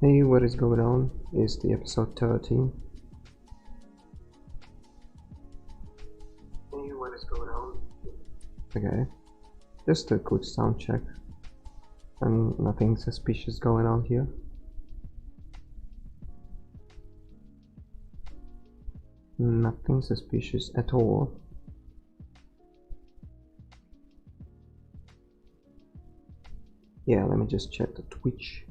Hey, what is going on? Is the episode 13. Hey, what is going on? Okay, just a quick sound check. And nothing suspicious going on here. Nothing suspicious at all. Yeah, let me just check the Twitch.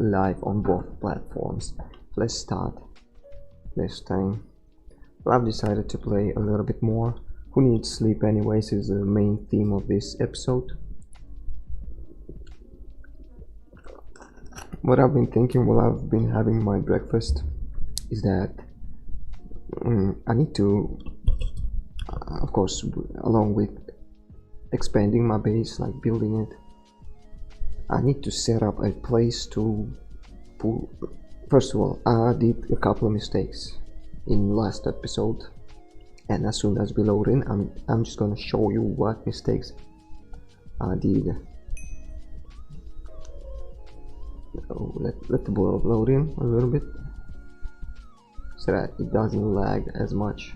Live on both platforms. Let's start this time. Well, I've decided to play a little bit more. Who needs sleep anyways is the main theme of this episode. What I've been thinking while I've been having my breakfast is that I need to, of course, along with expanding my base, like building it, I need to set up a place to pull. First of all, I did a couple of mistakes in last episode, and as soon as we load in, I'm just gonna show you what mistakes I did. So let the board load in a little bit so that it doesn't lag as much.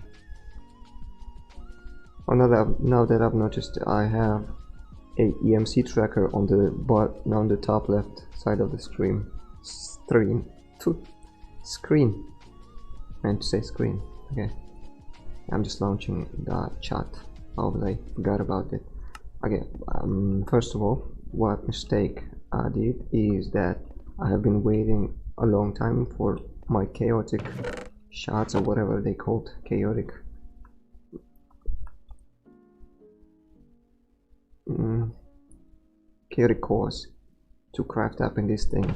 Now that I've noticed, I have a EMC tracker on the top left side of the screen. I meant to say screen. Okay, I'm just launching the chat overlay. Forgot about it. Okay, first of all, what mistake I did is that I have been waiting a long time for my chaotic shots, or whatever they called, chaotic cores to craft up in this thing.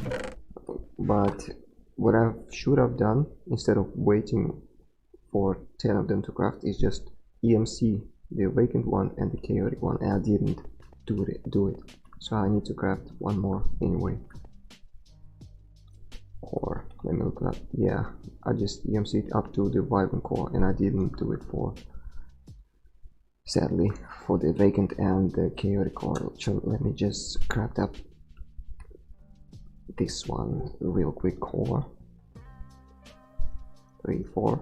But what I should have done, instead of waiting for 10 of them to craft, is just EMC the awakened one and the chaotic one, and I didn't do it. So I need to craft one more anyway. Or let me look up. Yeah, I just EMC'd up to the vibrant core, and I didn't do it for, sadly, for the vacant and the chaotic core. So let me just craft up this one real quick. Core 3, 4.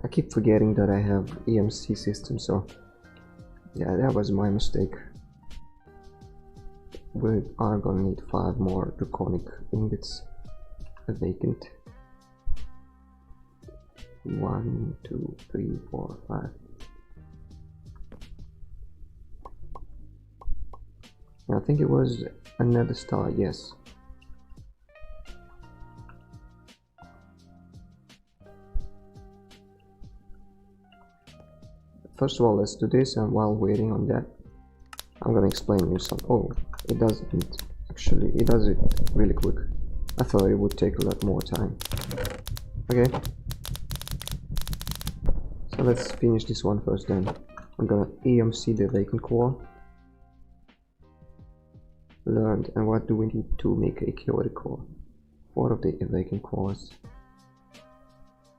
I keep forgetting that I have EMC system, so yeah, that was my mistake. We are gonna need 5 more draconic ingots. A vacant. 1, 2, 3, 4, 5. I think it was another star, yes. First of all, let's do this, and while waiting on that, I'm gonna explain you some. Oh, it doesn't actually, it does it really quick. I thought it would take a lot more time. Okay, so let's finish this one first. Then I'm gonna EMC the vacant core. Learned. And what do we need to make a chaotic core? 4 of the vacant cores.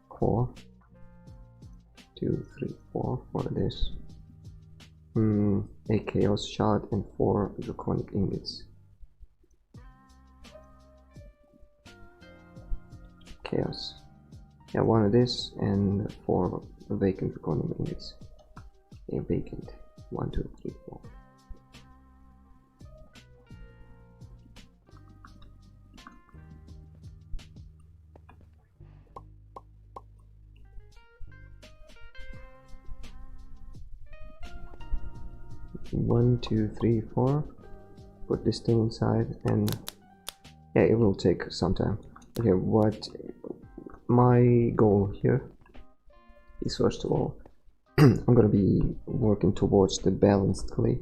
Core 2, 3, 4 for this. A chaos shard and 4 draconic ingots. Chaos. Yeah, 1 of this and 4 vacant draconic ingots. A vacant. 1, 2, 3, 4. One, 2, 3, 4. Put this thing inside, and yeah, it will take some time. Okay, what my goal here is, first of all, I'm gonna be working towards the balanced clay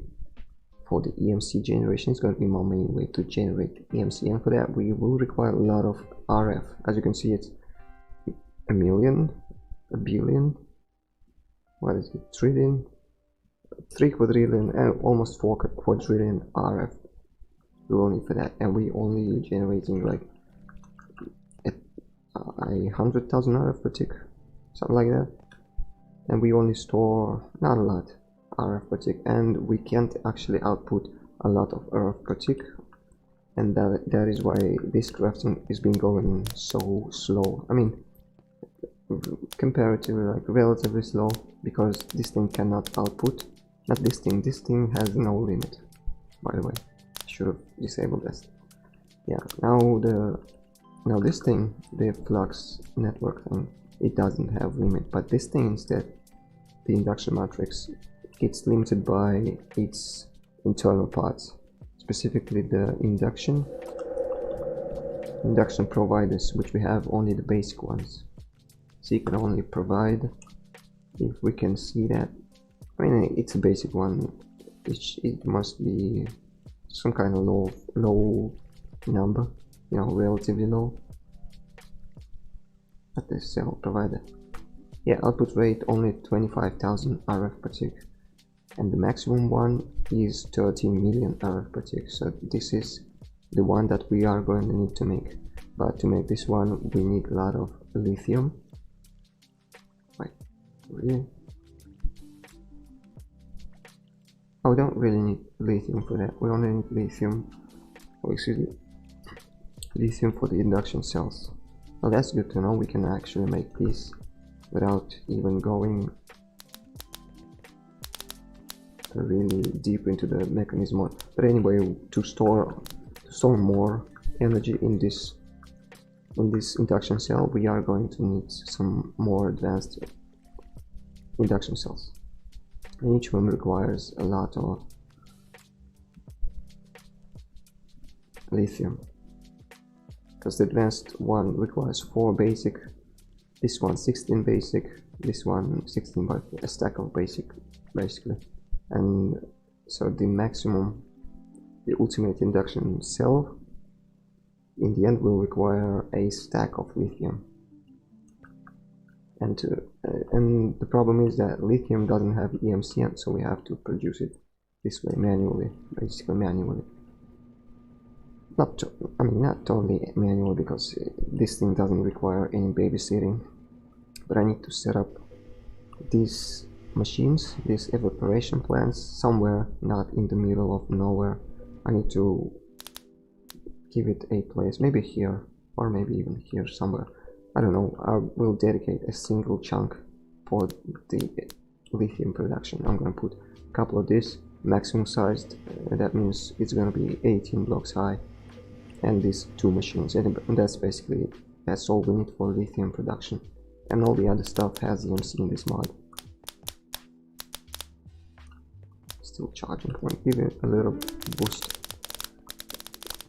for the EMC generation. It's gonna be my main way to generate EMC, and for that we will require a lot of RF. As you can see, it's a million, a billion, what is it, trillion, 3 quadrillion, and almost 4 quadrillion RF we will need for that, and we only generating like 100,000 RF per tick, something like that. and we only store not a lot RF per tick, and we can't actually output a lot of RF per tick, and that is why this crafting is been going so slow. I mean, comparatively, like relatively slow, because this thing cannot output. Not this thing has no limit, by the way. Should have disabled this. Yeah, now this thing, the flux network thing, it doesn't have limit, but this thing instead, the induction matrix, it's limited by its internal parts, specifically the induction providers, which we have only the basic ones. So you can only provide, if we can see that, I mean, it's a basic one. It must be some kind of low number, you know, relatively low. At the cell provider, yeah, output rate only 25,000 RF per tick, and the maximum one is 13 million RF per tick. So this is the one that we are going to need to make, but to make this one we need a lot of lithium. Wait, really? Oh, we don't really need lithium for that. We only need lithium, oh, excuse me, lithium for the induction cells. Well, that's good to know. We can actually make this without even going really deep into the mechanism. But anyway, to store more energy in this induction cell, we are going to need some more advanced induction cells, and each one requires a lot of lithium, because the advanced one requires 4 basic, this one 16 basic, this one 16 by a stack of basic, basically. And so the maximum, the ultimate induction cell in the end will require a stack of lithium. And the problem is that lithium doesn't have EMC, so we have to produce it this way manually, basically manually. Not totally manual, because this thing doesn't require any babysitting, but I need to set up these machines, these evaporation plants, somewhere not in the middle of nowhere. I need to give it a place, maybe here, or maybe even here somewhere. I don't know. I will dedicate a single chunk for the lithium production. I'm gonna put a couple of this, maximum sized, that means it's gonna be 18 blocks high, and these 2 machines, and that's basically it. That's all we need for lithium production, and all the other stuff has EMC in this mod. Still charging point, give it a little boost.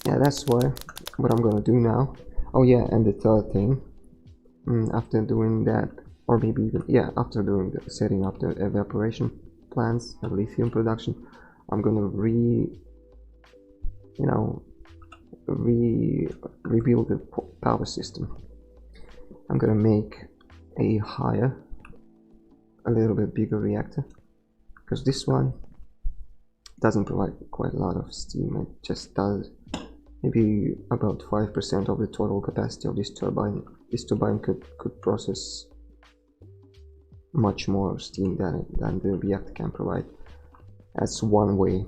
Yeah, that's what I'm gonna do now. Oh yeah, and the third thing, after doing that, or maybe even, yeah, after doing the setting up the evaporation plants and lithium production, I'm gonna rebuild the power system. I'm gonna make a little bit bigger reactor, because this one doesn't provide quite a lot of steam. It just does maybe about 5% of the total capacity of this turbine. This turbine could process much more steam than the reactor can provide. That's one way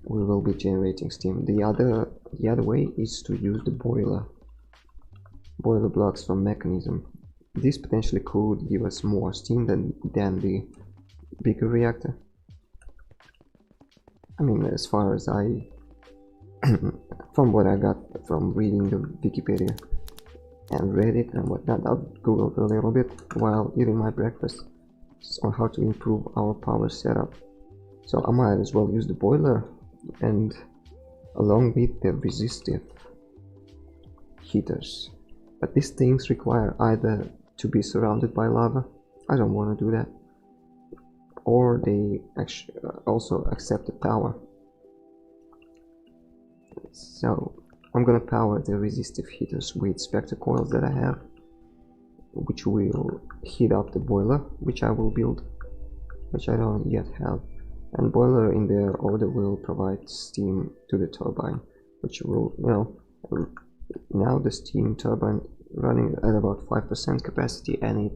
we will be generating steam. The other way is to use the boiler blocks from mechanism. This potentially could give us more steam than the bigger reactor. I mean, as far as from what I got from reading the Wikipedia and Reddit and whatnot, I've googled a little bit while eating my breakfast on how to improve our power setup. So I might as well use the boiler, and along with the resistive heaters. But these things require either to be surrounded by lava, I don't want to do that, or they actually also accept the power. So I'm gonna power the resistive heaters with spectre coils that I have, which will heat up the boiler, which I will build, which I don't yet have. And boiler in their order will provide steam to the turbine, which will, now the steam turbine running at about 5% capacity, and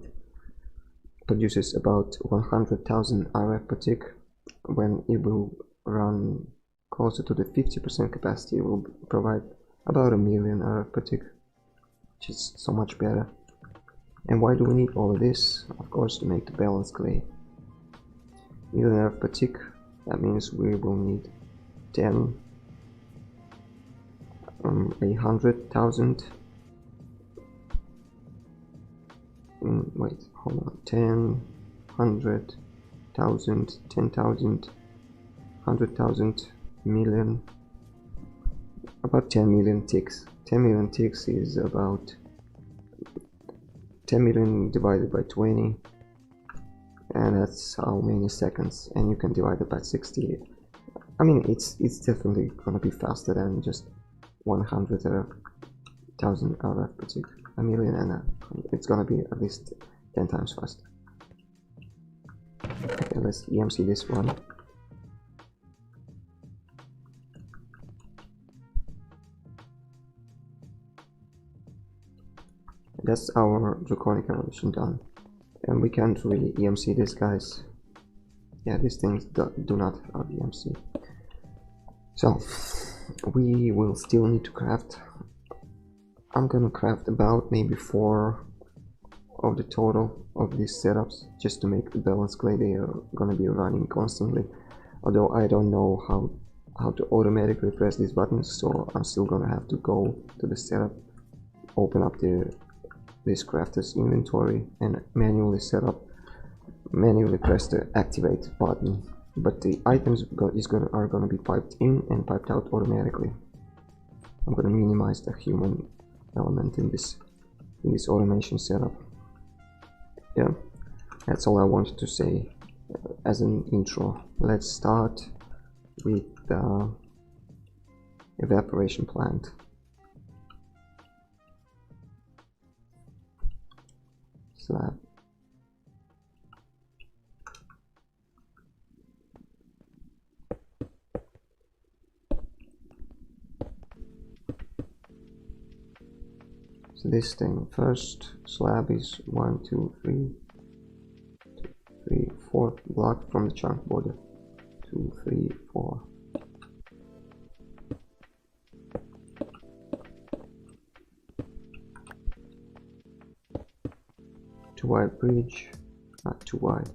produces about 100,000 RF per tick. When it will run closer to the 50% capacity, it will provide about 1,000,000 RF per tick, which is so much better. And why do we need all of this? Of course, to make the balanced clay. 1,000,000 RF per tick, that means we will need 10, 100,000. Wait, hold on. 10, 100,000, 10,000, 100,000, million. About 10 million ticks. 10 million ticks is about 10 million divided by 20, and that's how many seconds. And you can divide it by 60. I mean, it's definitely gonna be faster than just 100,000 RF per tick. 1,000,000, and it's gonna be at least 10 times faster. Okay, let's EMC this one. That's our draconic evolution done, and we can't really EMC this, guys. Yeah, these things do not have EMC. So we will still need to craft. I'm gonna craft about maybe 4 of the total of these setups, just to make the balanced clay. They are gonna be running constantly, although I don't know how to automatically press these buttons, so I'm still gonna have to go to the setup, open up this crafter's inventory, and manually press the activate button. But the items are gonna be piped in and piped out automatically. I'm gonna minimize the human element in this automation setup. Yeah, that's all I wanted to say as an intro. Let's start with the evaporation plant. Slab. So this thing, first slab is 1, 2, 3, 4 block from the chunk border. 2, 3, 4. Too wide bridge, not too wide.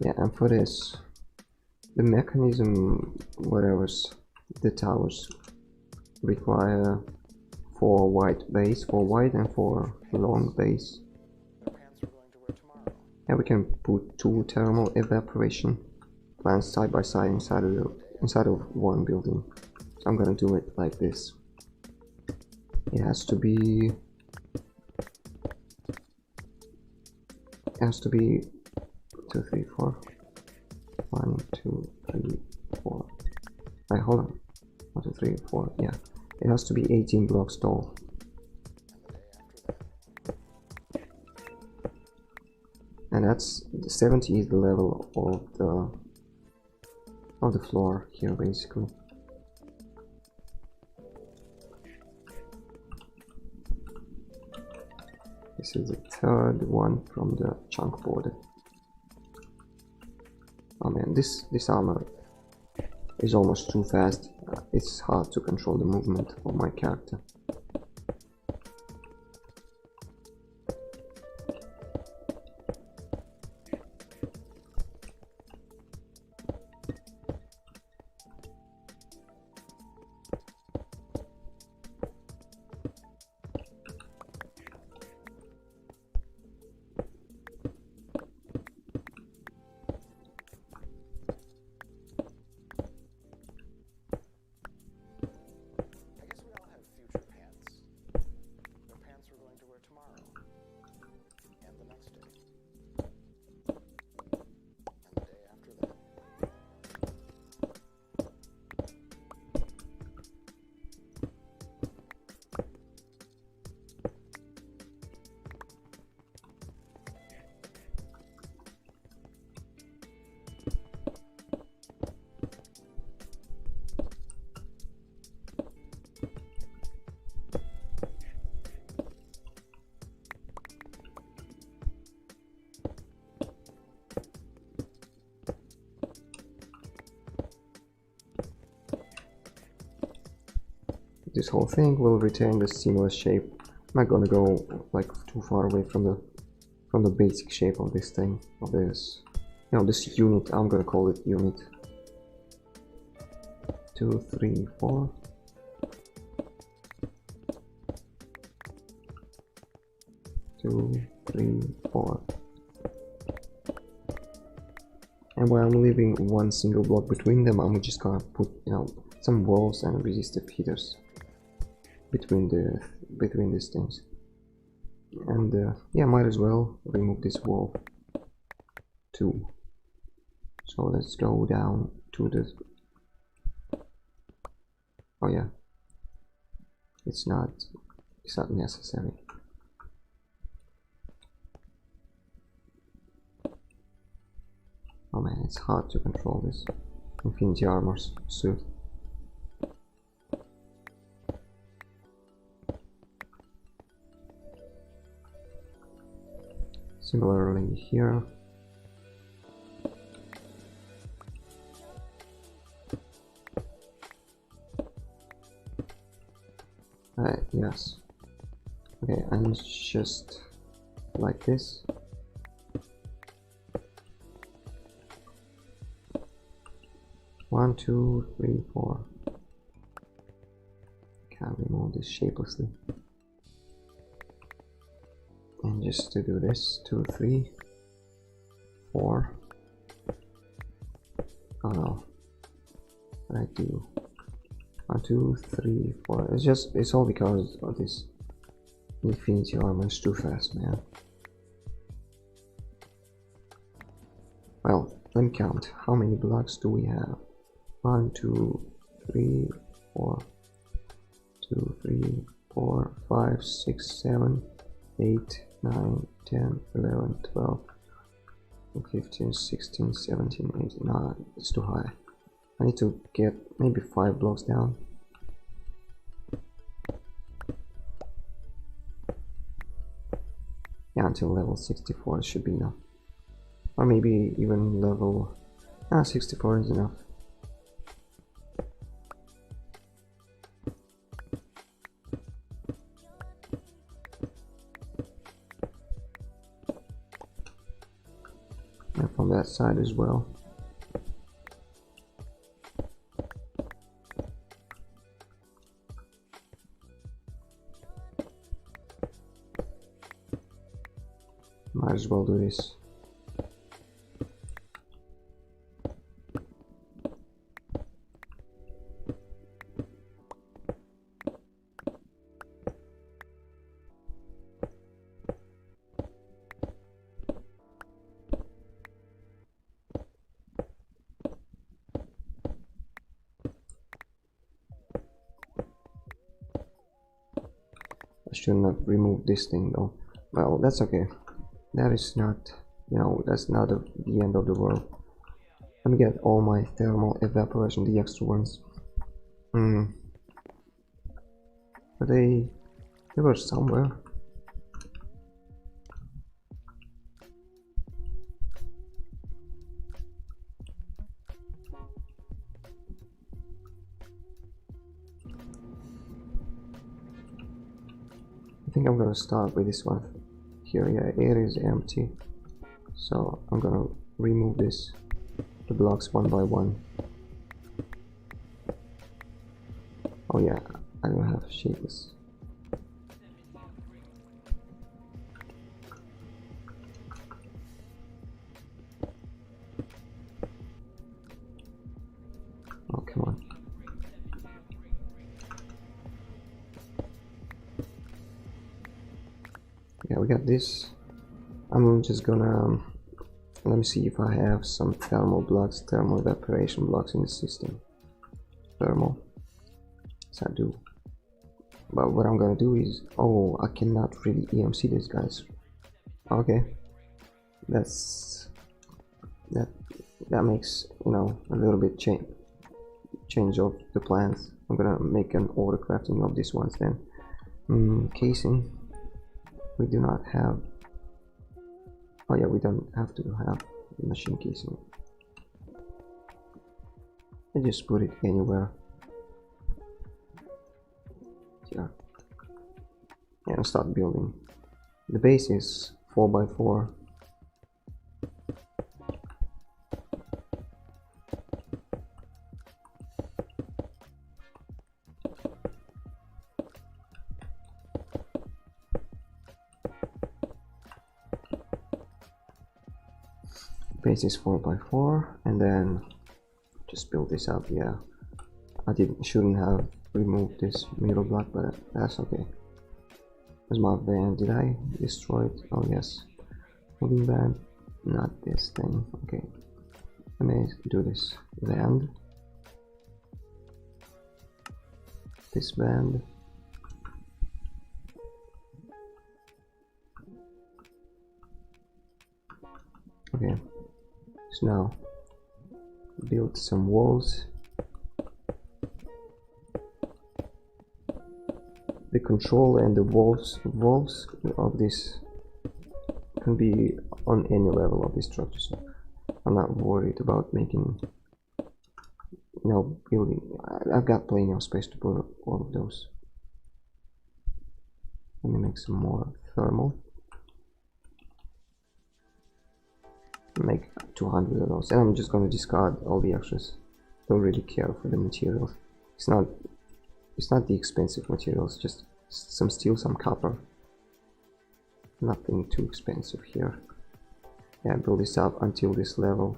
Yeah, and for this, the mechanism, whatever's the towers require 4 wide base, 4 wide and 4 long base. And we can put 2 thermal evaporation plants side by side inside of one building. So I'm gonna do it like this. It has to be 2, 3, 4. 1, 2, 3, 4. Wait, hold on. 1, 2, 3, 4. Yeah, it has to be 18 blocks tall. And that's 70 is the level of the floor here, basically. This is the third one from the chunk border. Oh man, this armor is almost too fast. It's hard to control the movement of my character. this whole thing will retain the similar shape. I'm not gonna go like too far away from the basic shape of this thing, of this, you know, this unit. I'm gonna call it unit. 2, 3, 4. Two, 3, 4. And while I'm leaving one single block between them, I'm just gonna put, you know, some walls and resistive heaters between these things. And yeah, might as well remove this wall too. So let's go down to the, oh yeah, it's not necessary. Oh man, it's hard to control this Infinity Armor suit. Similarly here. Yes. Okay, and just like this. One, 2, 3, 4. Can remove this shapelessly. And just to do this, 2, 3, 4. Oh no. What I do? 1, 2, 3, 4. It's all because of this Infinity Armor is too fast, man. Well, let me count. How many blocks do we have? 1, 2, 3, 4. 2, 3, 4, 5, 6, 7, 8, 9, 10, 11, 12, 15, 16, 17, 18. Nah, it's too high. I need to get maybe 5 blocks down. Yeah, until level 64 should be enough. Or maybe even level 64 is enough. And from that side as well. Might as well do this. I should not remove this thing though. Well, that's okay. That is not, you know, that's not the end of the world. Let me get all my thermal evaporation, the extra ones. But they were somewhere. I think I'm gonna start with this one. Here, yeah, it is empty. So I'm gonna remove the blocks one by one. Oh yeah, I don't have shapes. Oh, come on. Yeah, we got this. I'm just gonna let me see if I have some thermal blocks, thermal evaporation blocks in the system. Thermal. Yes, I do. But what I'm gonna do is, oh, I cannot really EMC these guys. Okay, that makes, you know, a little bit change of the plans. I'm gonna make an order crafting of these ones then. Casing. We do not have. Oh yeah, we don't have to have machine casing. I just put it anywhere. and start building. The base is 4x4. Base is 4x4, and then just build this up. Yeah, I shouldn't have removed this middle block, but that's okay. Where's my van? Did I destroy it? Oh yes, moving van, not this thing. Okay, let me do this van, this band. Okay, so now build some walls. The control and the walls of this can be on any level of this structure, so I'm not worried about making, building. I've got plenty of space to put all of those. Let me make some more thermal. Make 200 of those, and I'm just going to discard all the extras. Don't really care for the materials. It's not the expensive materials, just some steel, some copper. Nothing too expensive here. Yeah, build this up until this level,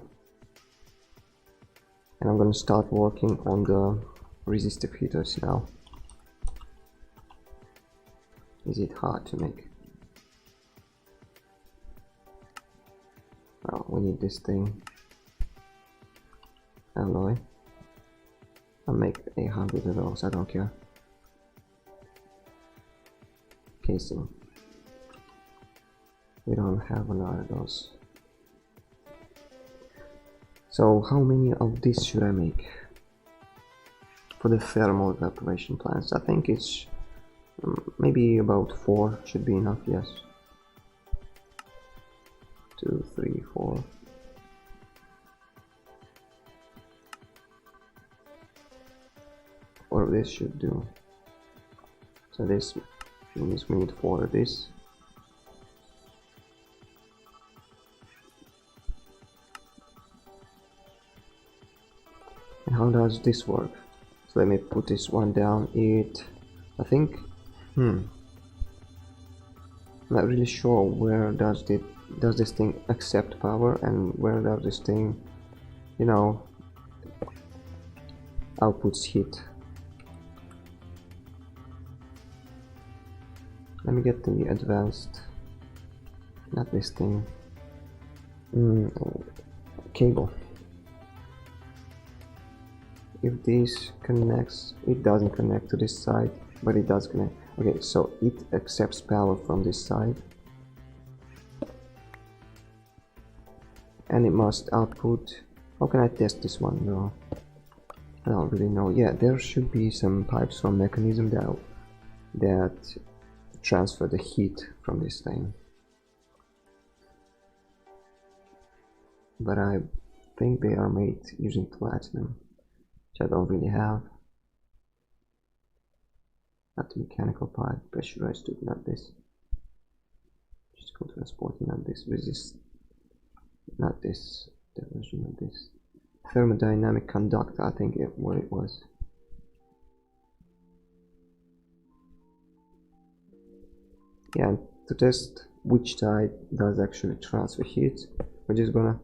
and I'm going to start working on the resistive heaters now. Is it hard to make? Well, we need this thing. Alloy. I'll make 800 of those, I don't care. Casing. We don't have a lot of those. So how many of these should I make? For the thermal evaporation plants, I think it's maybe about 4 should be enough, yes. 2, 3, 4. Or this should do. So this means we need 4 of this. And how does this work? So let me put this one down. I think, I'm not really sure where does this thing accept power and where does this thing, outputs heat. Let me get the advanced, not this thing, cable. If this connects, it doesn't connect to this side, but it does connect. Okay, so it accepts power from this side, and it must output. How can I test this one? No, I don't really know. Yeah, there should be some pipes from mechanism that transfer the heat from this thing, but I think they are made using platinum, which I don't really have. Not the mechanical pipe, pressurized tube, not this. Just go transporting, not this. Resist, not this. Definitely not this. Thermodynamic conductor, I think what it was. Yeah, and to test which side does actually transfer heat, we're just gonna.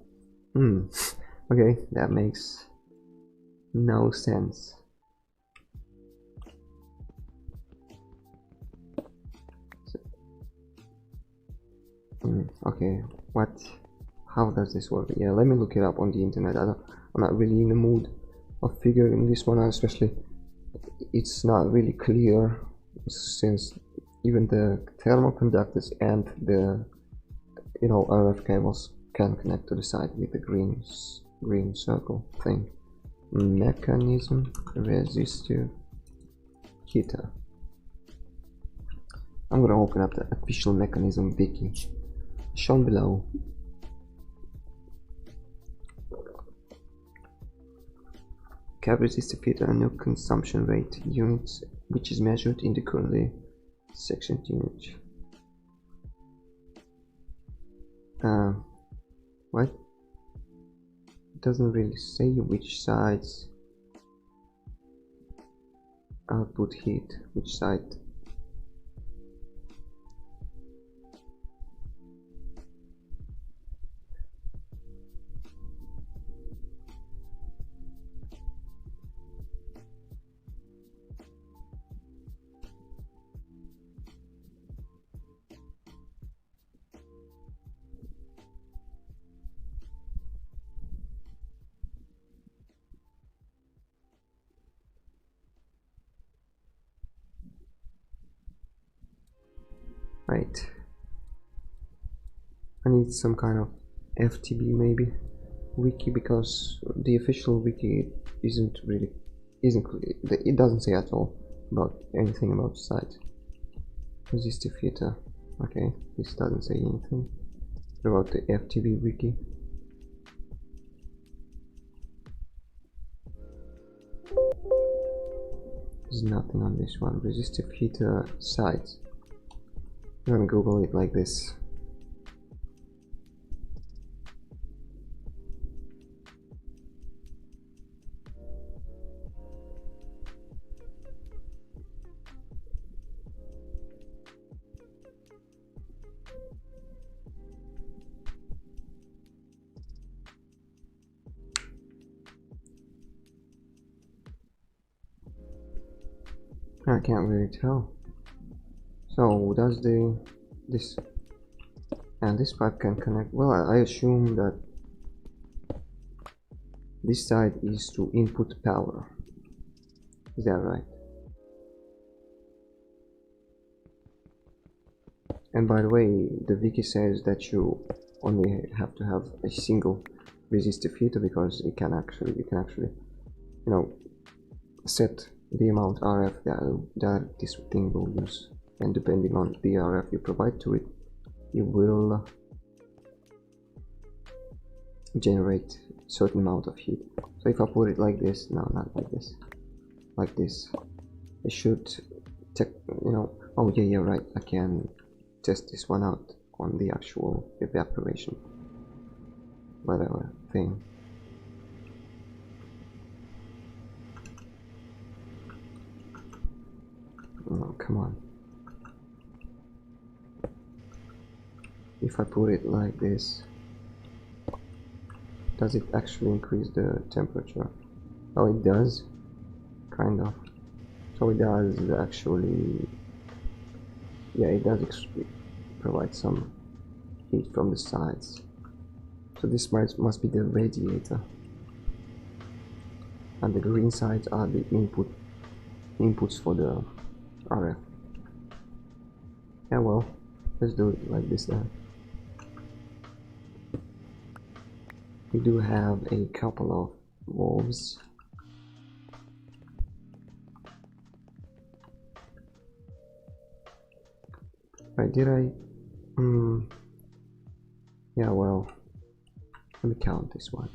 Okay, that makes no sense. Okay, what? How does this work? Yeah, let me look it up on the internet. I'm not really in the mood of figuring this one out, especially it's not really clear, since even the thermal conductors and the RF cables can connect to the side with the green circle thing. Mechanism resistive heater. I'm gonna open up the official mechanism wiki shown below. Cap resistive heater, a new consumption rate units, which is measured in the currently section image. What? It doesn't really say which sides output heat, which side. Right. I need some kind of FTB maybe wiki, because the official wiki isn't it doesn't say at all about anything about the site. Resistive heater. Okay, this doesn't say anything about the FTB wiki. There's nothing on this one. Resistive heater site. I'm gonna Google it like this. I can't really tell. So does this pipe can connect? Well, I assume that this side is to input power. Is that right? And by the way, the wiki says that you only have to have a single resistive heater, because you can actually you know, set the amount RF that this thing will use, and depending on the RF you provide to it, it will generate a certain amount of heat. So if I put it like this, no, not like this, like this, it should check, you know. Oh yeah, right, I can test this one out on the actual evaporation whatever thing. Oh, come on. If I put it like this, does it actually increase the temperature? Oh, it does, kind of. So it does actually, yeah, it does provide some heat from the sides. So this must be the radiator, and the green sides are the inputs for the RF. Yeah, well, let's do it like this then. We do have a couple of valves. Right, did I? Yeah, well, let me count this one.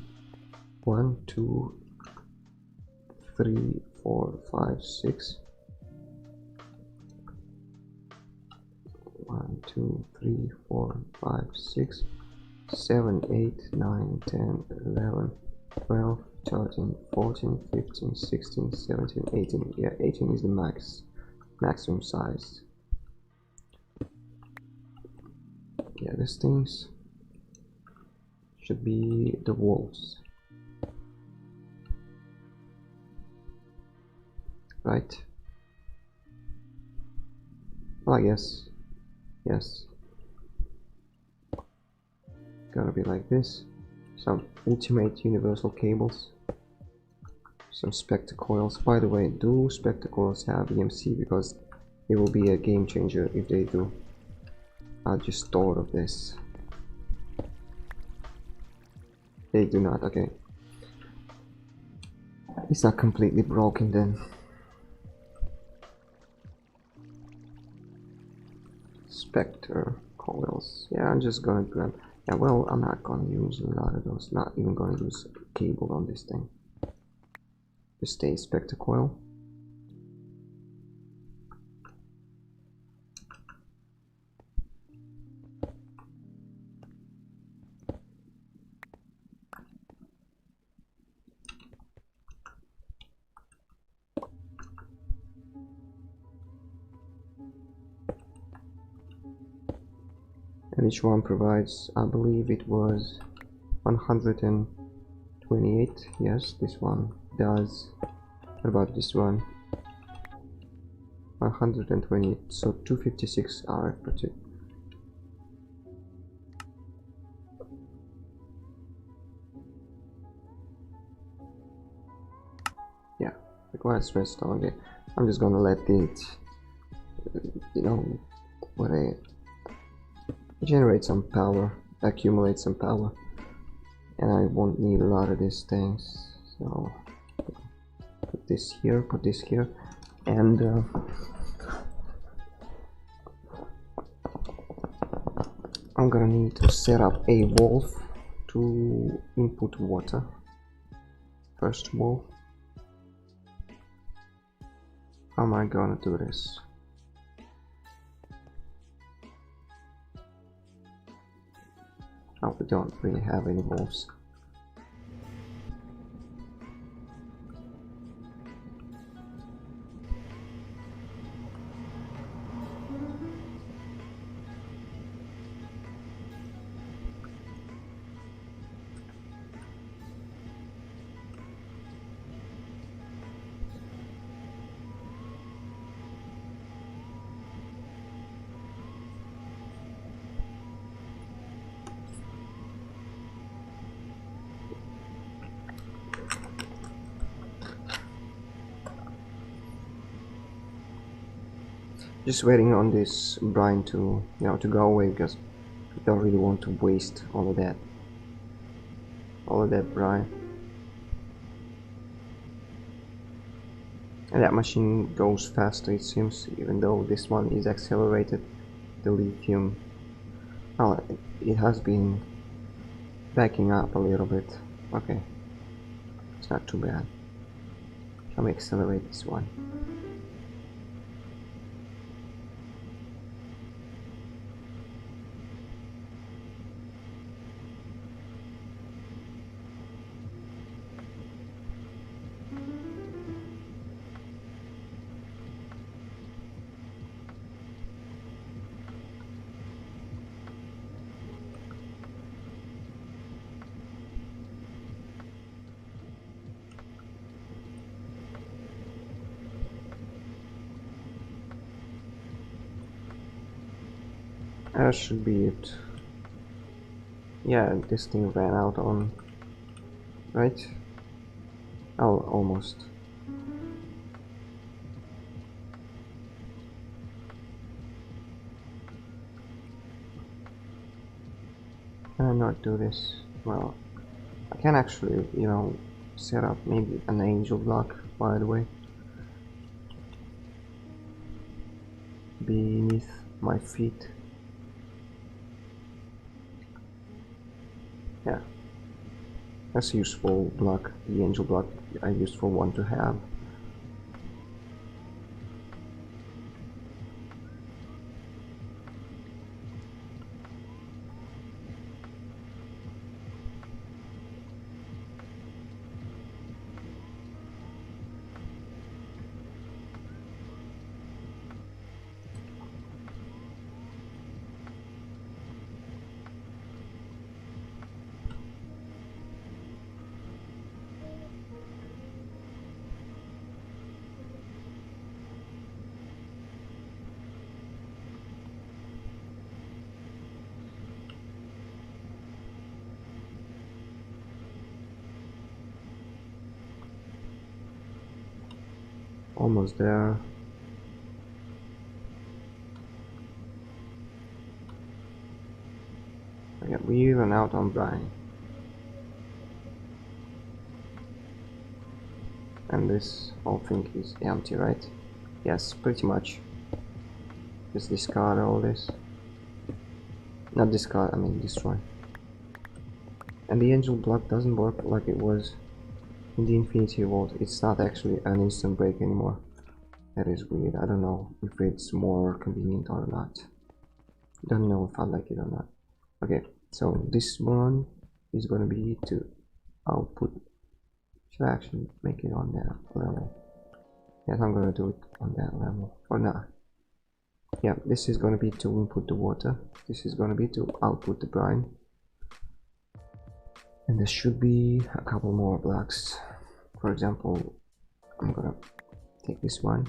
1, 2, 3, 4, 5, 6. 1, 2, 3, 4, 5, 6, 7, 8, 9, 10, 11, 12, 13, 14, 15, 16, 17, 18. Yeah, 18 is the maximum size. Yeah, these things should be the walls, right? Well, I guess, yes. Gonna be like this. Some ultimate universal cables. Some spectacles. By the way, do spectacles have EMC? Because it will be a game changer if they do. I'll just thought of this. They do not, okay. It's not completely broken then. Spectre coils. Yeah, I'm just gonna grab. Yeah, well, I'm not gonna use a lot of those. Not even gonna use a cable on this thing. Just a spectre coil. and each one provides, I believe it was 128. Yes, this one does. What about this one? 120, so 256 RF per tick. Yeah, requires redstone. Okay, I'm just gonna let it, you know, what I generate some power, accumulate some power, and I won't need a lot of these things. So put this here, and I'm gonna need to set up a valve to input water. First of all, how am I gonna do this? Oh, we don't really have any valves. Just waiting on this brine to, to go away, because I don't really want to waste all of that brine. And that machine goes faster, it seems, even though this one is accelerated. The lithium, oh, it has been backing up a little bit. Okay, it's not too bad. Let me accelerate this one. That should be it. Yeah, this thing ran out on, right? Oh, almost. Can I not do this? Well, I can actually, set up maybe an angel block, by the way, beneath my feet. Yeah, that's a useful block, the angel block, a useful one to have. Almost there. Okay, we run out on brine. And this whole thing is empty, right? Yes, pretty much. Just discard all this. Not discard, I mean destroy. And the angel block doesn't work like it was in the infinity vault. It's not actually an instant break anymore. That is weird. I don't know if it's more convenient or not. Don't know if I like it or not. Okay, so this one is gonna be to output. Should I actually make it on that level? Yes, I'm gonna do it on that level. Or not. Yeah, this is going to be to input the water, this is going to be to output the brine, and there should be a couple more blocks. For example, I'm gonna take this one.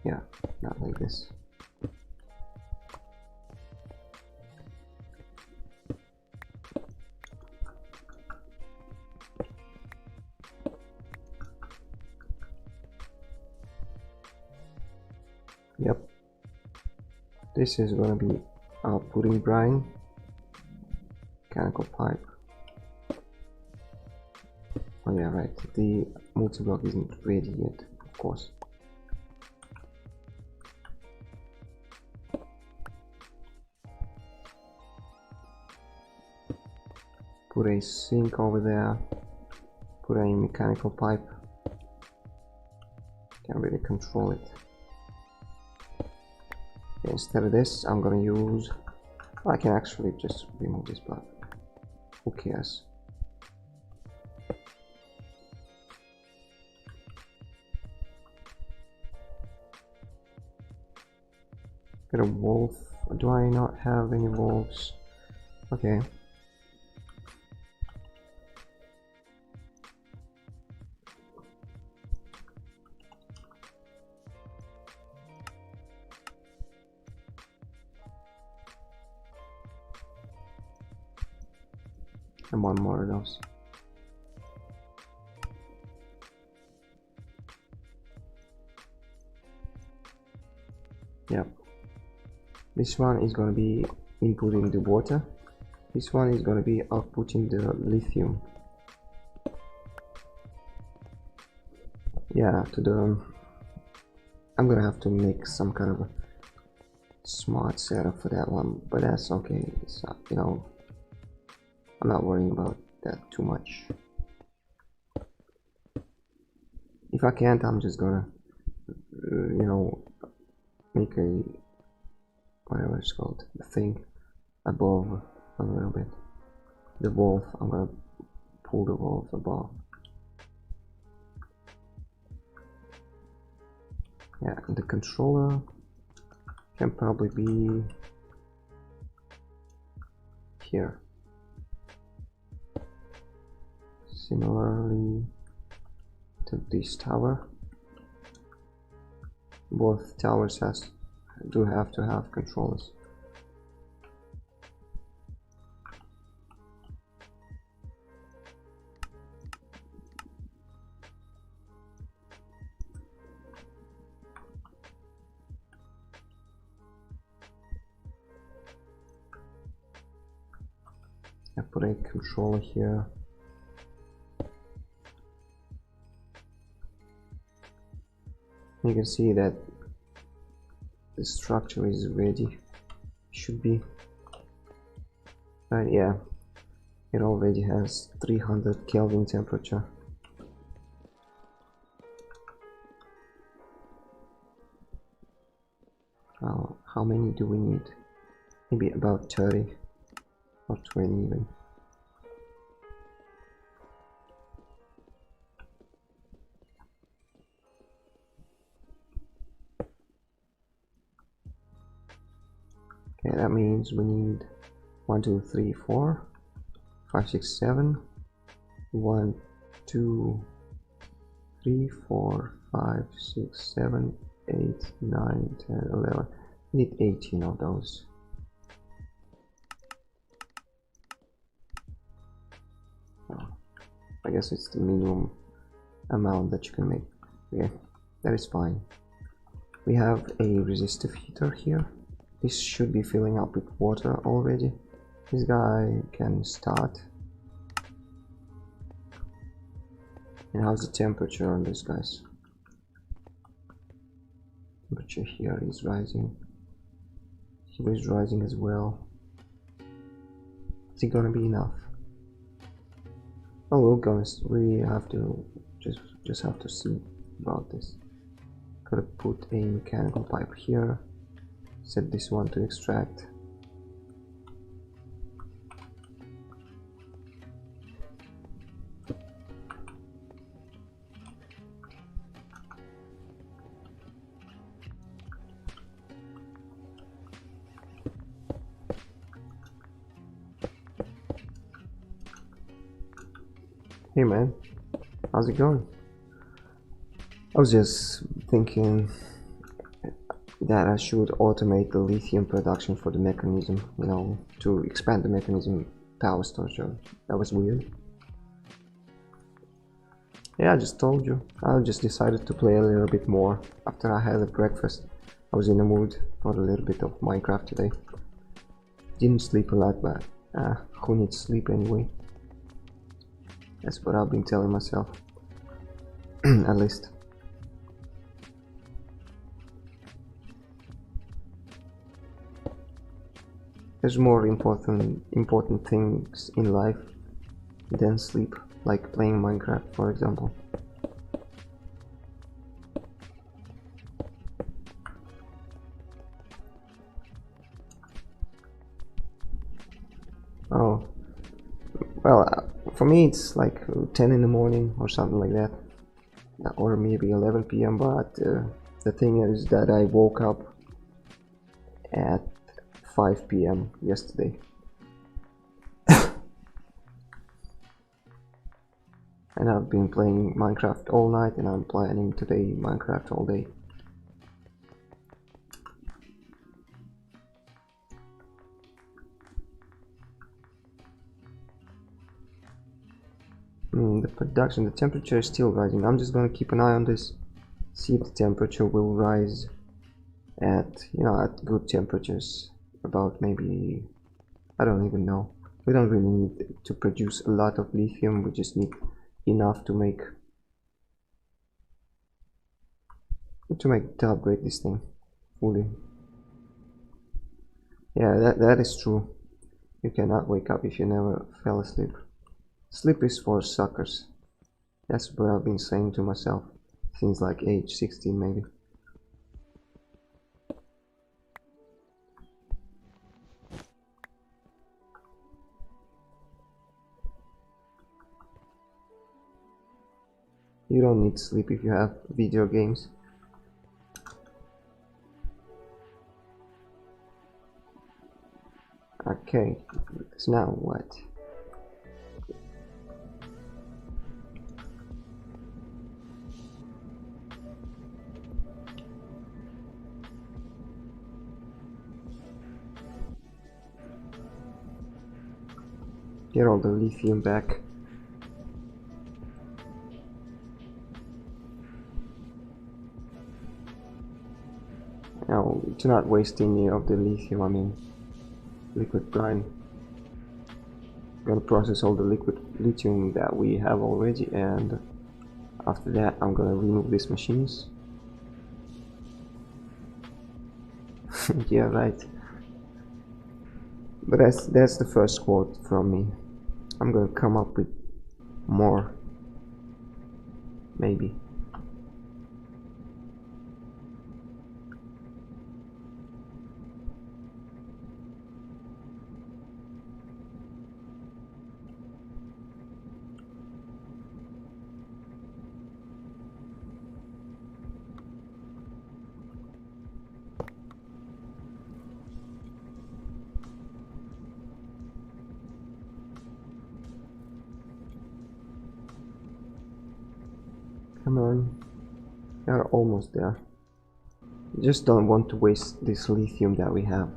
Yeah, not like this. Yep, this is gonna be outputting brine, mechanical pipe. Oh yeah, right, the multi-block isn't ready yet, of course. Put a sink over there, put a mechanical pipe. Can't really control it. Okay, instead of this, I'm gonna use... I can actually just remove this block. Who cares? Get a wolf. Do I not have any wolves? Okay. And one more of those. Yep. This one is going to be inputting the water. This one is going to be outputting the lithium. Yeah, to the... I'm gonna have to make some kind of a smart setup for that one, but that's okay. It's not, you know, I'm not worrying about that too much. If I can't, I'm just gonna, you know, make a, whatever it's called, the thing above a little bit. The wolf, I'm gonna pull the wolf above. Yeah, and the controller can probably be here. Similarly to this tower. Both towers do have to have controllers. I put a controller here. You can see that the structure is ready. Should be. And yeah, it already has 300 Kelvin temperature. How many do we need? Maybe about 30 or 20 even. Okay, that means we need 1, 2, 3, 4, 5, 6, 7. 1, 2, 3, 4, 5, 6, 7, 8, 9, 10, 11. We need 18 of those. Oh, I guess it's the minimum amount that you can make. Okay, that is fine. We have a resistive heater here. This should be filling up with water already. This guy can start. And how's the temperature on this, guys? Temperature here is rising. Here is rising as well. Is it gonna be enough? Oh, we have to just have to see about this. Gotta put a mechanical pipe here. Set this one to extract. Hey man, how's it going? I was just thinking that I should automate the lithium production for the mechanism, you know, to expand the mechanism power storage. That was weird. Yeah, I just told you. I just decided to play a little bit more after I had a breakfast. I was in the mood for a little bit of Minecraft today. Didn't sleep a lot, but who needs sleep anyway? That's what I've been telling myself. At least. There's more important things in life than sleep, like playing Minecraft, for example. Oh, well, for me it's like 10 in the morning or something like that, or maybe 11 p.m. But the thing is that I woke up at 5 p.m. yesterday. And I've been playing Minecraft all night, and I'm planning to play Minecraft all day. The production, the temperature is still rising. I'm just gonna keep an eye on this, see if the temperature will rise at, you know, at good temperatures, about maybe, I don't even know. We don't really need to produce a lot of lithium, we just need enough to make to upgrade this thing fully. Yeah, that is true. You cannot wake up if you never fell asleep. Sleep is for suckers. That's what I've been saying to myself since like age 16 maybe. You don't need sleep if you have video games. Okay, so now what? Get all the lithium back. Now, to not waste any of the lithium, I mean liquid brine. I'm gonna process all the liquid lithium that we have already, and after that I'm gonna remove these machines. Yeah, right. But that's the first quote from me. I'm gonna come up with more, maybe. Come on, we are almost there. Just don't want to waste this lithium that we have.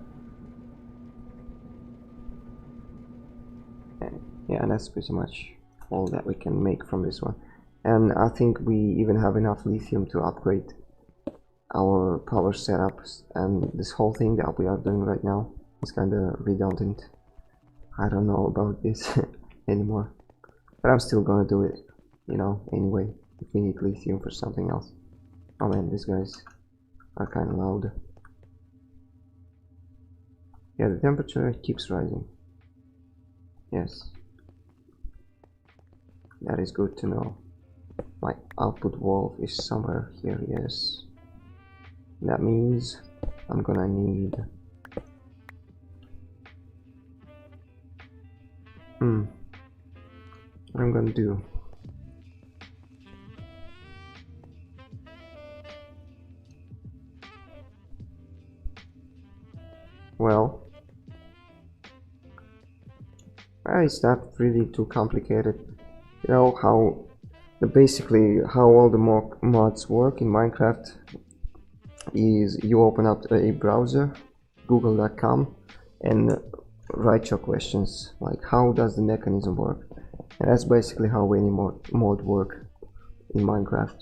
Yeah, and that's pretty much all that we can make from this one. And I think we even have enough lithium to upgrade our power setups, and this whole thing that we are doing right now is kind of redundant. I don't know about this anymore, but I'm still gonna do it, you know, anyway, if we need lithium for something else. Oh man, these guys are kind of loud. Yeah, the temperature keeps rising. Yes, that is good to know. My output valve is somewhere here, yes. That means I'm gonna need what I'm gonna do. Well, it's not really too complicated. You know how basically how all the mods work in Minecraft is you open up a browser, google.com, and write your questions like how does the mechanism work, and that's basically how any mod work in Minecraft.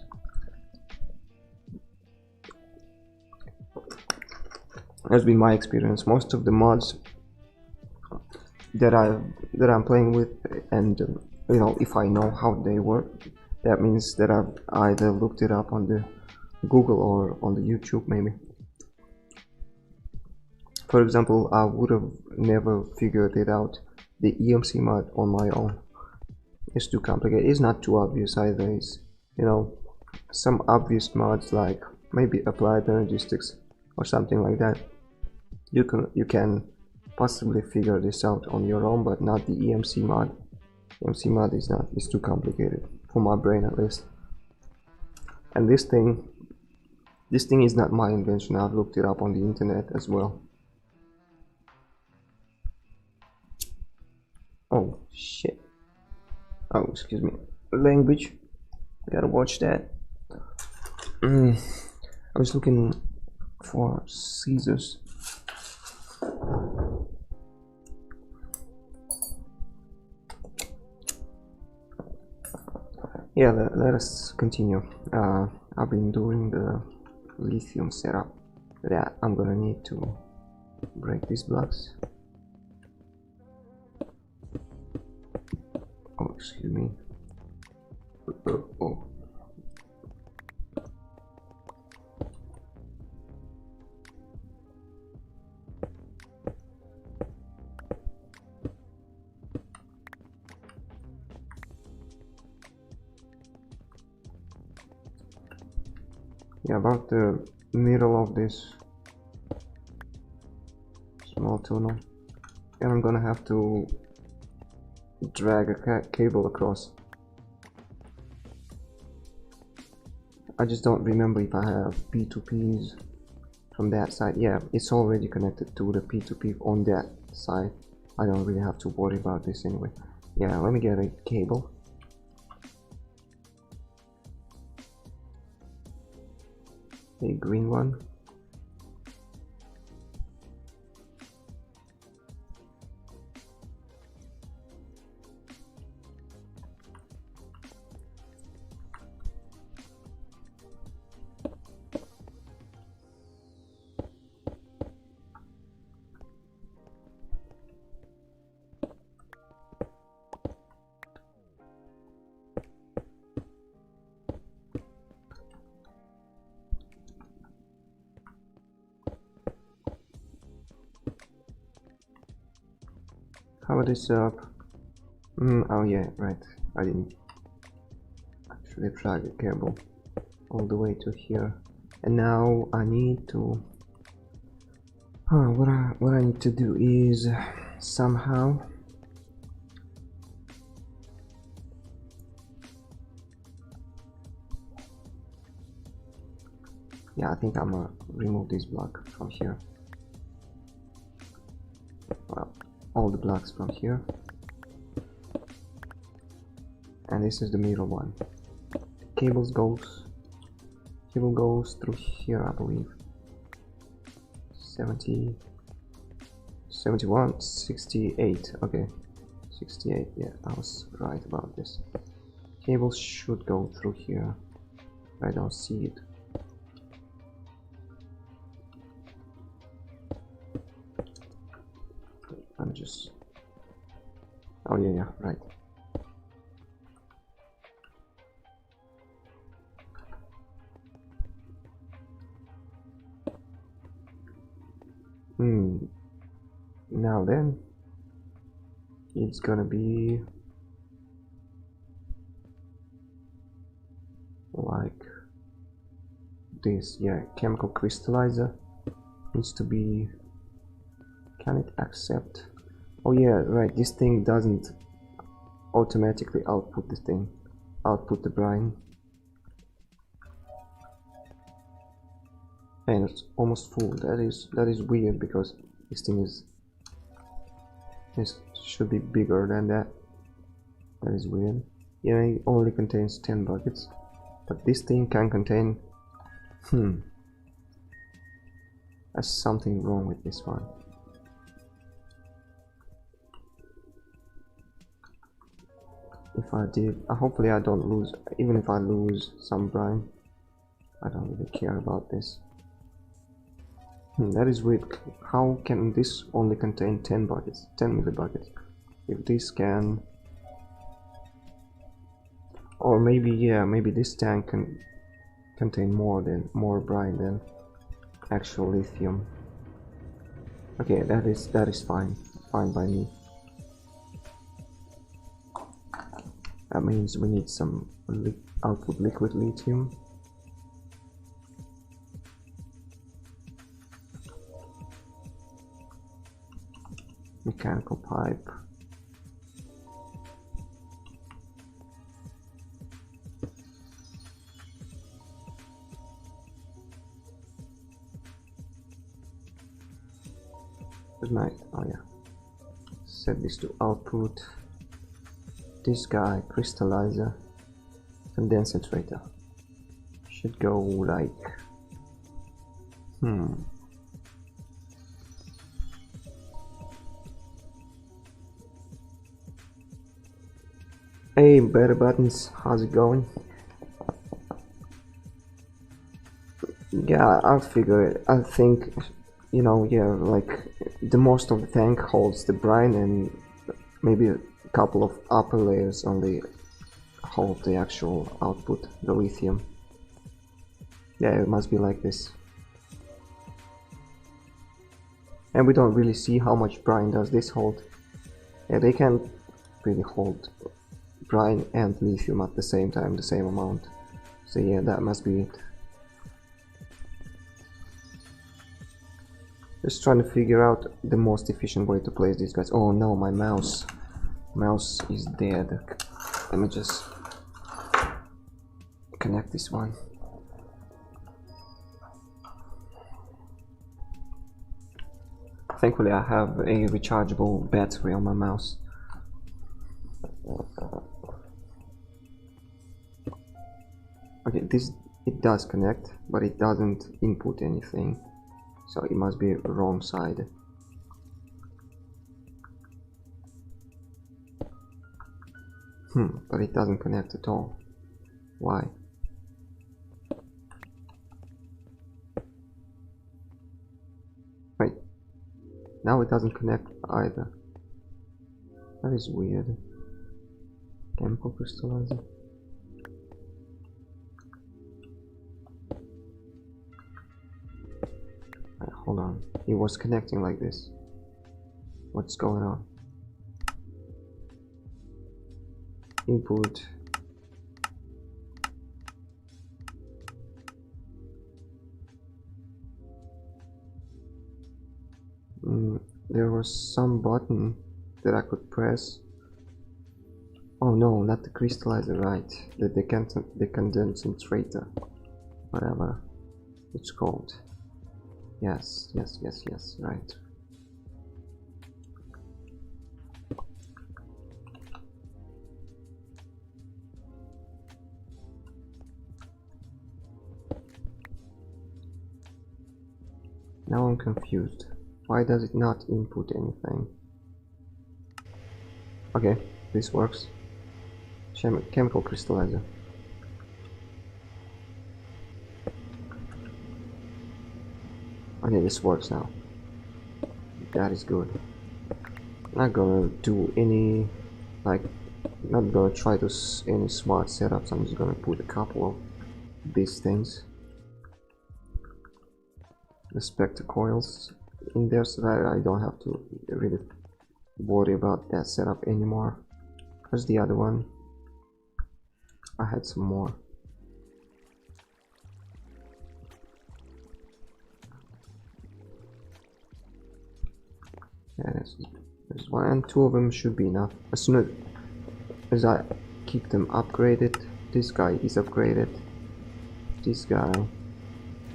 That's been my experience. Most of the mods that I'm playing with, and you know, if I know how they work, that means that I've either looked it up on the Google or on the YouTube maybe. For example, I would have never figured it out, the EMC mod, on my own. It's too complicated. It's not too obvious either. It's, you know, some obvious mods like maybe applied energistics or something like that. You can possibly figure this out on your own, but not the EMC mod. EMC mod is not. It's too complicated for my brain at least. And this thing is not my invention. I've looked it up on the internet as well. Oh shit. Oh, excuse me. Language. Gotta watch that. I was looking for scissors. Yeah, let us continue. I've been doing the lithium setup. Yeah, I'm gonna need to break these blocks. Oh, excuse me. Oh. Yeah, about the middle of this small tunnel, and I'm gonna have to drag a cable across. I just don't remember if I have P2Ps from that side. Yeah, it's already connected to the P2P on that side. I don't really have to worry about this anyway. Yeah, let me get a cable. A green one. Cover this up. Oh yeah, right. I didn't actually drag the cable all the way to here. And now I need to. What I need to do is somehow. Yeah, I think I'm gonna remove this block from here. Well, all the blocks from here, and this is the middle one. Cable goes through here, I believe. 70, 71, 68. Okay, 68. Yeah, I was right about this. Cables should go through here. I don't see it. I'm just. Oh yeah, right. Now then, it's gonna be like this. Yeah, chemical crystallizer needs to be. Can it accept? Oh yeah, right. This thing doesn't automatically output the brine. And it's almost full. That is weird because this thing should be bigger than that. That is weird. Yeah, it only contains 10 buckets, but this thing can contain... There's something wrong with this one. If I did, hopefully I don't lose. Even if I lose some brine, I don't really care about this. That is weird. How can this only contain 10 buckets, 10 millibuckets? If this can... Or maybe, yeah, maybe this tank can contain more brine than actual lithium. Okay, that is fine by me. That means we need some output liquid lithium. Mechanical pipe. Good night. Oh yeah. Set this to output. This guy, crystallizer, condensator, should go like... Hey, better buttons, how's it going? Yeah, I'll figure it. I think, you know, yeah, like the most of the tank holds the brine, and maybe a couple of upper layers only hold the actual output, the lithium. Yeah, it must be like this. And we don't really see how much brine does this hold. Yeah, they can't really hold brine and lithium at the same time, the same amount. So yeah, that must be it. Just trying to figure out the most efficient way to place these guys. Oh no, my mouse is dead. Let me just connect this one. Thankfully I have a rechargeable battery on my mouse. Okay, it does connect, but it doesn't input anything, so it must be wrong side. But it doesn't connect at all. Why? Wait, now it doesn't connect either. That is weird. Chemical crystallizer. Hold on, it was connecting like this. What's going on? Input. There was some button that I could press. Oh no, not the crystallizer, right? The condensator, whatever it's called. Yes, right. Now I'm confused. Why does it not input anything? Okay, this works. Chemical crystallizer. Okay, this works now. That is good. Not gonna do any, like, not gonna try to any smart setups. I'm just gonna put a couple of these things. The spectre coils in there so that I don't have to really worry about that setup anymore. Where's the other one? I had some more. Yeah, there's one, and two of them should be enough. As soon as I keep them upgraded, this guy is upgraded, this guy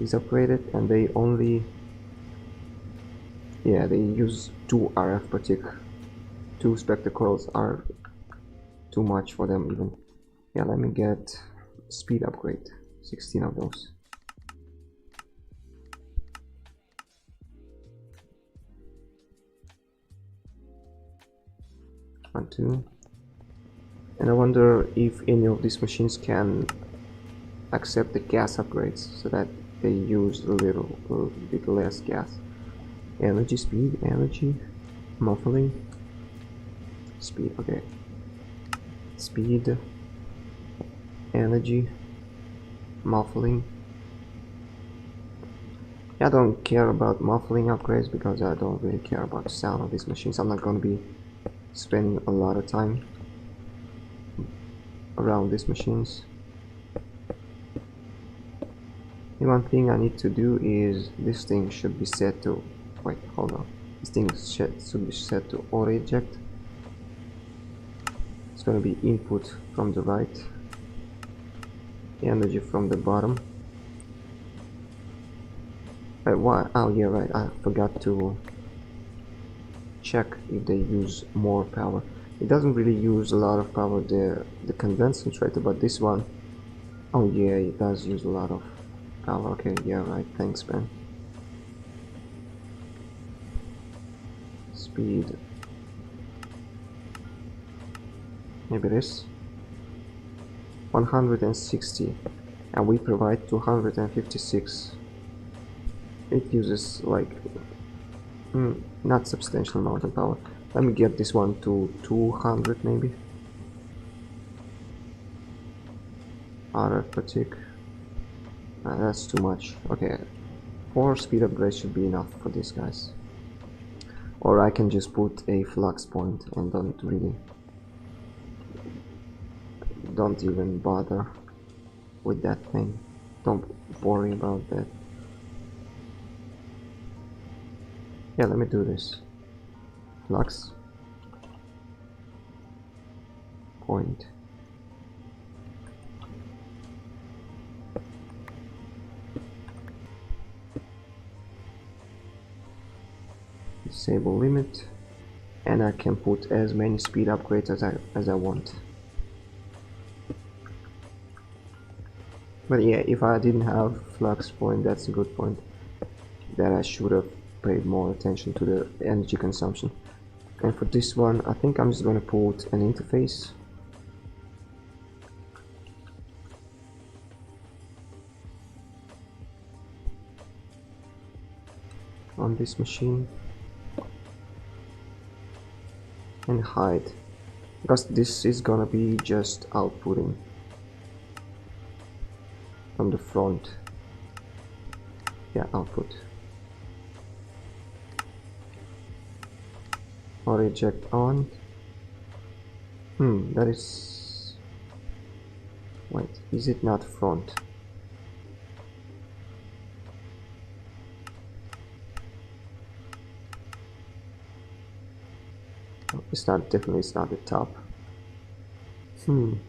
is upgraded, and they only, yeah, they use 2 RF per tick. 2 spectre coils are too much for them even. Yeah, let me get speed upgrade, 16 of those. One, two. And I wonder if any of these machines can accept the gas upgrades so that they use a little bit less gas. Energy, speed, energy, muffling, speed, okay. Speed, energy, muffling. I don't care about muffling upgrades because I don't really care about the sound of these machines. I'm not going to be spending a lot of time around these machines. The one thing I need to do is this thing should be set to, wait, hold on, this thing should be set to auto eject. It's going to be input from the right, energy from the bottom. Wait, why? Oh yeah, right, I forgot to check if they use more power. It doesn't really use a lot of power, the condensator, but this one, oh yeah, it does use a lot of power. Okay, yeah, right, thanks man. Speed, maybe this 160, and we provide 256. It uses like not substantial amount of power. Let me get this one to 200 maybe. Auto fatigue, that's too much. Okay, 4 speed upgrades should be enough for these guys. Or I can just put a flux point and don't even bother with that thing. Don't worry about that. Yeah, let me do this. Flux point. Disable limit, and I can put as many speed upgrades as I want. But yeah, if I didn't have flux point, that's a good point. That I should have paid more attention to the energy consumption. And for this one, I think I'm just going to put an interface. On this machine. And hide. Because this is gonna be just outputting from the front. Yeah, output. Or eject on. That is... Wait, is it not front? Oh, it's not, definitely it's not the top. Maybe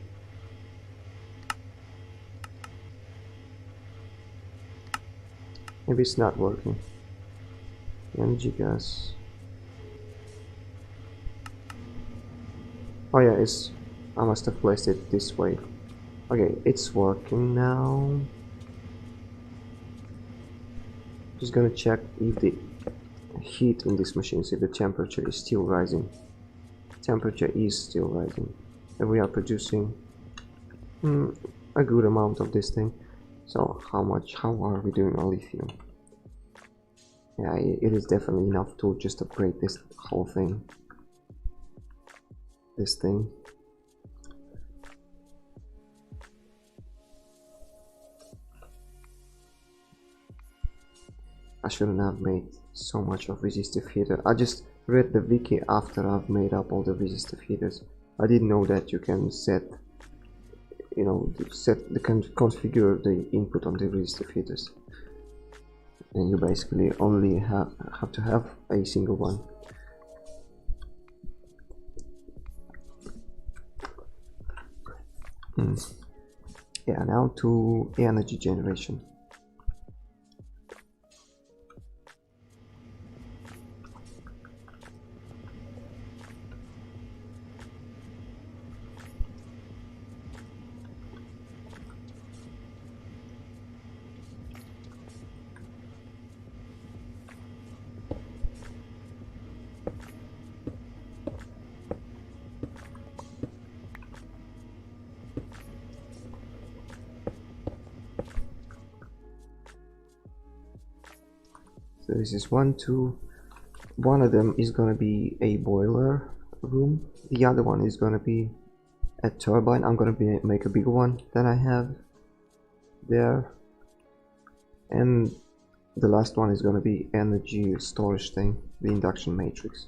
it's not working. Energy gas. Oh yeah, it's... I must have placed it this way. Okay, it's working now. Just gonna check if the heat in this machine, if the temperature is still rising. Temperature is still rising. And we are producing a good amount of this thing. So how are we doing on lithium? Yeah, it is definitely enough to just upgrade this whole thing. This thing. I shouldn't have made so much of resistive heater. I just read the wiki after I've made up all the resistive heaters. I didn't know that you can set, you know, configure the input on the resistive heaters, and you basically only have to have a single one. Yeah, now to energy generation. So this is one, two. One of them is gonna be a boiler room. The other one is gonna be a turbine. I'm gonna make a bigger one than I have there. And the last one is gonna be energy storage thing, the induction matrix.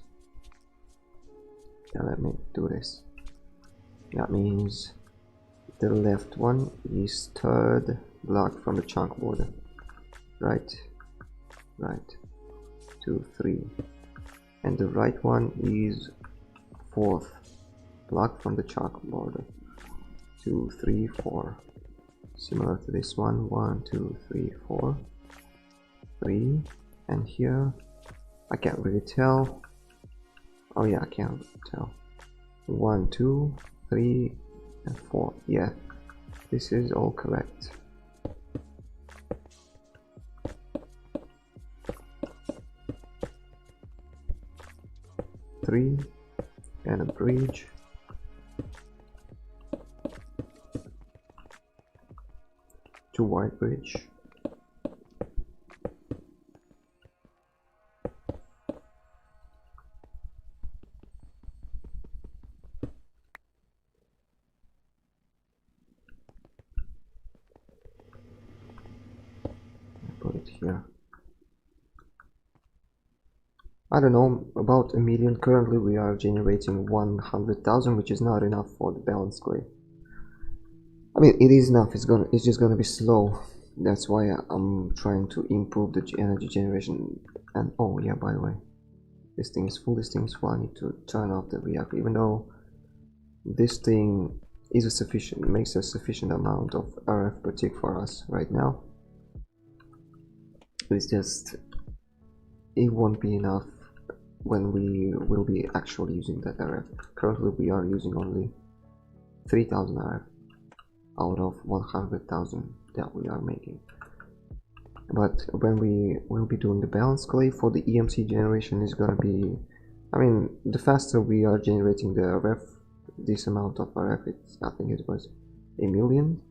Now let me do this. That means the left one is third block from the chunk border. Right, 2, 3. And the right one is fourth block from the chunk border. 2, 3, 4. Similar to this one. 1, 2, 3, 4. 3. And here I can't really tell. Oh yeah, I can't tell. 1, 2, 3, and 4. Yeah, this is all correct. Three and a bridge. Two wide bridge. Put it here. I don't know, about 1 million. Currently we are generating 100,000, which is not enough for the balanced clay. I mean, it is enough. It's just gonna be slow. That's why I'm trying to improve the energy generation. And oh yeah, by the way, this thing is full. This thing is full. I need to turn off the reactor, even though this thing is makes a sufficient amount of RF per tick for us right now. It's just, it won't be enough when we will be actually using that RF. Currently we are using only 3000 RF out of 100,000 that we are making. But when we will be doing the balance clay for the EMC generation is gonna be, I mean, the faster we are generating the RF, this amount of RF, I think it was 1 million,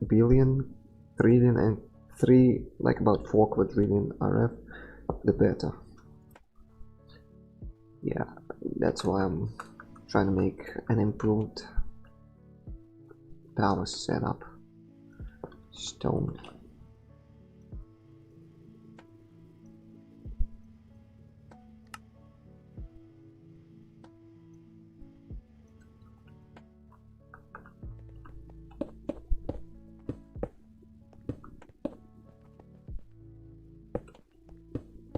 billion, trillion, and like about 4 quadrillion RF, the better. Yeah, that's why I'm trying to make an improved power setup. Stone.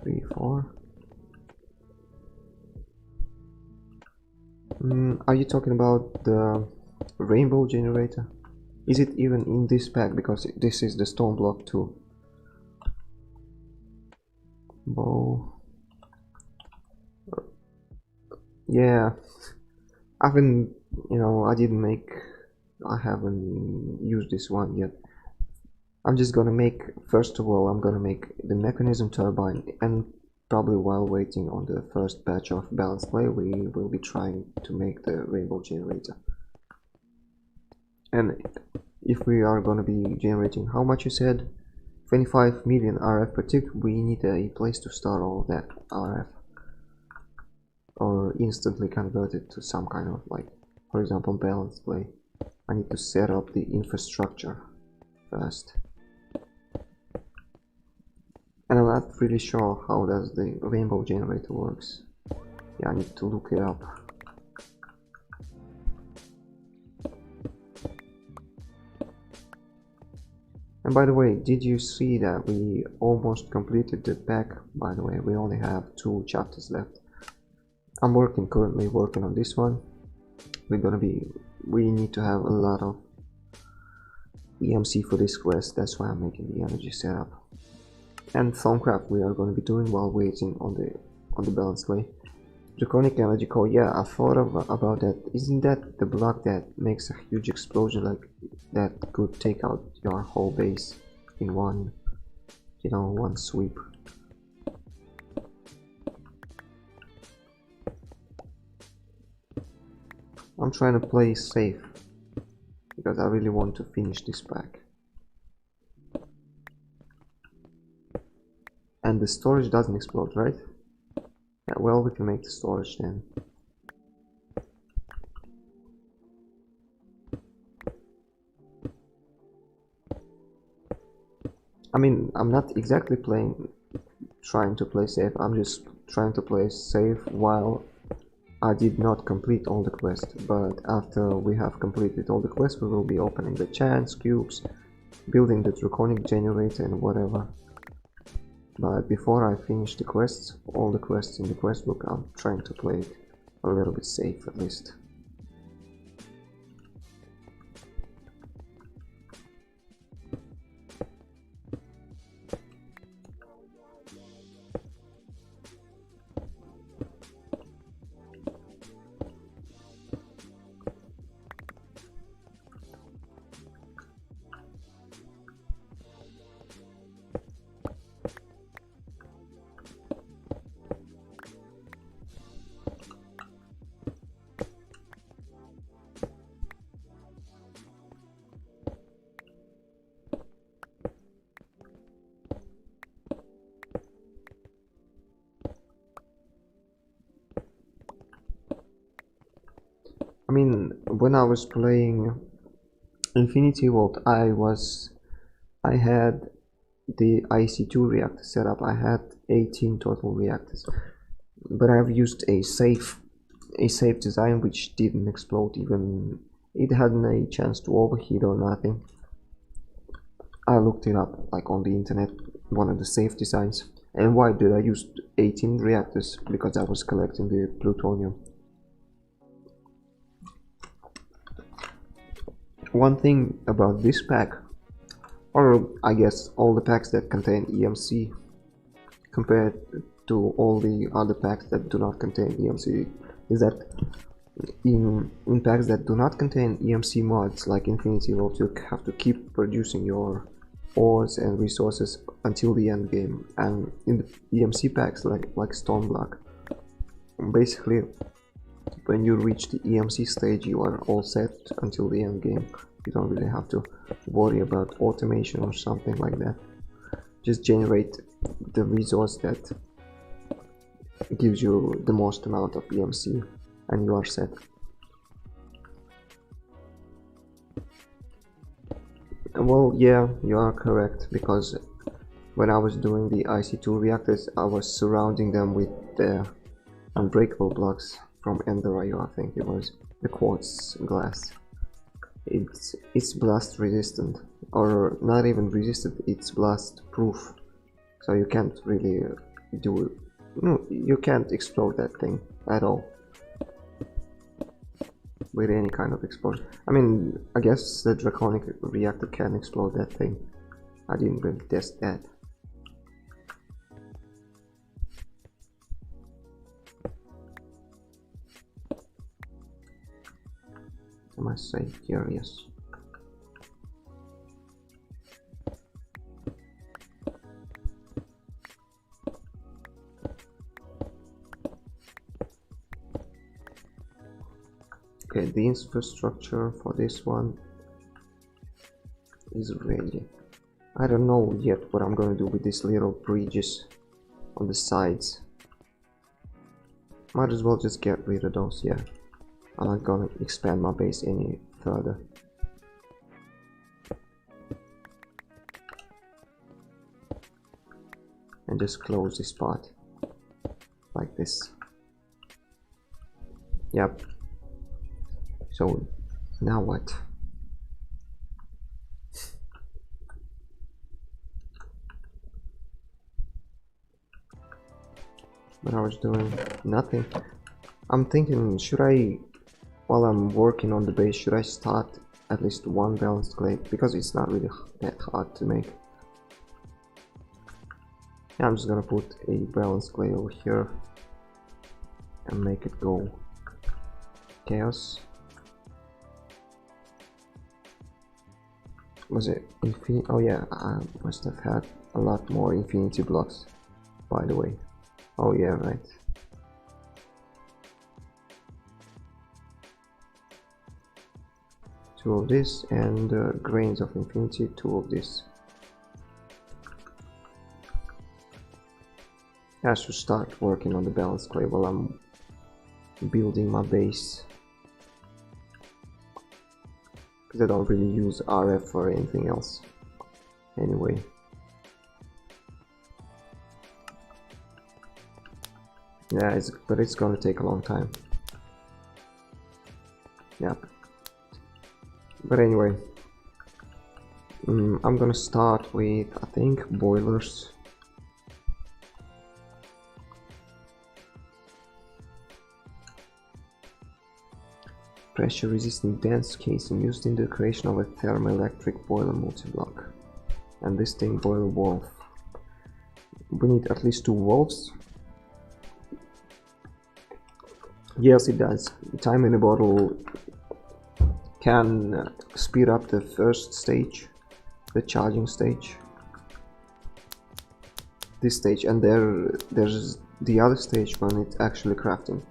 Three, 4. Are you talking about the rainbow generator? Is it even in this pack? Because this is the Stoneblock too. Bow. Yeah, I haven't, I haven't used this one yet. I'm just gonna make, first of all, I'm gonna make the mechanism turbine, and probably while waiting on the first batch of balanced clay, we will be trying to make the rainbow generator. And if we are gonna be generating, how much you said? 25 million RF per tick, we need a place to store all of that RF. Or instantly convert it to some kind of, like, for example, balanced clay. I need to set up the infrastructure first. And I'm not really sure how does the rainbow generator works. Yeah, I need to look it up. And by the way, did you see that we almost completed the pack? By the way, we only have 2 chapters left. I'm currently working on this one. We need to have a lot of EMC for this quest. That's why I'm making the energy setup. And Thorncraft we are going to be doing while waiting on the balanced clay. Draconic energy core, yeah, I thought about that. Isn't that the block that makes a huge explosion, like that could take out your whole base in one, one sweep? I'm trying to play safe because I really want to finish this pack. And the storage doesn't explode, right? Yeah, well, we can make the storage then. I mean, I'm not exactly trying to play safe. I'm just trying to play safe while I did not complete all the quests. But after we have completed all the quests, we will be opening the chance cubes, building the draconic generator and whatever. But before I finish the quests, all the quests in the quest book, I'm trying to play it a little bit safe at least. I mean, when I was playing Infinity Vault, I had the IC2 reactor set up. I had 18 total reactors, but I've used a safe design which didn't explode. Even it hadn't a chance to overheat or nothing. I looked it up like on the internet, one of the safe designs. And why did I use 18 reactors? Because I was collecting the plutonium. One thing about this pack, or I guess all the packs that contain EMC compared to all the other packs that do not contain EMC, is that in packs that do not contain EMC mods like Infinity Vault, you have to keep producing your ores and resources until the end game. And in the EMC packs like Stoneblock, basically when you reach the EMC stage, you are all set until the end game. You don't really have to worry about automation or something like that. Just generate the resource that gives you the most amount of EMC and you are set. Well, yeah, you are correct, because when I was doing the IC2 reactors, I was surrounding them with the unbreakable blocks from Ender.io, I think it was, the quartz glass. It's blast resistant, or not even resistant, it's blast proof, so you can't really you can't explode that thing at all with any kind of explosion. I mean, I guess the draconic reactor can explode that thing. I didn't really test that. Am I safe here? Yes. Okay, the infrastructure for this one is ready. I don't know yet what I'm gonna do with these little bridges on the sides. Might as well just get rid of those, yeah. I'm not gonna expand my base any further. And just close this part like this. Yep. So now what? But I was doing nothing. I'm thinking, should I, while I'm working on the base, should I start at least one balanced clay? Because it's not really that hard to make. Yeah, I'm just gonna put a balanced clay over here and make it go chaos. Was it infinity? Oh yeah, I must have had a lot more infinity blocks, by the way. Oh yeah, right. Two of this, and grains of infinity, two of this. I should start working on the balance clay while I'm building my base, because I don't really use RF for anything else anyway. Yeah, but it's gonna take a long time. Yeah. But anyway, I'm gonna start with, I think, boilers. Pressure resistant dense casing used in the creation of a thermoelectric boiler multi-block. And this thing, boiler wolf. We need at least 2 wolves. Yes, it does. Time in a bottle can speed up the first stage, the charging stage. This stage, and there's the other stage when it's actually crafting.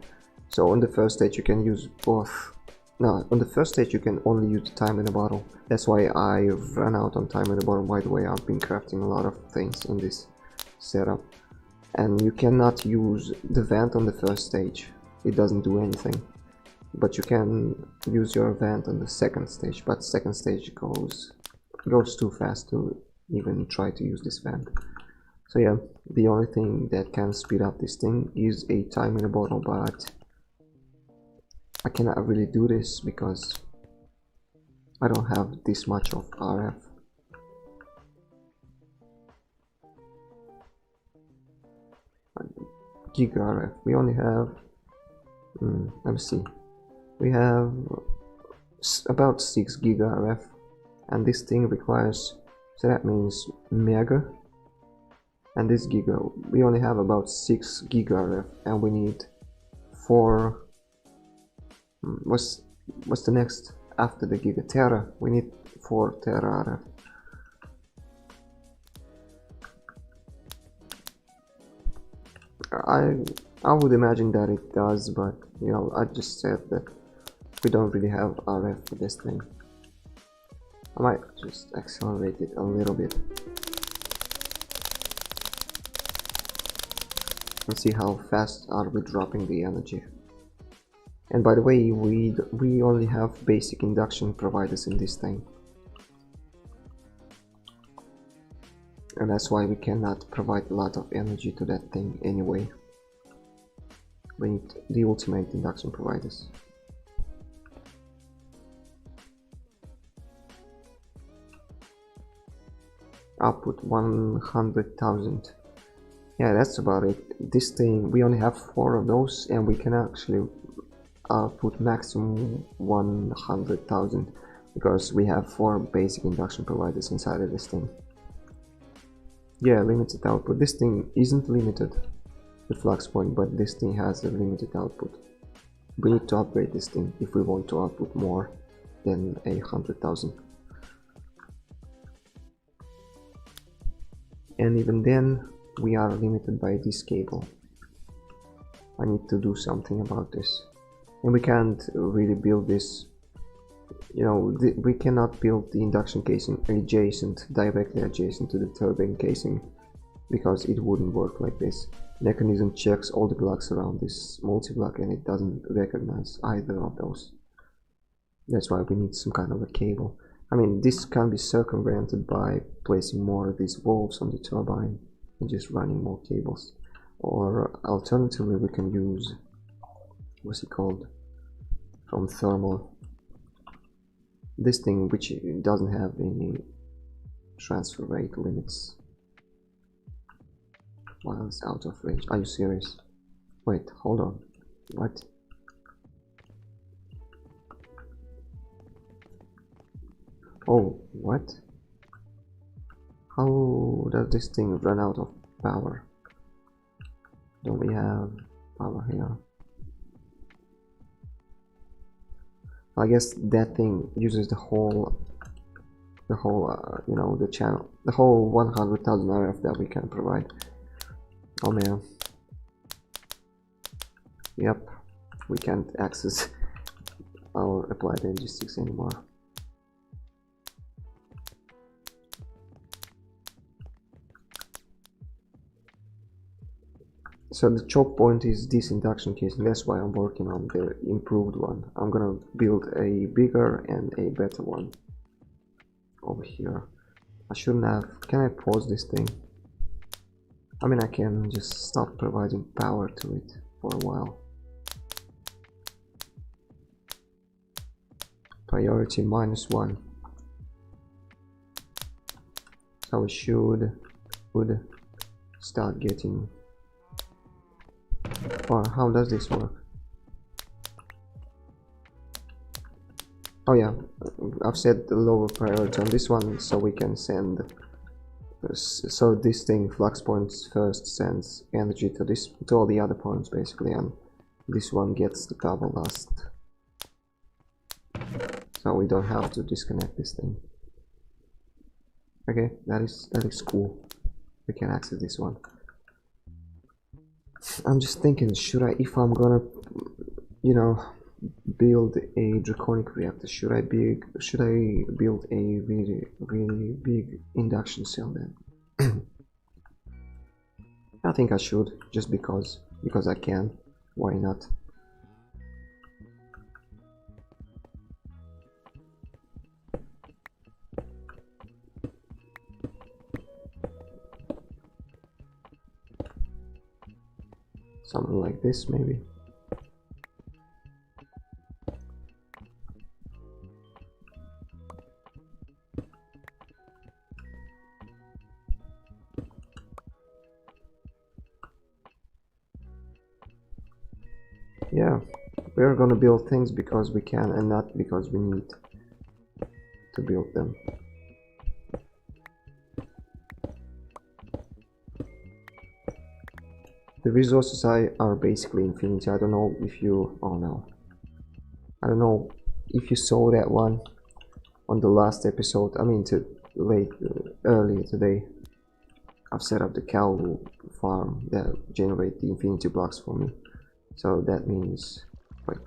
So on the first stage you can use both. No, on the first stage you can only use the time in a bottle. That's why I ran out on time in a bottle. By the way, I've been crafting a lot of things in this setup. And you cannot use the vent on the first stage. It doesn't do anything. But you can use your vent on the second stage. But second stage goes too fast to even try to use this vent. So yeah, the only thing that can speed up this thing is a time in a bottle, but I cannot really do this because I don't have this much of RF. Giga RF. We only have, let me see, we have about 6 giga RF, and this thing requires, so that means mega, and this giga, we only have about 6 giga RF, and we need 4. What's the next after the giga? Tera. We need 4 tera RF. I would imagine that it does, but you know, I just said that we don't really have RF for this thing. I might just accelerate it a little bit and see how fast are we dropping the energy. And by the way, we only have basic induction providers in this thing, and that's why we cannot provide a lot of energy to that thing anyway. We need the ultimate induction providers. Output 100,000. Yeah, that's about it. This thing, we only have 4 of those, and we can actually output maximum 100,000 because we have 4 basic induction providers inside of this thing. Yeah, limited output. This thing isn't limited, the flux point, but this thing has a limited output. We need to upgrade this thing if we want to output more than 100,000. And even then, we are limited by this cable. I need to do something about this. And we can't really build this, you know, we cannot build the induction casing directly adjacent to the turbine casing, because it wouldn't work like this. Mechanism checks all the blocks around this multi-block and it doesn't recognize either of those. That's why we need some kind of a cable. I mean, this can be circumvented by placing more of these valves on the turbine and just running more cables. Or alternatively, we can use, what's it called, from thermal, this thing which doesn't have any transfer rate limits while it's out of range. Are you serious? Wait, hold on, what? Oh, what? How does this thing run out of power? Don't we have power here? I guess that thing uses the whole you know, the channel, the whole 100,000 RF that we can provide. Oh man. Yep, we can't access our applied logistics anymore. So the choke point is this induction case, and that's why I'm working on the improved one. I'm gonna build a bigger and a better one over here. I shouldn't have. Can I pause this thing? I mean, I can just stop providing power to it for a while. Priority -1. So we would start getting. Or how does this work? Oh yeah, I've set the lower priority on this one so we can send. So this thing, flux points first, sends energy to all the other points basically, and this one gets the power last. So we don't have to disconnect this thing. Okay, that is cool. We can access this one. I'm just thinking, should I, if I'm gonna, you know, build a draconic reactor, should I build a really big induction cell then? I think I should, just because I can. Why not? Something like this, maybe. Yeah, we're gonna build things because we can and not because we need to build them. The resources are basically infinity. I don't know if you... oh no. I don't know if you saw that one on the last episode. I mean, earlier today. I've set up the cow farm that generate the infinity blocks for me. So that means, like,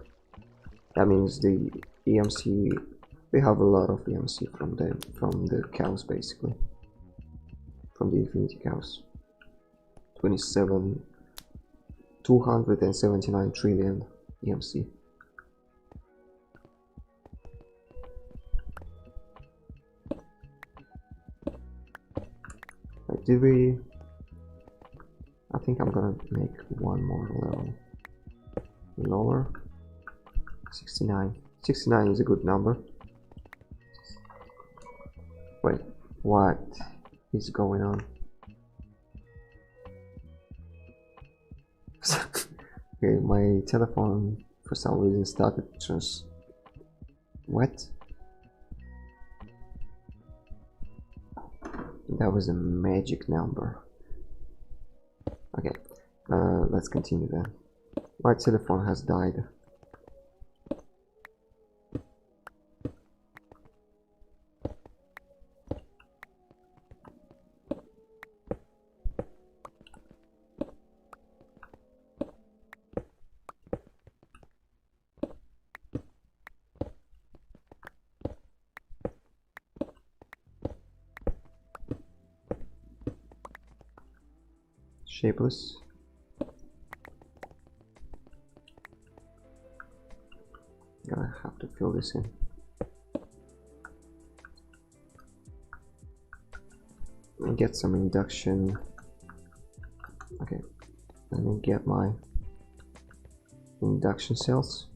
that means the EMC, we have a lot of EMC from the cows basically, from the infinity cows. 279 trillion EMC. Like, did we? I think I'm gonna make one more level lower. 69. 69 is a good number. Wait, what is going on? Okay, my telephone for some reason started just... what? That was a magic number. Okay, let's continue then. My telephone has died. Shapeless. Gonna have to fill this in. And get some induction. Okay, let me get my induction cells.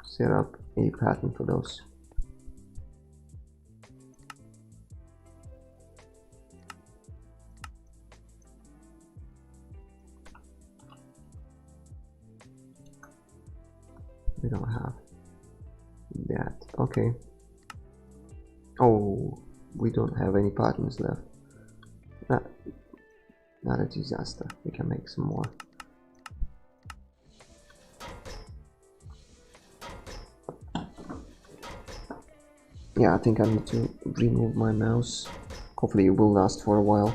Set up a pattern for those. We don't have that. Okay. Oh, we don't have any patterns left. Not a disaster. We can make some more. Yeah, I think I need to remove my mouse. Hopefully it will last for a while.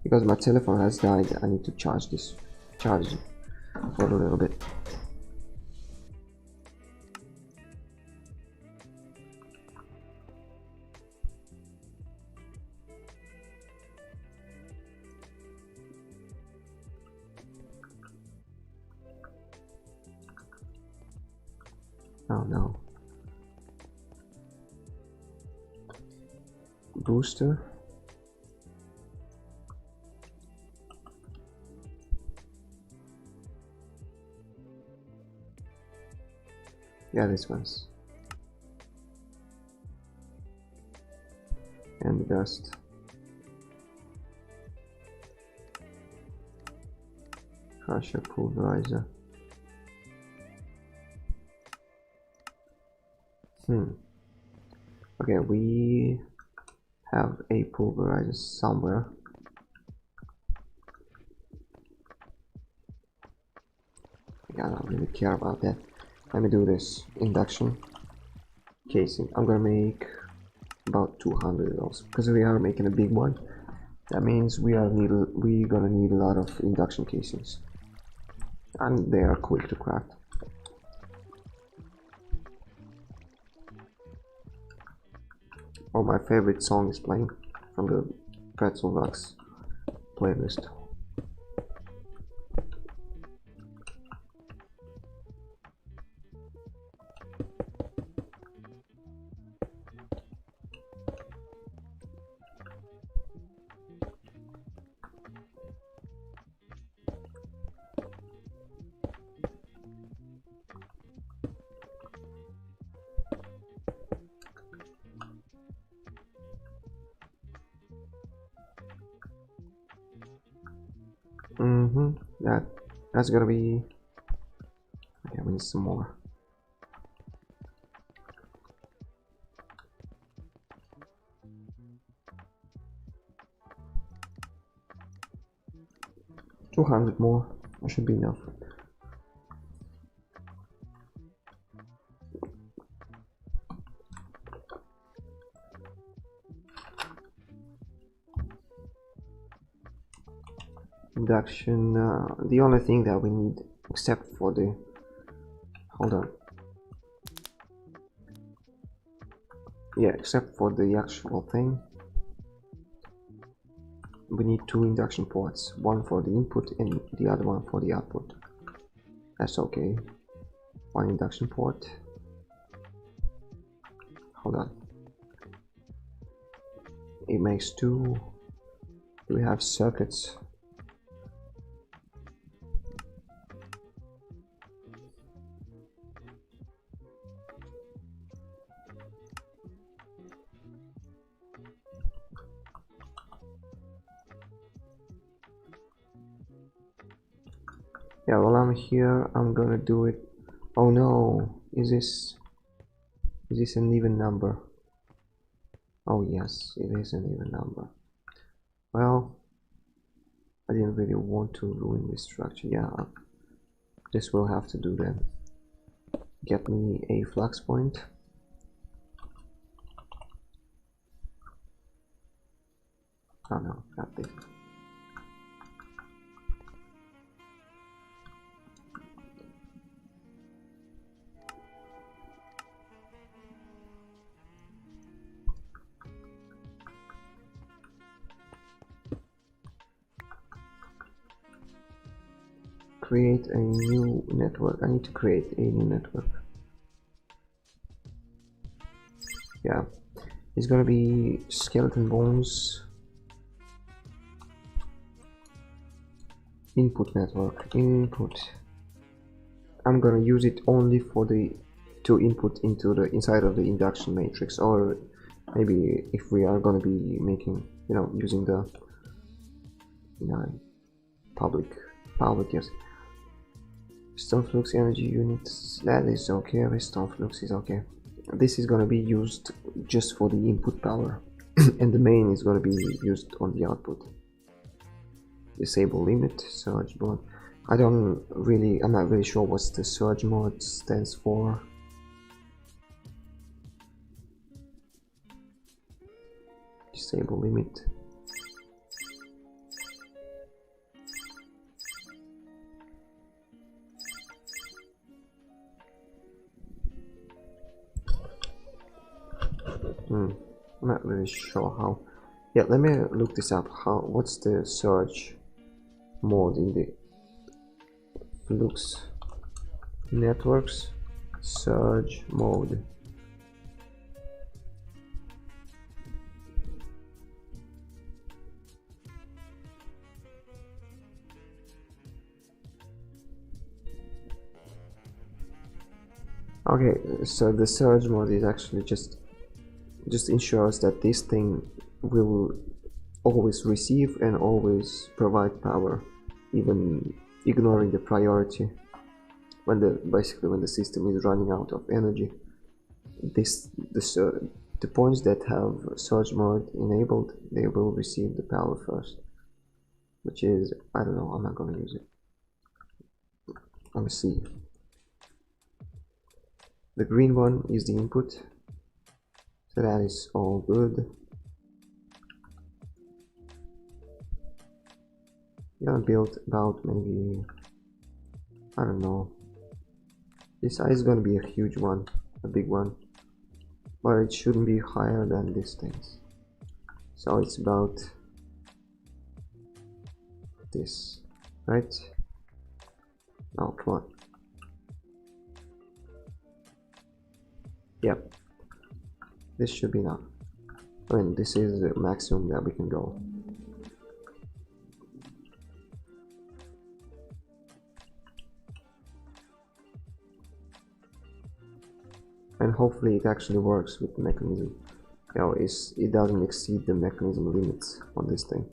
Because my telephone has died, I need to charge it for a little bit. Oh no. Booster. Yeah, this one's. And the dust. Crusher, pulverizer. Okay, we have a pulverizer somewhere. I don't really care about that. Let me do this induction casing. I'm gonna make about 200 of those because we are making a big one. That means we're gonna need a lot of induction casings, and they are quick to craft. Oh, my favorite song is playing from the Pretzel Rocks playlist. That's gonna be. Okay, we need some more. $200 more. That should be enough. Induction. The only thing that we need, except for the. Hold on. Yeah, except for the actual thing. We need 2 induction ports, one for the input and the other one for the output. That's okay. 1 induction port. Hold on. It makes 2. Do we have circuits? Yeah, while I'm here, I'm gonna do it. Oh no, is this an even number? Oh yes, it is an even number. Well, I didn't really want to ruin this structure. Yeah, this will have to do then. Get me a flux point. Oh no, not this. Create a new network. I need to create a new network. Yeah, it's gonna be skeleton bones input network. Input. I'm gonna use it only for the to input into the inside of the induction matrix, or maybe if we are gonna be making, using the public yes. Stone flux energy units, that is okay. Stone flux is okay. This is gonna be used just for the input power and the main is gonna be used on the output. Disable limit, surge mode. I'm not really sure what the surge mode stands for. Disable limit. I'm not really sure how. Yeah, let me look this up. What's the surge mode in the flux networks? surge mode. Okay, so the surge mode is actually just ensures that this thing will always receive and always provide power, even ignoring the priority when the system is running out of energy. The points that have surge mode enabled, they will receive the power first, which is, I don't know, I'm not gonna use it. Let me see. The green one is the input, so that is all good. I'm gonna build about maybe, I don't know, this size is gonna be a huge one, a big one, but it shouldn't be higher than these things. So it's about this, right? Oh, come on. Yep, this should be enough. I mean, this is the maximum that we can go. And hopefully it actually works with the mechanism. You know, it doesn't exceed the mechanism limits on this thing.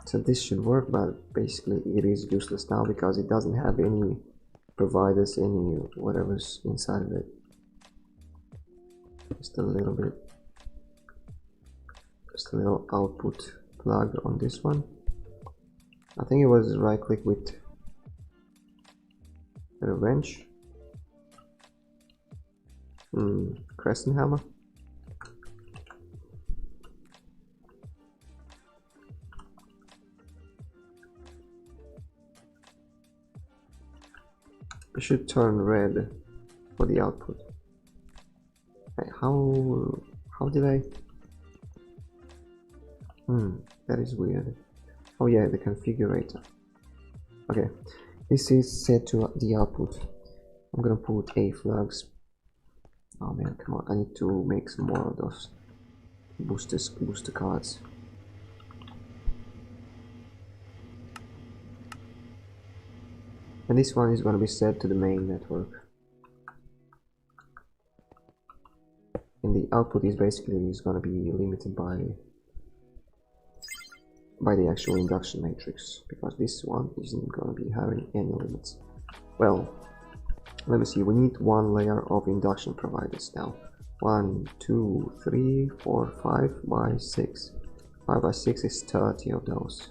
So this should work, but basically it is useless now because it doesn't have any providers, any whatever's inside of it. Just a little bit, just a little output plug on this one. I think it was right click with a wrench. Crescent hammer. It should turn red for the output. Hey, how did I? That is weird. Oh yeah, the configurator. Okay, this is set to the output. I'm gonna put A flags. Oh man, come on! I need to make some more of those booster cards. And this one is going to be set to the main network. And the output is basically going to be limited by the actual induction matrix, because this one isn't going to be having any limits. Well, let me see, we need one layer of induction providers now. 1, 2, 3, 4, 5 by 6. 5 by 6 is 30 of those.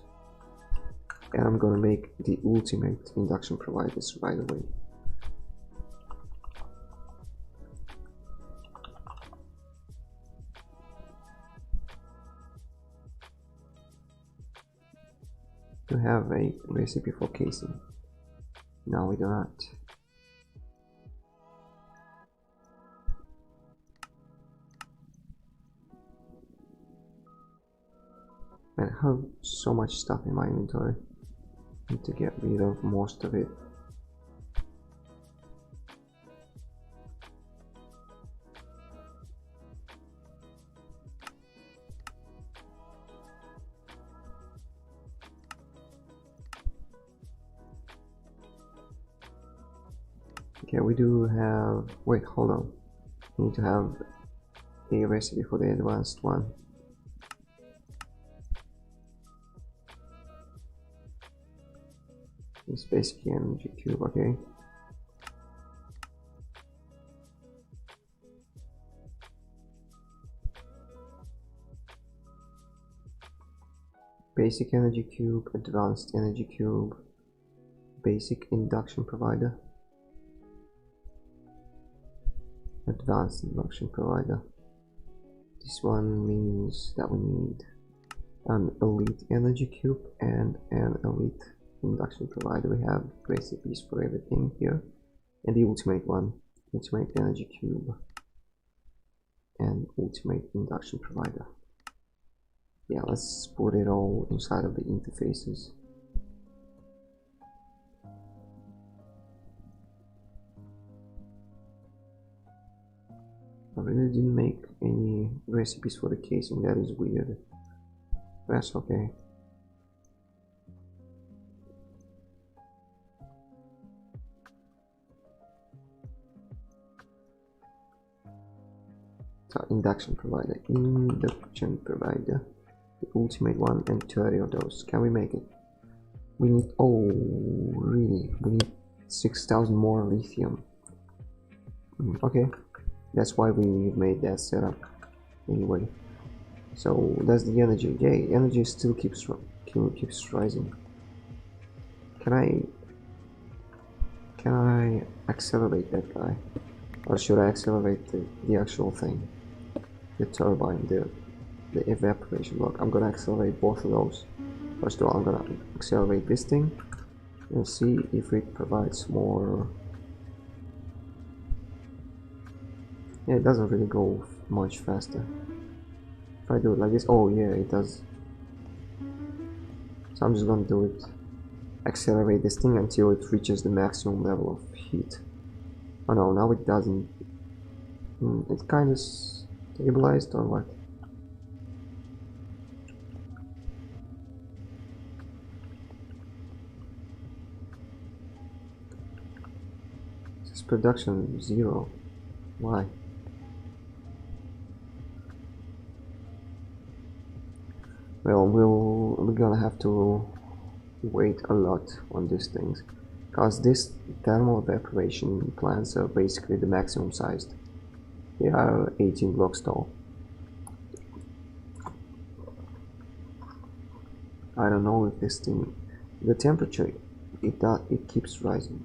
And I'm gonna make the ultimate induction providers right away. Do we have a recipe for casing? No, we do not. Man, I have so much stuff in my inventory. Need to get rid of most of it. Okay, we do have, wait, hold on. We need to have a recipe for the advanced one. This basic energy cube, okay. Basic energy cube, advanced energy cube, basic induction provider, advanced induction provider. This one means that we need an elite energy cube and an elite induction provider. We have recipes for everything here, and the ultimate one, ultimate energy cube and ultimate induction provider. Yeah, let's put it all inside of the interfaces. really didn't make any recipes for the casing. That is weird. That's okay. So induction provider, the ultimate one, and 30 of those. Can we make it? We need, oh really, we need 6,000 more lithium. Okay, that's why we made that setup anyway. So that's the energy. Yay, energy still keeps rising. Can I accelerate that guy, or should I accelerate the actual thing, the turbine, the evaporation block? I'm gonna accelerate both of those. First of all, I'm gonna accelerate this thing and see if it provides more. Yeah, it doesn't really go much faster. If I do it like this, oh yeah, it does. So I'm just gonna do it. Accelerate this thing until it reaches the maximum level of heat. Oh no, now it doesn't. It's kind of stabilized or what? This production 0. Why? Well, we're gonna have to wait a lot on these things, because this thermal evaporation plants are basically the maximum sized. They are 18 blocks tall. I don't know if this thing, the temperature, it keeps rising.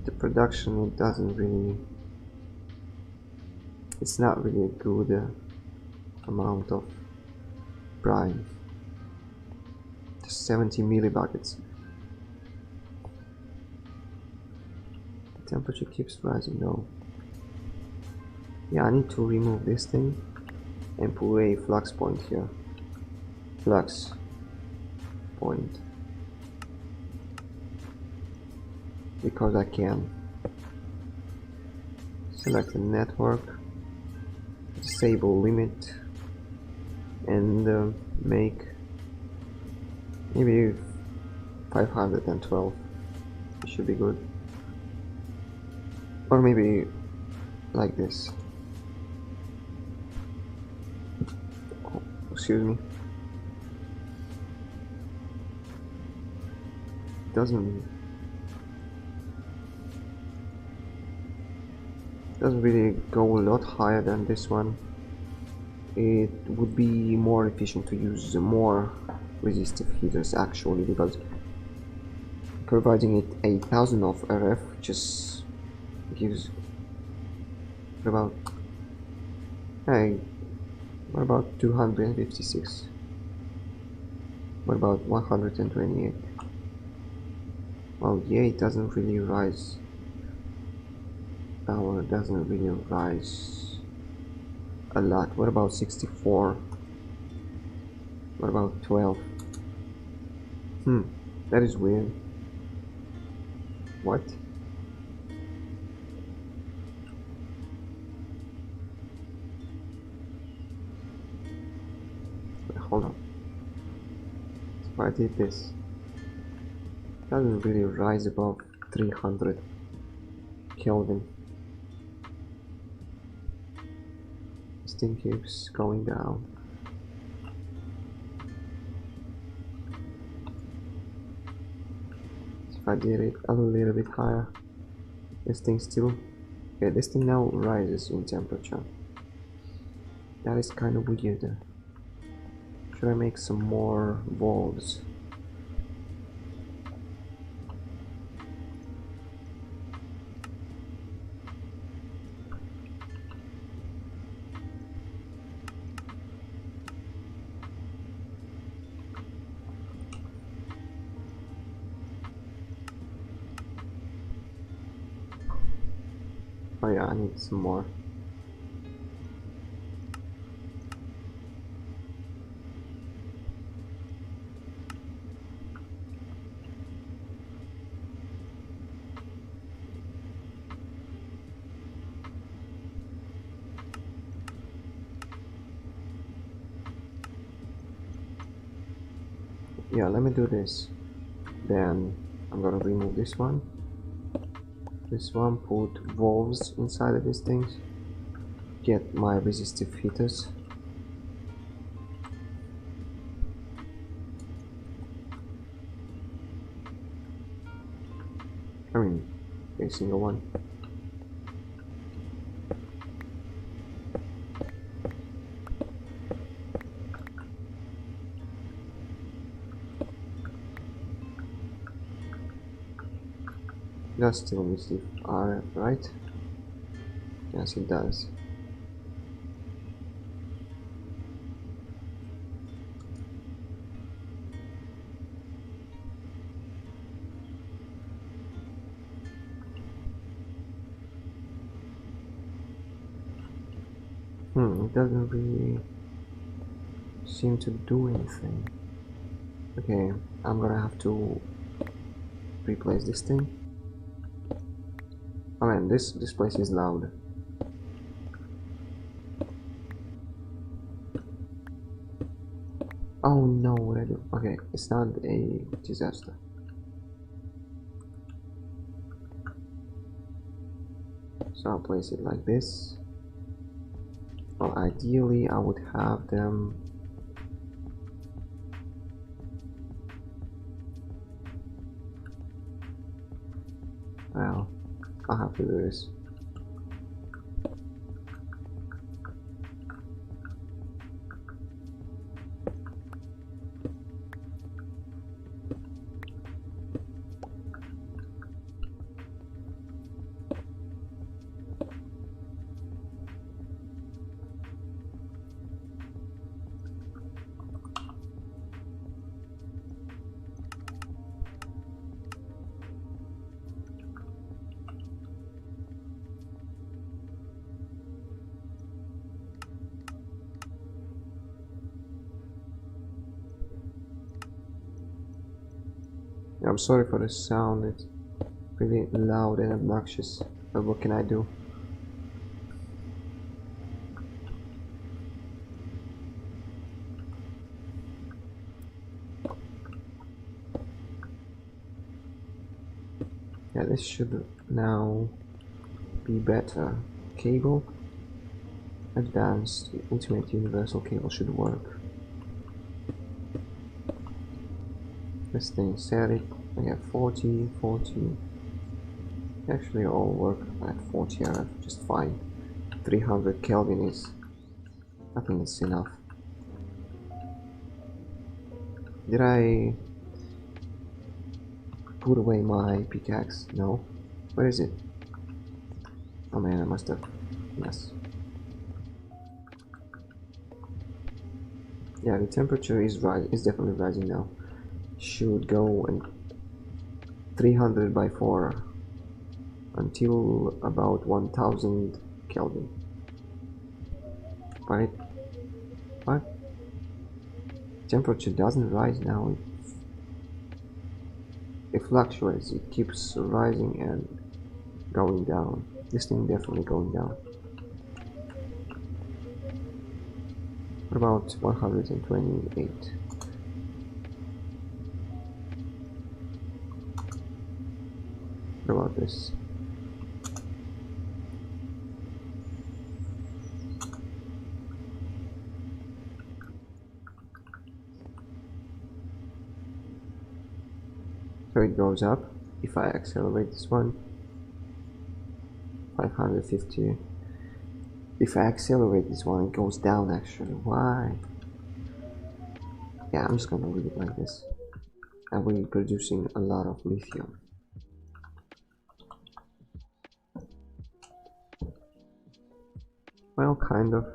The production, it doesn't really, it's not really a good amount of brine. Just 70 millibuckets. The temperature keeps rising though. Yeah, I need to remove this thing and put a flux point here. Flux point. Because I can. Select the network, disable limit, and make maybe 512. It should be good. Or maybe like this. Oh, excuse me. Doesn't really go a lot higher than this one. It would be more efficient to use more resistive heaters actually, because providing it 8,000 of RF just gives about, hey, what about 256? What about 128? Well, yeah, it doesn't really rise. Power doesn't really rise a lot. What about 64? What about 12? That is weird. What? Wait, hold on. If I did this, it doesn't really rise above 300 Kelvin. This thing keeps going down. If I did it a little bit higher, this thing still, yeah, this thing now rises in temperature. That is kind of weird. Should I make some more valves? Oh yeah, I need some more. Yeah, let me do this. Then I'm gonna remove this one. This one, put valves inside of these things. Get my resistive heaters. I mean, a single one. Does still receive RF, right? Yes, it does. It doesn't really seem to do anything. Okay, I'm gonna have to replace this thing. Oh man, this place is loud. Oh no, what I do? Okay, it's not a disaster. So I'll place it like this. Well, ideally I would have them. Well, I'll have to do this. I'm sorry for the sound, it's really loud and obnoxious, but what can I do? Yeah, this should now be better. Cable, advanced, ultimate universal cable should work. This thing static, I have 40, 40. Actually all work at 40 RF just fine. 300 Kelvin is, I think it's enough. Did I put away my pickaxe? No. Where is it? Oh man, I must have. Yes. Yeah, the temperature is definitely rising now. Should go and 300 by 4 until about 1000 Kelvin. Right? What? Temperature doesn't rise now. It fluctuates. It keeps rising and going down. This thing definitely going down. What about 128? What about this? So it goes up. If I accelerate this one, 550. If I accelerate this one, it goes down actually. Why? Yeah, I'm just gonna leave it like this. And we're producing a lot of lithium. Well, kind of.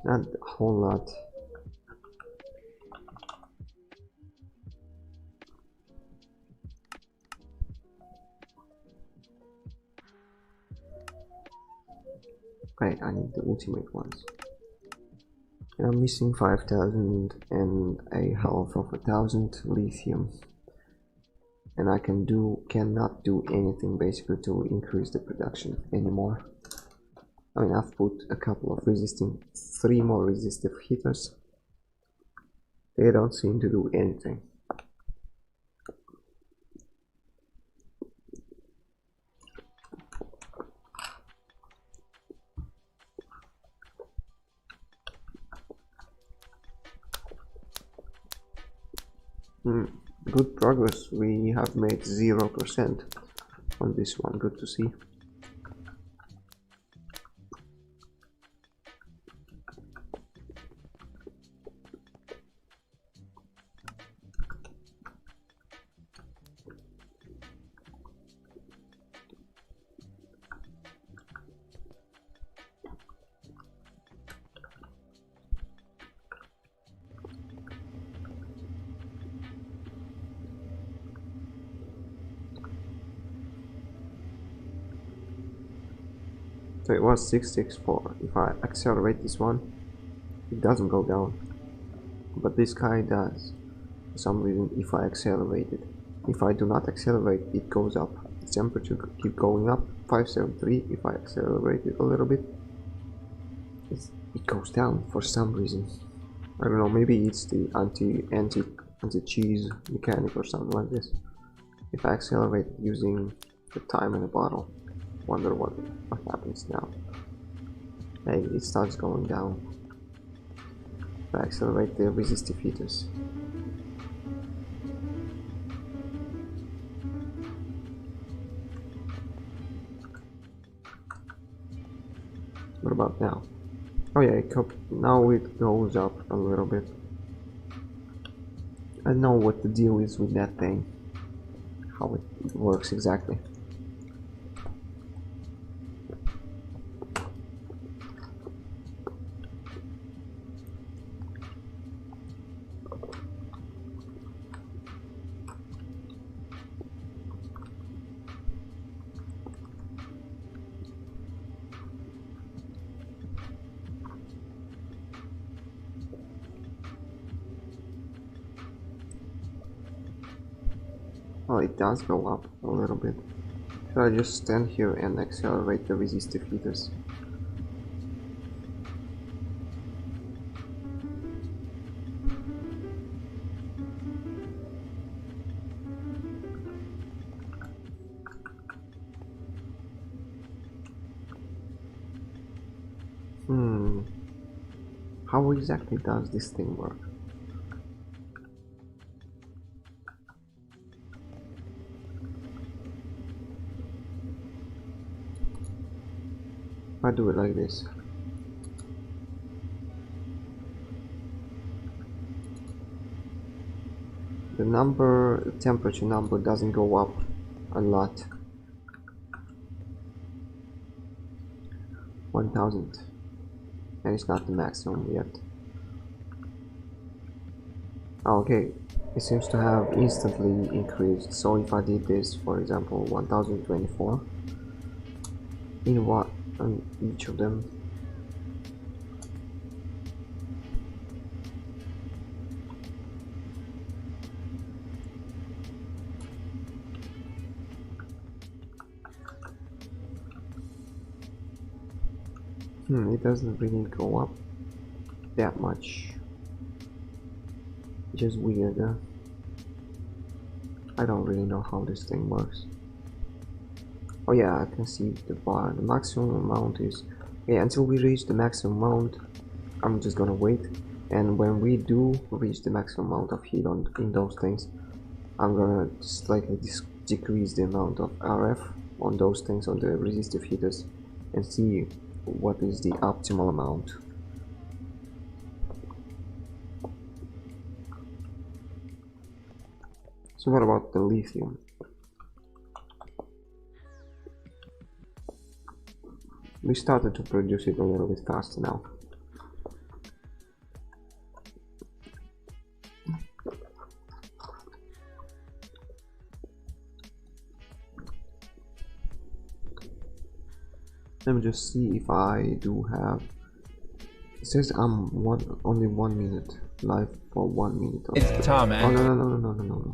Not a whole lot. Right, I need the ultimate ones. And I'm missing 5000 and a half of 1000 lithium. And I cannot do anything basically to increase the production anymore. I mean, I've put a couple of 3 more resistive heaters. They don't seem to do anything. Hmm, good progress. We have made 0% on this one. Good to see. So it was 664. If I accelerate this one, it doesn't go down. But this guy does. For some reason, if I accelerate it. If I do not accelerate, it goes up. The temperature keep going up. 573. If I accelerate it a little bit, it goes down for some reason. I don't know, maybe it's the anti-cheese mechanic or something like this. If I accelerate using the time in a bottle, wonder what happens now. Hey, it starts going down. If I accelerate the resistive heaters. What about now? Oh yeah, now it goes up a little bit. I know what the deal is with that thing. How it works exactly. Well, it does go up a little bit. Should I just stand here and accelerate the resistive heaters? How exactly does this thing work? I do it like this. The temperature number doesn't go up a lot. 1000. And it's not the maximum yet. Okay, it seems to have instantly increased. So if I did this, for example, 1024 in what on each of them, it doesn't really go up that much. Just weird. I don't really know how this thing works. Oh yeah, I can see the bar. The maximum amount is... Yeah, until we reach the maximum amount, I'm just gonna wait. And when we do reach the maximum amount of heat in those things, I'm gonna slightly decrease the amount of RF on those things, on the resistive heaters, and see what is the optimal amount. So what about the lithium? We started to produce it a little bit faster now. Let me just see if I do have... It says I'm only 1 minute live for 1 minute. It's Tom, man. Oh no.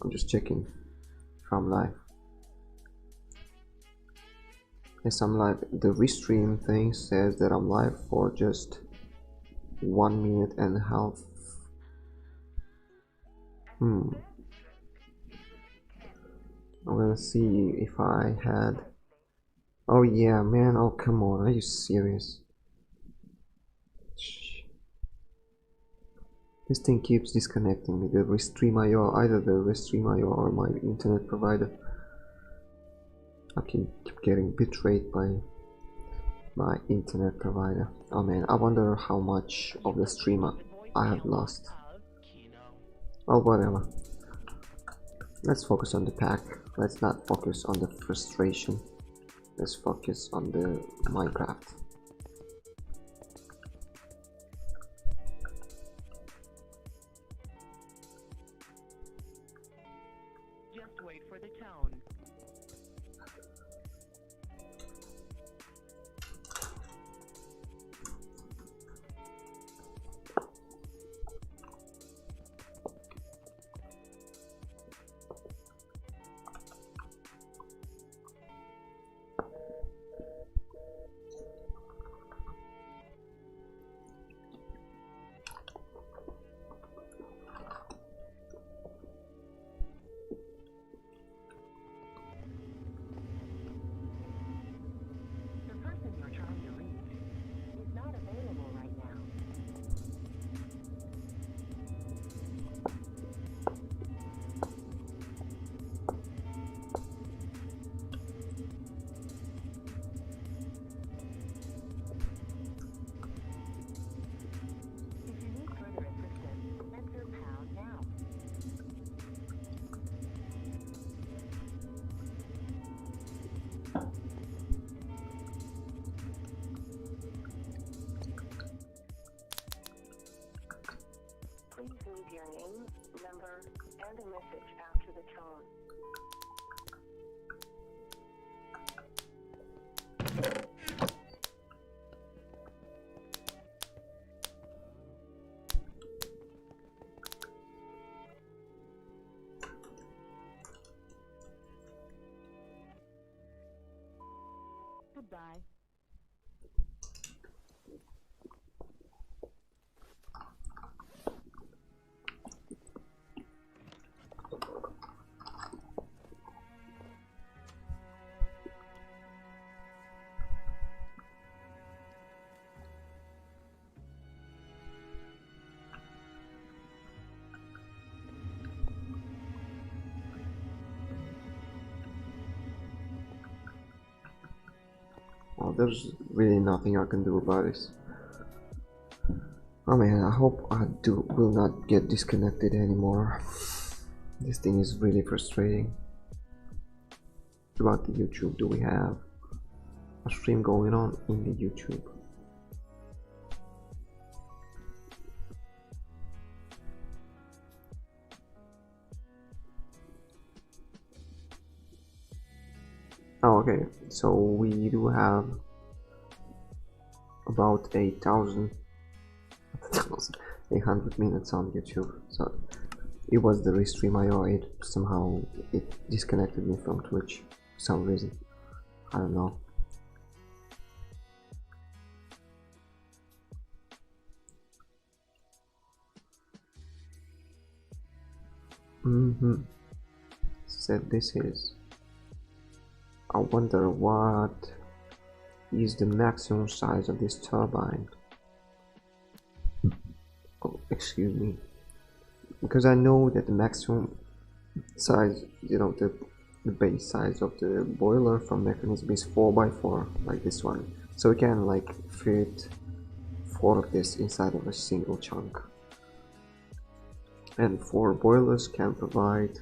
I'm just checking if I'm live. Yes, I'm live. The restream thing says that I'm live for just 1 minute and a half. I'm gonna see if I had... Oh yeah, man, oh come on, are you serious? This thing keeps disconnecting me. The Restream IO, either the Restream IO or my internet provider. I keep getting betrayed by my internet provider. Oh man, I wonder how much of the streamer I have lost. Well, whatever. Let's focus on the pack. Let's not focus on the frustration. Let's focus on the Minecraft. Just wait for the tone. Please leave your name, number, and a message after the tone. Goodbye. Well, there's really nothing I can do about this. Oh man, I hope I will not get disconnected anymore. This thing is really frustrating. Throughout the YouTube, do we have a stream going on in the YouTube? Oh, okay, so we do have about 800 minutes on YouTube. So it was the Restream IO. Somehow it disconnected me from Twitch for some reason. I don't know. Said this is. I wonder what is the maximum size of this turbine. Oh, excuse me. Because I know that the maximum size, you know, the base size of the boiler from mechanism is 4x4, like this one. So we can like fit 4 of this inside of a single chunk. And 4 boilers can provide,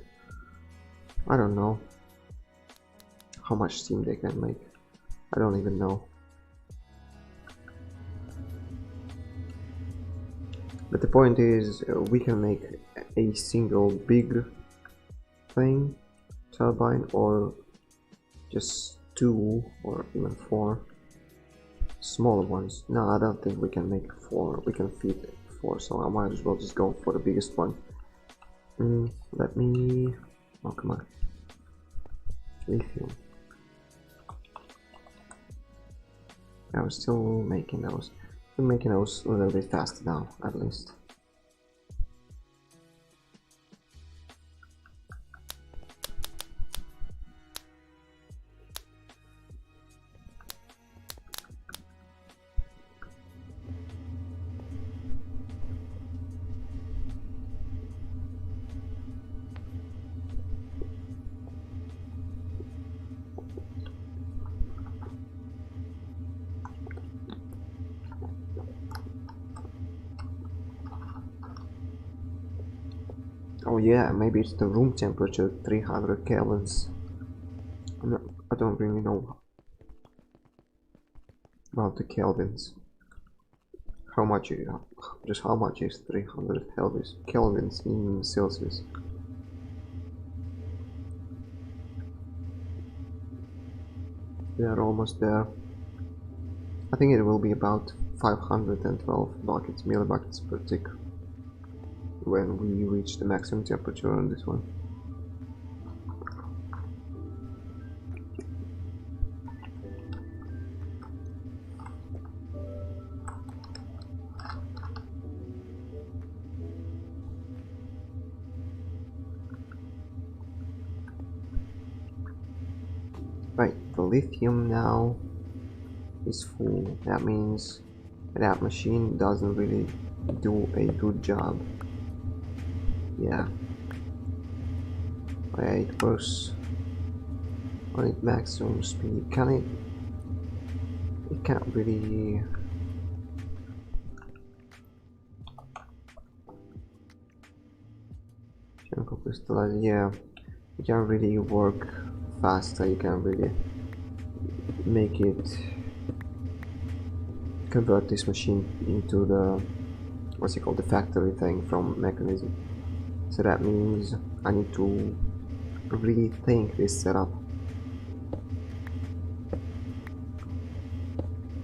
I don't know how much steam they can make. I don't even know. But the point is, we can make a single big thing, turbine, or just 2 or even 4 smaller ones. No, I don't think we can make 4. We can fit 4, so I might as well just go for the biggest one. Let me... oh, come on. Lithium. I was still making those. I'm making those a little bit faster now, at least. yeah, maybe it's the room temperature, 300 kelvins. I don't really know about the kelvins. How much just how much is 300 kelvins in Celsius? We are almost there. I think it will be about 512 millibuckets per tick when we reach the maximum temperature on this one. Right, the lithium now is full. That means that machine doesn't really do a good job. Yeah. It works on its maximum speed. It can't really chemical crystallizer. Yeah, you can't really work faster. You can't really make it convert this machine into the what's it called, the factory thing from mechanism. So that means I need to rethink this setup.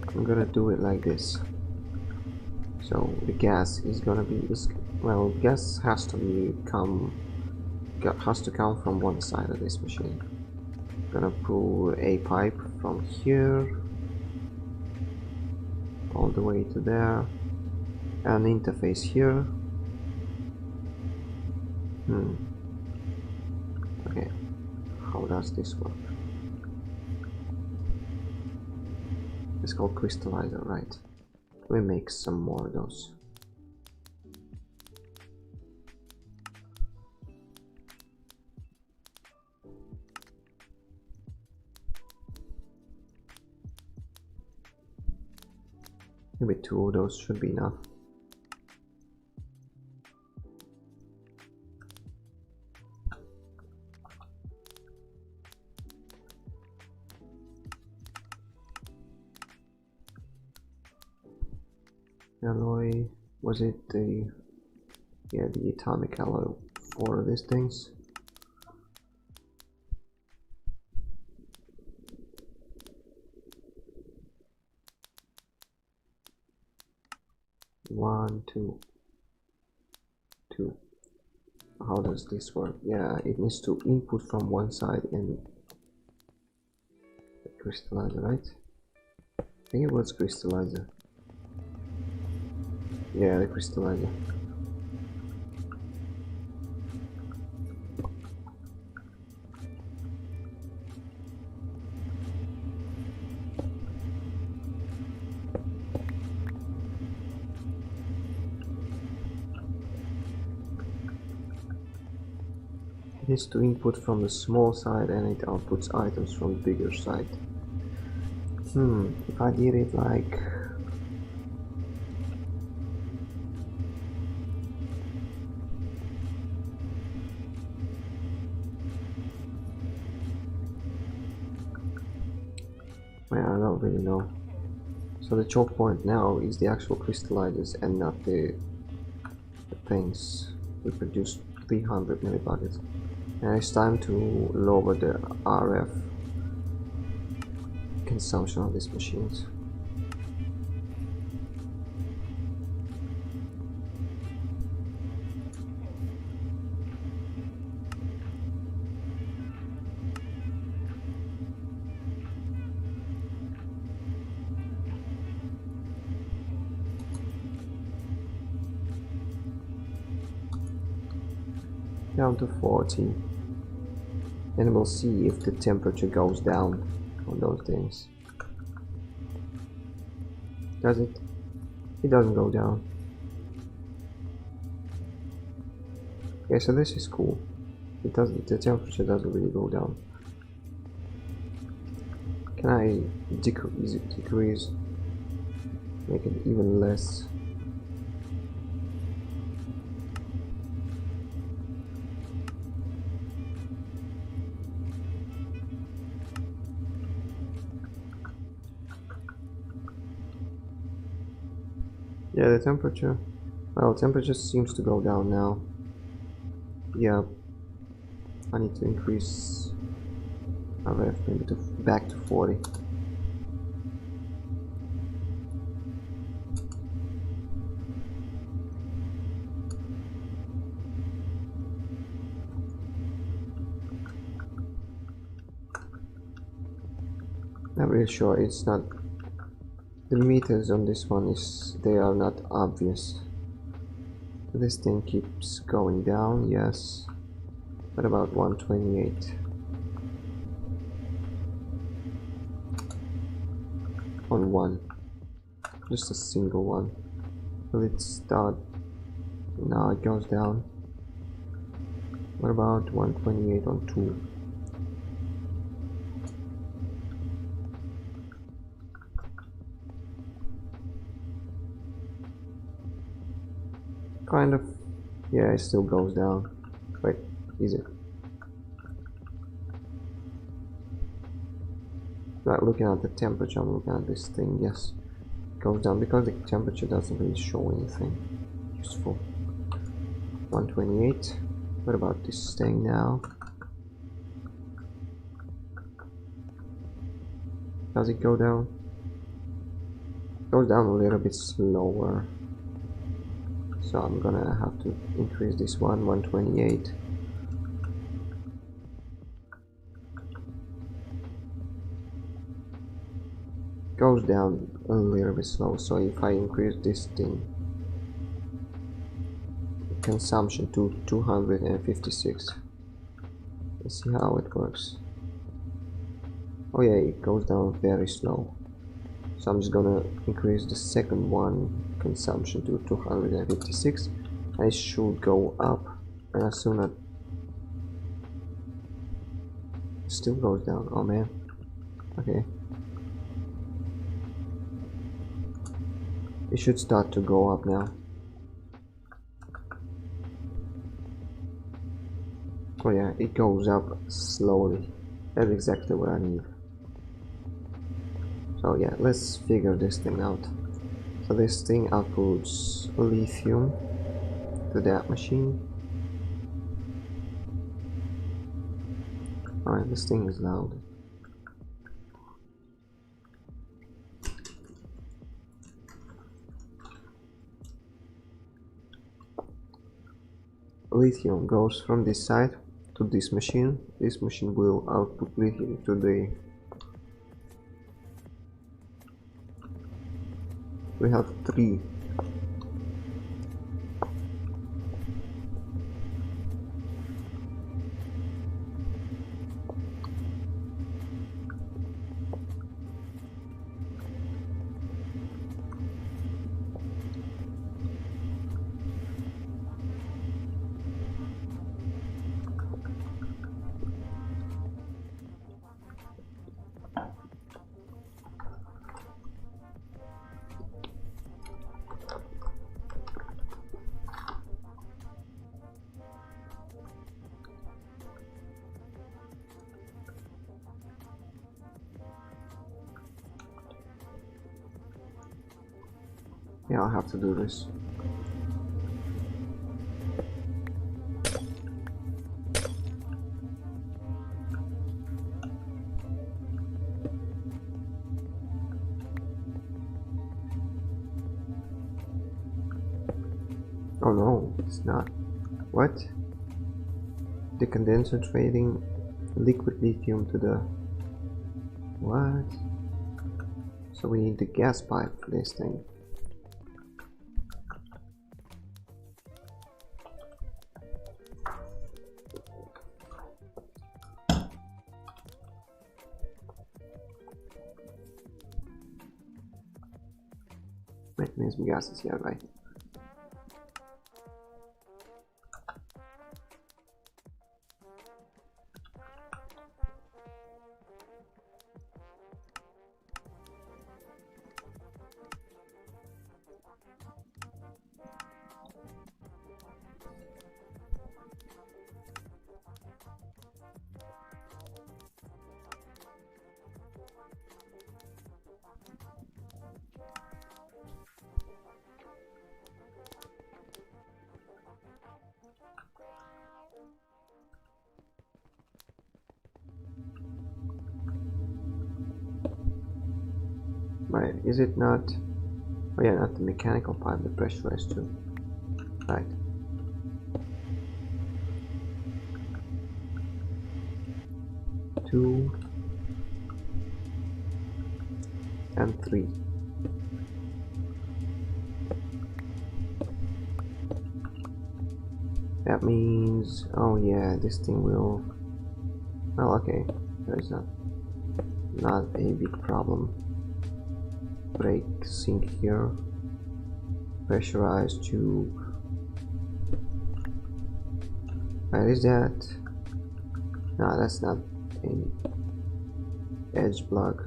I'm gonna do it like this. So the gas is gonna be well, gas has to come from one side of this machine. I'm gonna pull a pipe from here all the way to there, an interface here. Okay, how does this work? It's called crystallizer, right? We make some more of those. Maybe 2 of those should be enough. Alloy, was it the atomic alloy for these things? One, two. How does this work? Yeah, it needs to input from one side and the crystallizer, right? I think it was crystallizer. Yeah, the crystallizer. It needs to input from the small side and it outputs items from the bigger side. If I did it like well, I don't really know. So the choke point now is the actual crystallizers and not the things. We produce 300 millibuckets. And it's time to lower the RF consumption of these machines. Down to 40. And we'll see if the temperature goes down on those things. Does it? It doesn't go down. Okay, so this is cool. It doesn't. The temperature doesn't really go down. Can I decrease? Make it even less. Yeah, the temperature. Well, temperature seems to go down now. Yeah, I need to increase my ref maybe to back to 40. Not really sure. It's not. The meters on this one they are not obvious. This thing keeps going down. Yes. What about 128? On one. Just a single one. Will it start? No, it goes down. What about 128 on 2? Kind of. Yeah, it still goes down. Wait, is it? Not looking at the temperature, I'm looking at this thing. Yes, it goes down because the temperature doesn't really show anything useful. 128. What about this thing now? Does it go down? It goes down a little bit slower. So I'm gonna have to increase this one, 128. Goes down a little bit slow, so if I increase this thing consumption to 256, let's see how it works. Oh yeah, it goes down very slow, so I'm just gonna increase the second one consumption to 256 and it should go up, and as soon as it still goes down. Oh man. Okay, it should start to go up now. Oh yeah, it goes up slowly. That's exactly what I need. So yeah, let's figure this thing out. So this thing outputs lithium to that machine. Alright, this thing is loud. Lithium goes from this side to this machine. This machine will output lithium to the... We have 3. Yeah, I'll have to do this. Oh no, it's not. What? The condenser trading liquid lithium to the... What? So we need the gas pipe for this thing. Mechanism gases, yeah, right. Right, is it not? Oh yeah, not the mechanical pipe, the pressurized too. Right. Two and three. That means, oh yeah, this thing will. Well, okay, there's not a big problem. Brake sink here. Pressurized tube. Right, is that? No, that's not a edge block.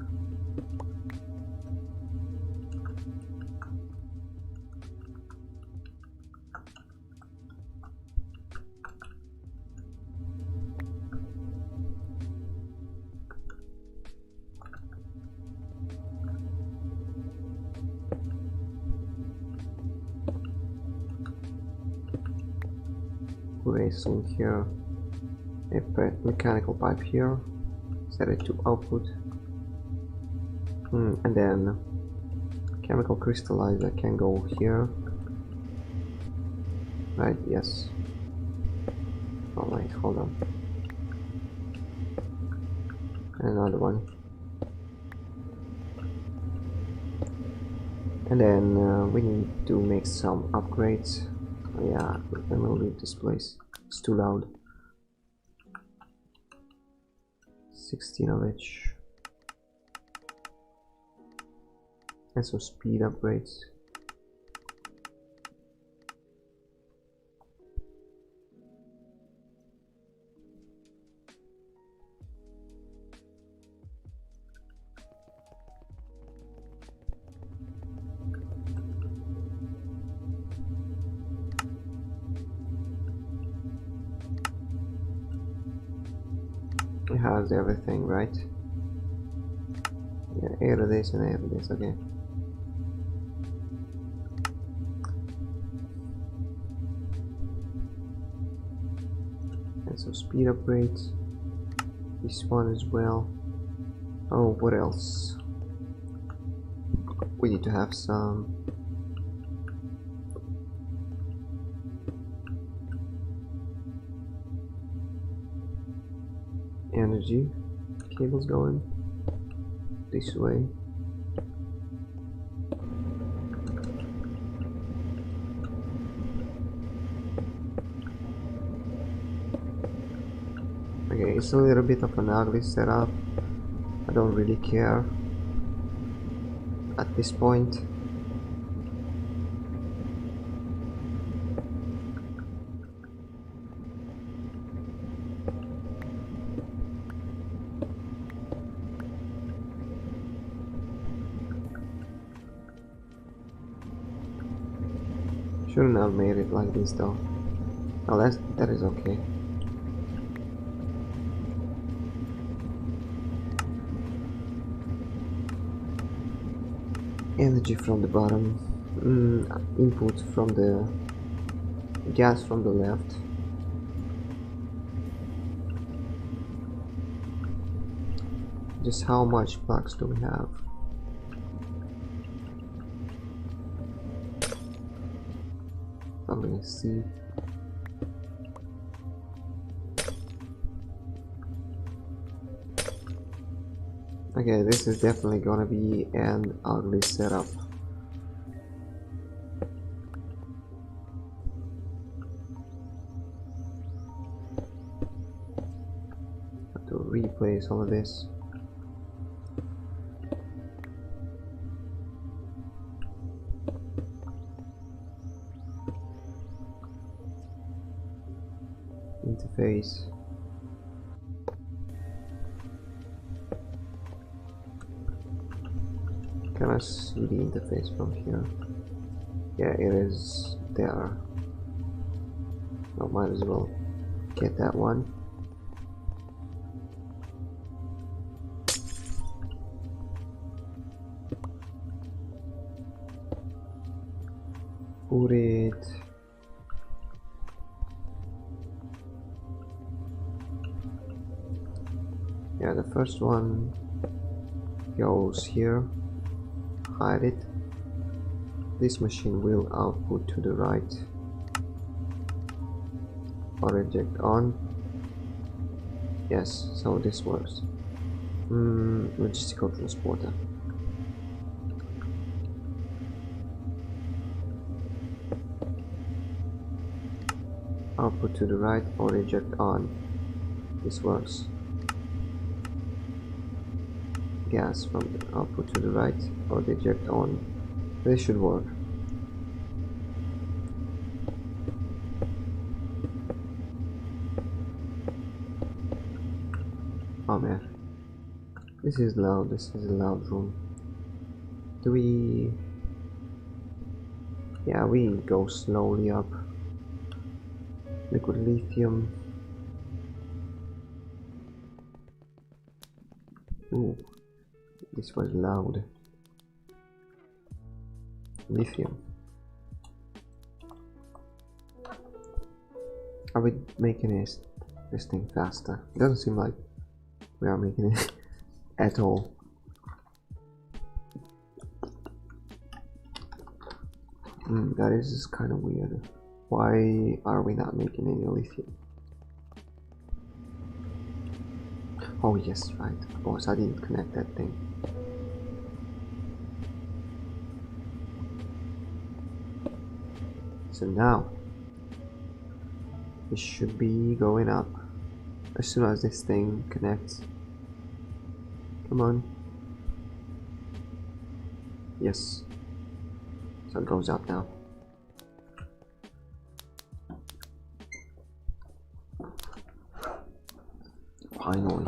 Racing here. A mechanical pipe here. Set it to output. And then chemical crystallizer can go here. Right, yes. Alright, hold on. And another one. And then we need to make some upgrades. Oh, yeah, then we'll leave this place. It's too loud. 16 of each. And some speed upgrades. It has everything, right? Yeah, 8 of this and 8 of this, okay. And some speed upgrades. This one as well. Oh, what else? We need to have some energy cables going this way. Okay, it's a little bit of an ugly setup. I don't really care at this point. Shouldn't have made it like this though. Oh, that is okay. Energy from the bottom. Input from the gas from the left. Just how much plugs do we have? I'm gonna see. Okay, this is definitely gonna be an ugly setup. Have to replace all of this. Interface. Can I see the interface from here? Yeah, it is there. I might as well get that one. Put it. Yeah, the first one goes here. hide it. This machine will output to the right or reject on. Yes, so this works. Logistical transporter. Output to the right or reject on. This works. Gas from the output to the right or reject on. This should work. Oh man, this is loud. This is a loud room. Do we... Yeah, we go slowly up. Liquid lithium. Ooh, this was loud. Lithium. Are we making this thing faster? It doesn't seem like we are making it at all. That is kind of weird. Why are we not making any lithium? Oh yes, right, of course, I didn't connect that thing. So now, it should be going up as soon as this thing connects. Come on. Yes. So it goes up now. Finally.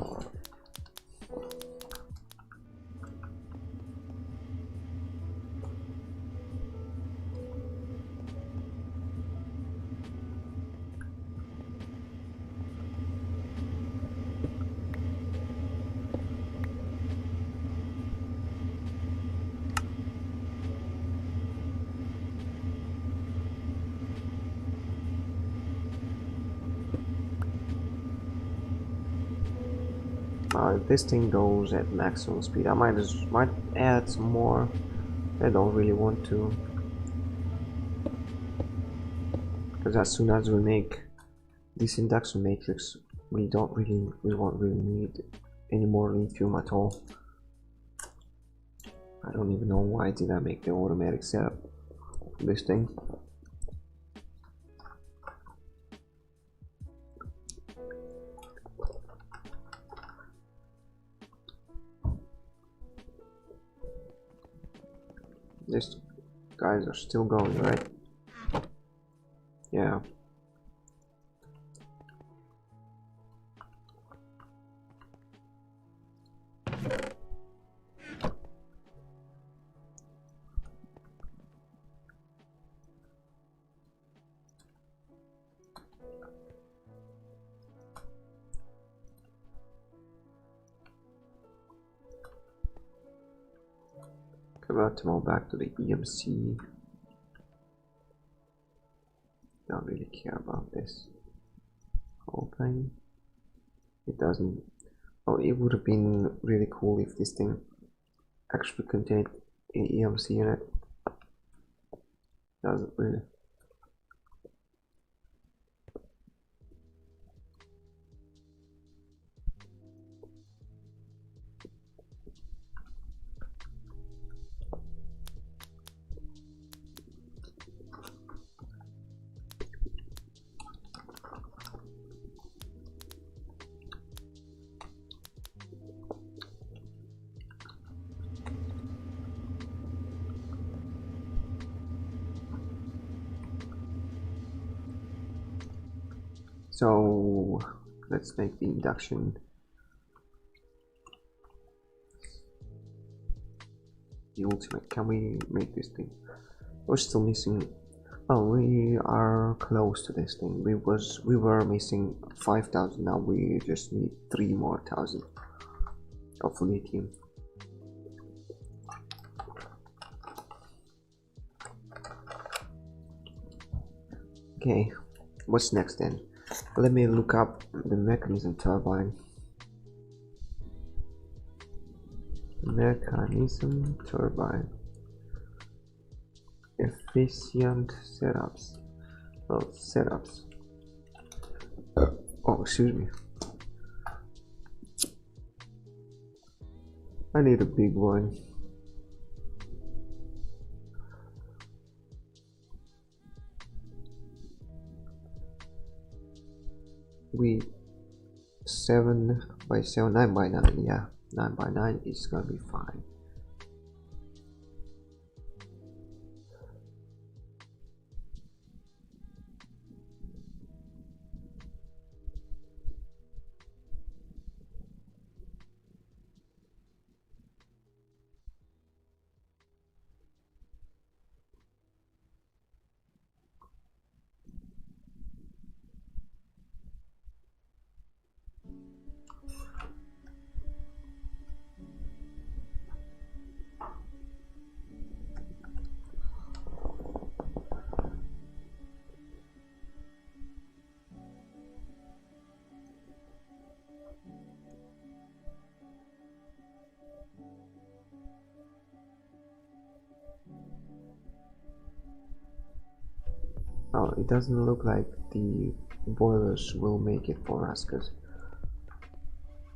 This thing goes at maximum speed. I might add some more. I don't really want to, because as soon as we make this induction matrix, we won't really need any more lithium at all. I don't even know why did I make the automatic setup for this thing. These guys are still going, right? Yeah. Convert them all back to the EMC. Don't really care about this whole thing. It doesn't. Oh, it would have been really cool if this thing actually contained an EMC in it. Doesn't really. So let's make the induction. The ultimate. Can we make this thing? We're still missing. Oh, we are close to this thing. We were missing 5,000. Now we just need 3 more thousand of lithium. Okay, what's next then? Let me look up the mechanism turbine. Mechanism turbine. efficient setups. Well, setups. Oh, excuse me. I need a big one. We 7 by 7, 9 by 9, yeah, 9 by 9 is gonna be fine. Oh, it doesn't look like the boilers will make it for us, because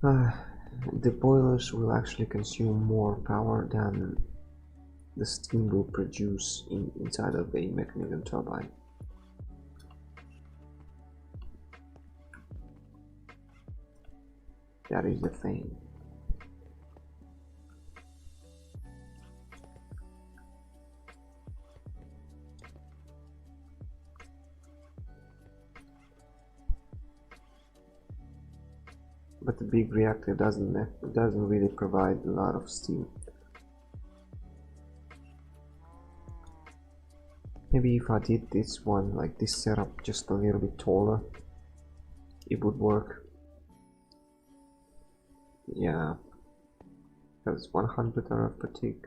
the boilers will actually consume more power than the steam will produce inside of the mechanism turbine. That is the thing. But the big reactor doesn't really provide a lot of steam. Maybe if I did this one, like this setup, just a little bit taller, it would work. Yeah, because 100 RF per tick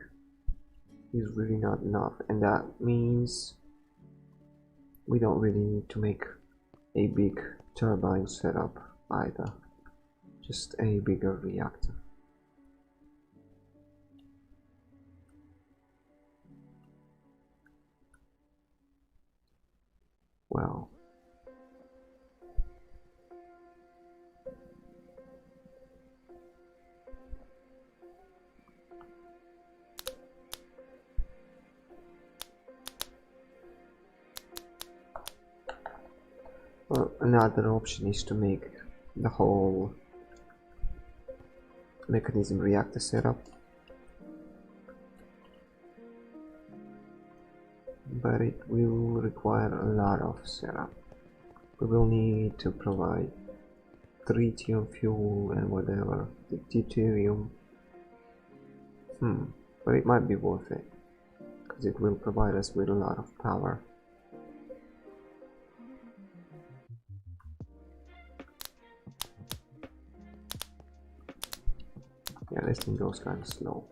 is really not enough, and that means we don't really need to make a big turbine setup either. Just a bigger reactor. Well, another option is to make the whole mechanism reactor setup, but it will require a lot of setup. We will need to provide tritium fuel and whatever, the deuterium. But it might be worth it, because it will provide us with a lot of power. Yeah, this thing goes kind of slow.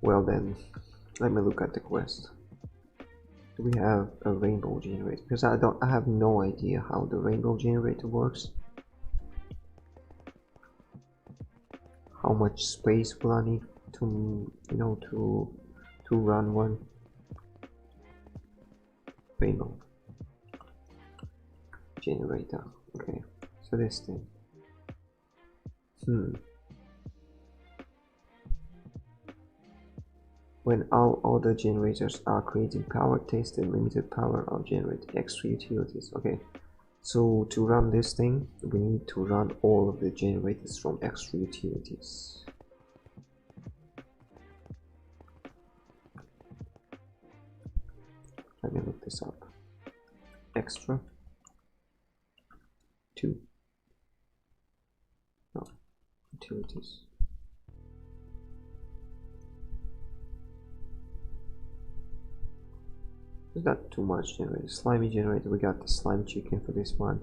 Well then, let me look at the quest. Do we have a rainbow generator? Because I have no idea how the rainbow generator works. How much space will I need to, to run one? Rainbow generator. Okay, so this thing. When all other generators are creating power, tested limited power or generate extra utilities. Okay, so to run this thing, we need to run all of the generators from extra utilities. Let me look this up. Extra 2. No, utilities. Is that too much generator? Slimy generator, we got the slime chicken for this one.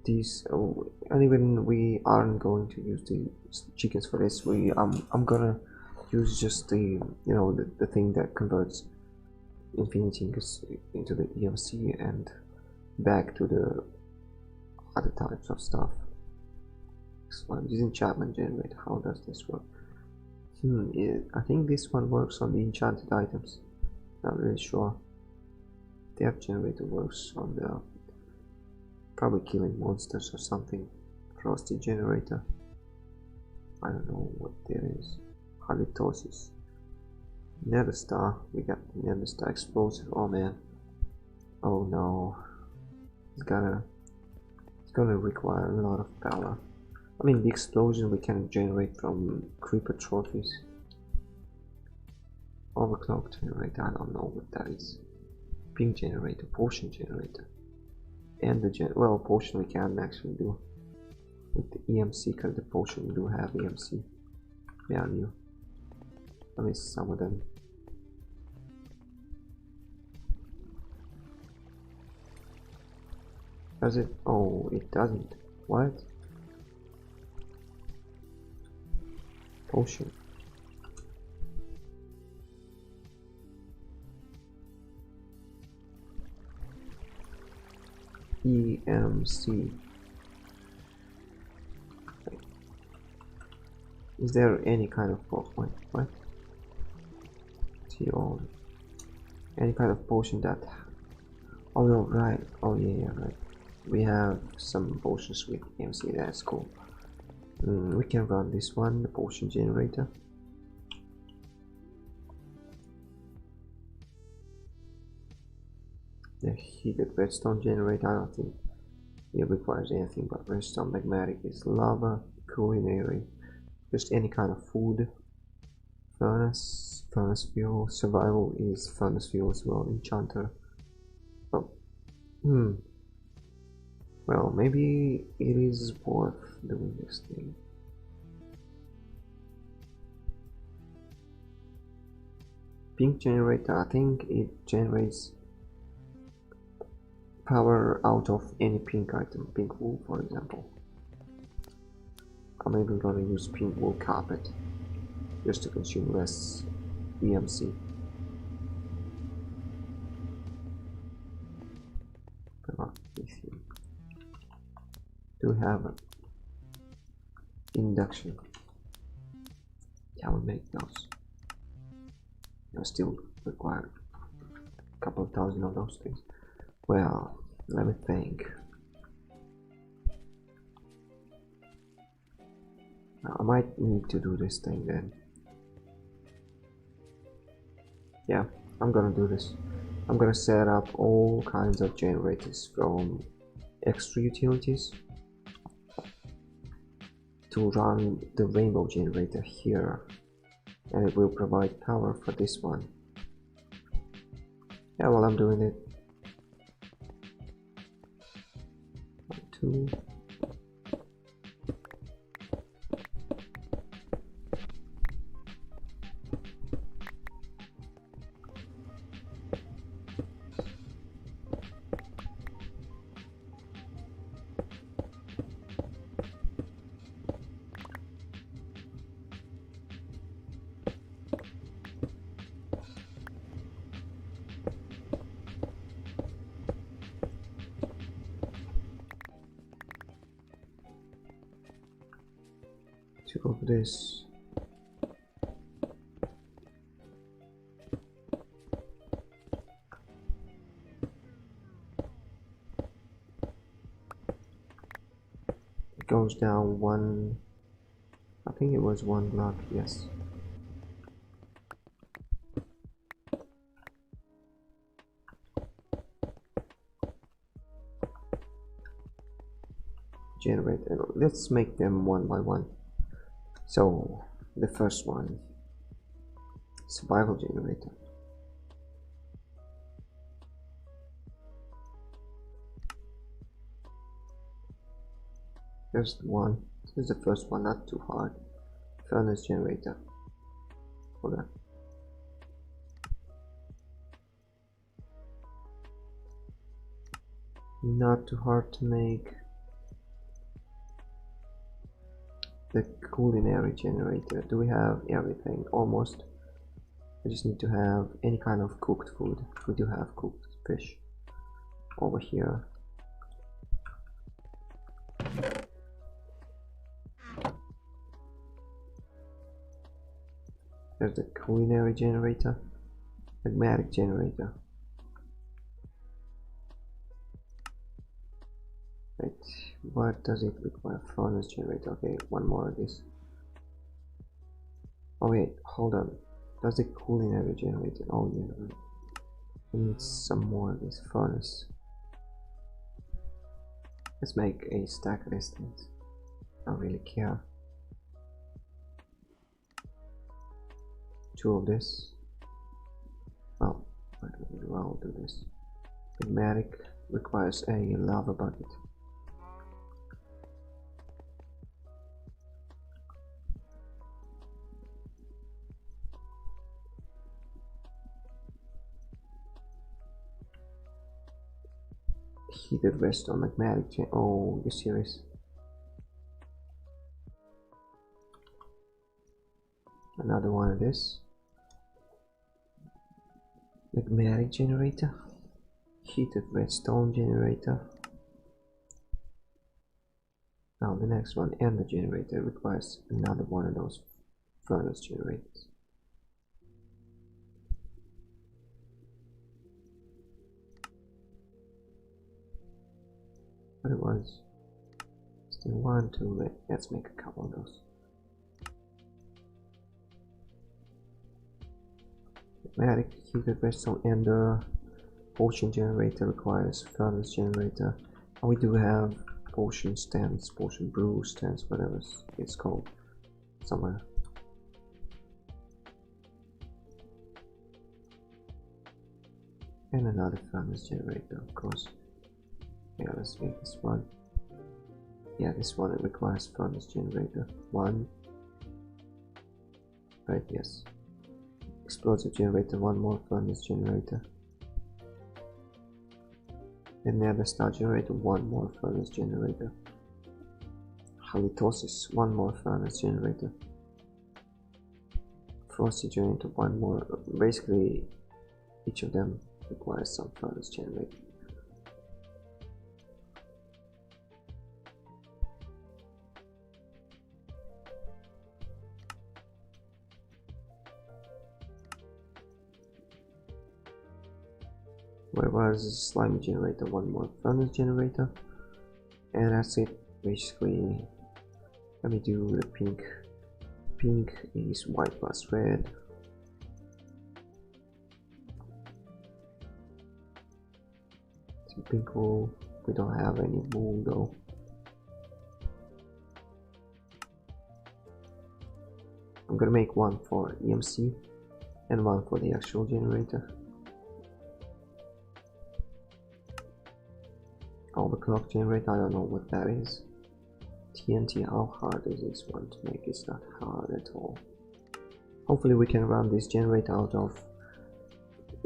These, and even we aren't going to use the chickens for this. I'm gonna use just the, the thing that converts infinity into the EMC and back to the other types of stuff. Excellent. This enchantment generator, how does this work? I think this one works on the enchanted items. Not really sure. Death generator works on the probably killing monsters or something. Frosty generator. I don't know what there is. Halitosis. Nether star. We got the nether star explosive. Oh man. Oh no. It's gonna require a lot of power. I mean, the explosion we can generate from creeper trophies. Overclock generator, I don't know what that is. Pink generator, potion generator. And the well, potion we can actually do with the EMC, because the potion do have EMC value. At least some of them. Does it? Oh, it doesn't. What? Potion. EMC. Is there any kind of Pokemon? What? Any kind of potion that? Oh no, right. Oh yeah, right. We have some potions with EMC. That's cool. We can run this one, the potion generator. The heated redstone generator, I don't think it requires anything but redstone. Magmatic is lava. Culinary, just any kind of food. Furnace fuel. Survival is furnace fuel as well. Enchanter. Oh, well, maybe it is worth doing this thing. Pink generator, I think it generates power out of any pink item. Pink wool, for example. Or maybe we're gonna use pink wool carpet just to consume less EMC. Do we have an induction? Can we make those? I still require a couple of thousand of those things. Well, let me think. I might need to do this thing then. Yeah, I'm gonna do this. I'm gonna set up all kinds of generators from extra utilities to run the rainbow generator here, and it will provide power for this one. Yeah, while I'm doing it. 1, 2. Of this. It goes down one, I think it was 1 block, yes. Generate, let's make them one by one. So the first one, survival generator. There's one. This is the first one, not too hard. Furnace generator. Hold on. Not too hard to make. The culinary generator. Do we have everything? Almost. I just need to have any kind of cooked food. We do have cooked fish over here. There's the culinary generator, magmatic generator. Right, what does it require? Furnace generator. Okay, one more of this. Oh wait, hold on. Does the culinary generator? Oh yeah, we need some more of this furnace. Let's make a stack of these things. I don't really care. 2 of this. Well, I'll do this. Magmatic requires a lava bucket. Heated redstone magmatic chain. Oh, you serious? Another one of this. Magmatic generator. Heated redstone generator. Now the next one, and the generator requires another one of those furnace generators. But it was still 1, 2. Let's make a couple of those. Magmatic, heated redstone, and the potion generator requires furnace generator. And we do have potion stands, potion brew stands, whatever it's called, somewhere. And another furnace generator, of course. Yeah, let's make this one. Yeah, this one, it requires furnace generator. 1. Right, yes. Explosive generator, 1 more furnace generator. And nether star generator, 1 more furnace generator. Halitosis, 1 more furnace generator. Frosty generator, 1 more. Basically, each of them requires some furnace generator. Where was slime generator? 1 more furnace generator, and that's it. Basically, let me do the pink. Pink is white plus red. Some pink wool. We don't have any wool though. I'm gonna make 1 for EMC and 1 for the actual generator. Overclock generator, I don't know what that is. TNT, how hard is this one to make? It's not hard at all. Hopefully we can run this generator out of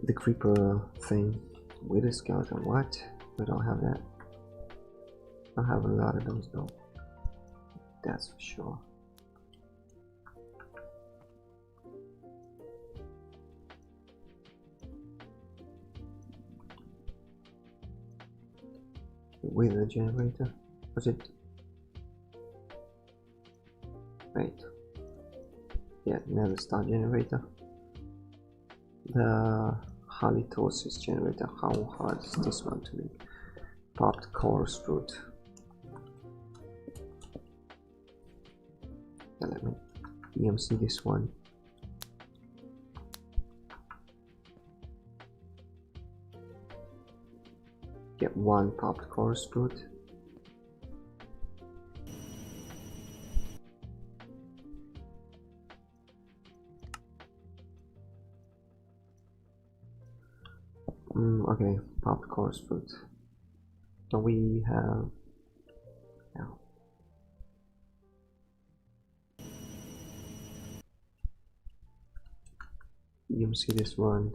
the creeper thing with a skeleton. What? We don't have that. I have a lot of those though. That's for sure. With the generator, was it? Right. Yeah, nether star generator. The halitosis generator. How hard is this one to make? Popped coarse fruit. Yeah, let me EMC this one. Get 1 popped coarse fruit. Okay, popped coarse fruit. So we have now. EMC this one.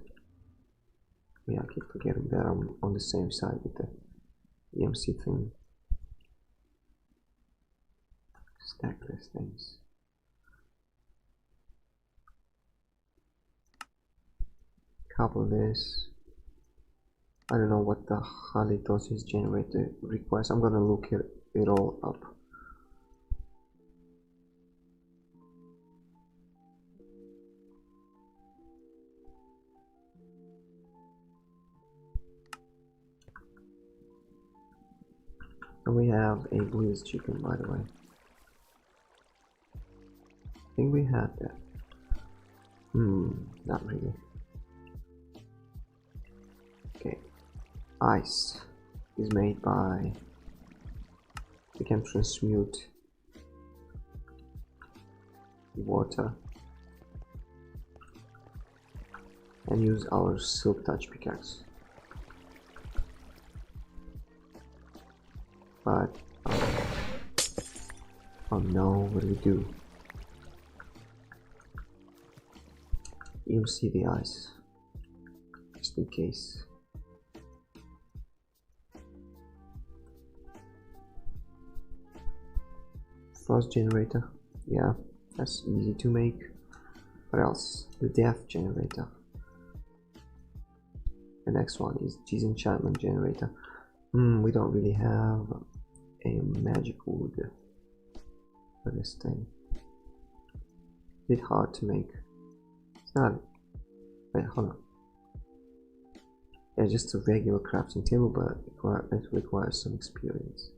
Yeah, I keep forgetting that I'm on the same side with the EMC thing. Stack these things. couple this. I don't know what the halitosis generator requires. I'm gonna look it all up. And we have a blizzard chicken, by the way. I think we had that. Not really. Okay. Ice is made by... We can transmute water and use our silk touch pickaxe. But oh no, what do we do? You see the ice, just in case. Frost generator, yeah, that's easy to make. What else? The death generator. The next one is disenchantment generator. We don't really have a magic wood for this thing. A bit hard to make. It's not. Wait, hold on. Yeah, just a regular crafting table, but it requires some experience.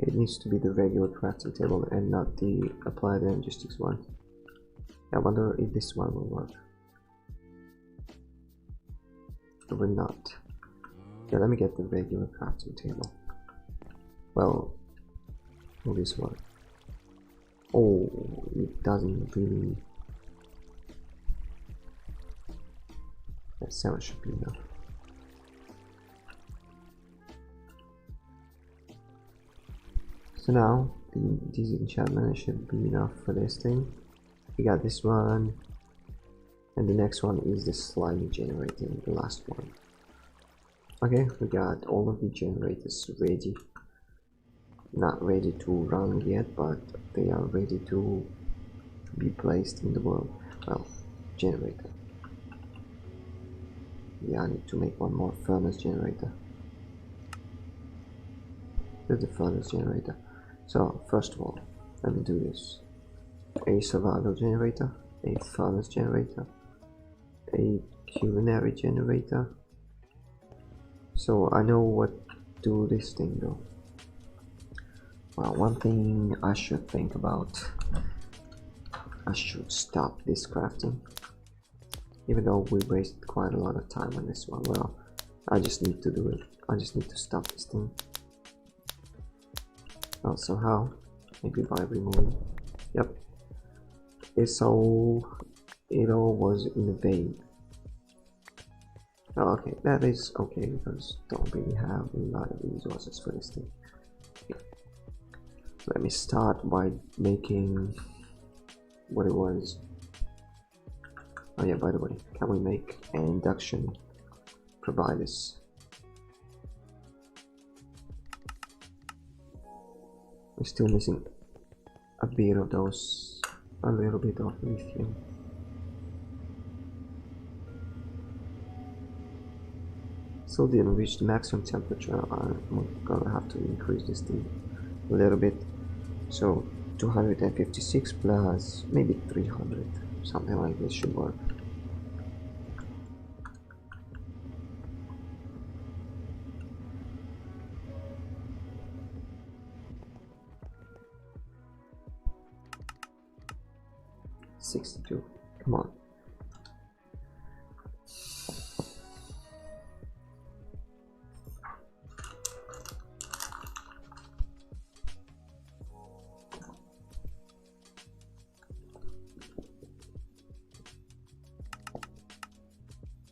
It needs to be the regular crafting table and not the applied logistics one. I wonder if this one will work. Or not. Yeah, let me get the regular crafting table. Well, will this work? Oh, it doesn't really. That 7 should be enough. So now the disenchantment should be enough for this thing. We got this one, and the next one is the slimy generator, the last one. Okay, we got all of the generators ready. Not ready to run yet, but they are ready to be placed in the world. Well, generator. Yeah, I need to make one more furnace generator. There's the furnace generator. So, first of all, let me do this. A survival generator, a furnace generator, a culinary generator. So I know what to do this thing though. Well, one thing I should think about. I should stop this crafting. Even though we wasted quite a lot of time on this one. Well, I just need to do it. I just need to stop this thing. Also, how? Maybe by removing. Yep. It all was in vain. Oh, okay, that is okay because don't really have a lot of resources for this thing. Okay. Let me start by making what it was. Oh yeah, by the way, can we make an induction providers? We're still missing a bit of those, a little bit of lithium. Still didn't reach the maximum temperature. I'm gonna have to increase this thing a little bit. So 256 plus maybe 300, something like this should work. $62. Come on.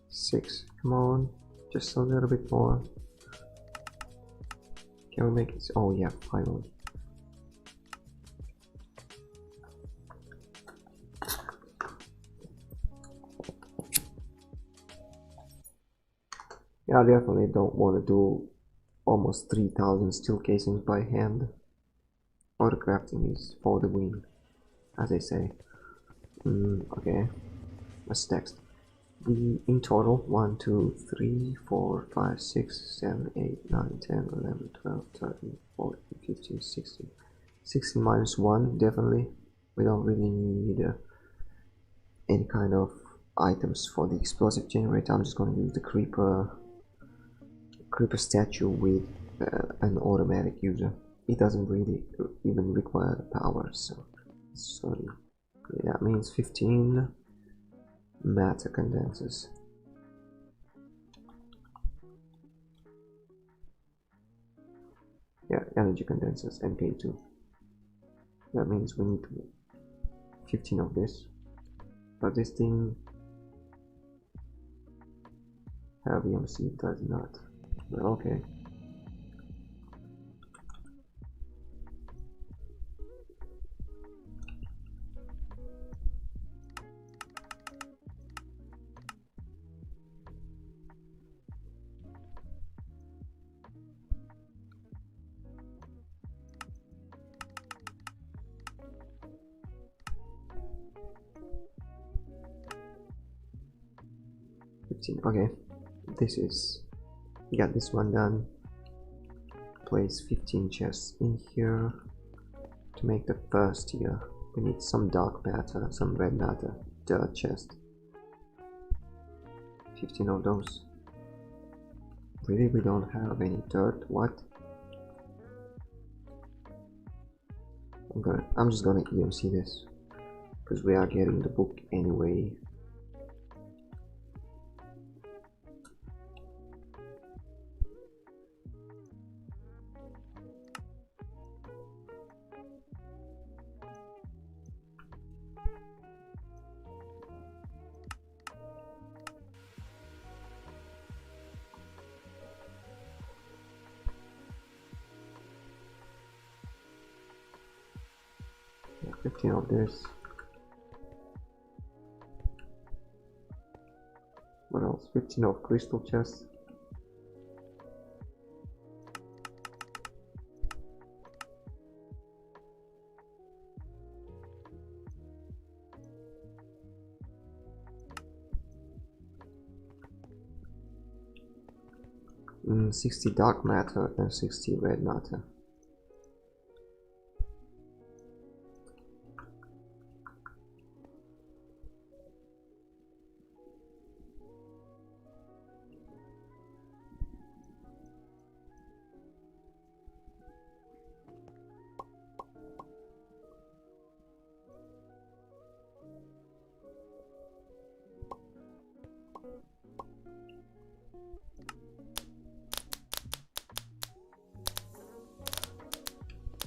Six. Come on. Just a little bit more. Can we make it? Oh yeah, finally. Yeah, I definitely don't want to do almost 3000 steel casings by hand. Auto crafting is for the win, as they say. Okay, what's next? We in total 1, 2, 3, 4, 5, 6, 7, 8, 9, 10, 11, 12, 13, 14, 15, 16. 16 minus 1, definitely. We don't really need any kind of items for the explosive generator. I'm just going to use the creeper statue with an automatic user. It doesn't really even require the power, so that means 15 matter condensers. Yeah, energy condensers, NK2. That means we need 15 of this. But this thing have EMC, does not. But okay. Okay, this is, got this one done. Place 15 chests in here to make the first tier. We need some dark matter, some red matter, dirt chest. 15 of those. Really, we don't have any dirt? What? I'm just gonna EMC this because we are getting the book anyway. Yeah, 15 of this. What else? 15 of crystal chests. Mm, 60 dark matter and 60 red matter.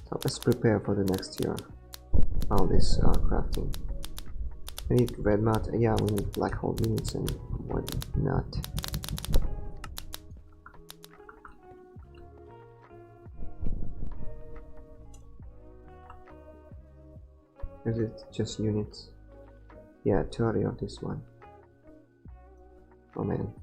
So let's prepare for the next year. All this crafting. We need red matter. Yeah, we need black hole units and whatnot. Is it just units? Yeah, 30 of this one. Oh man.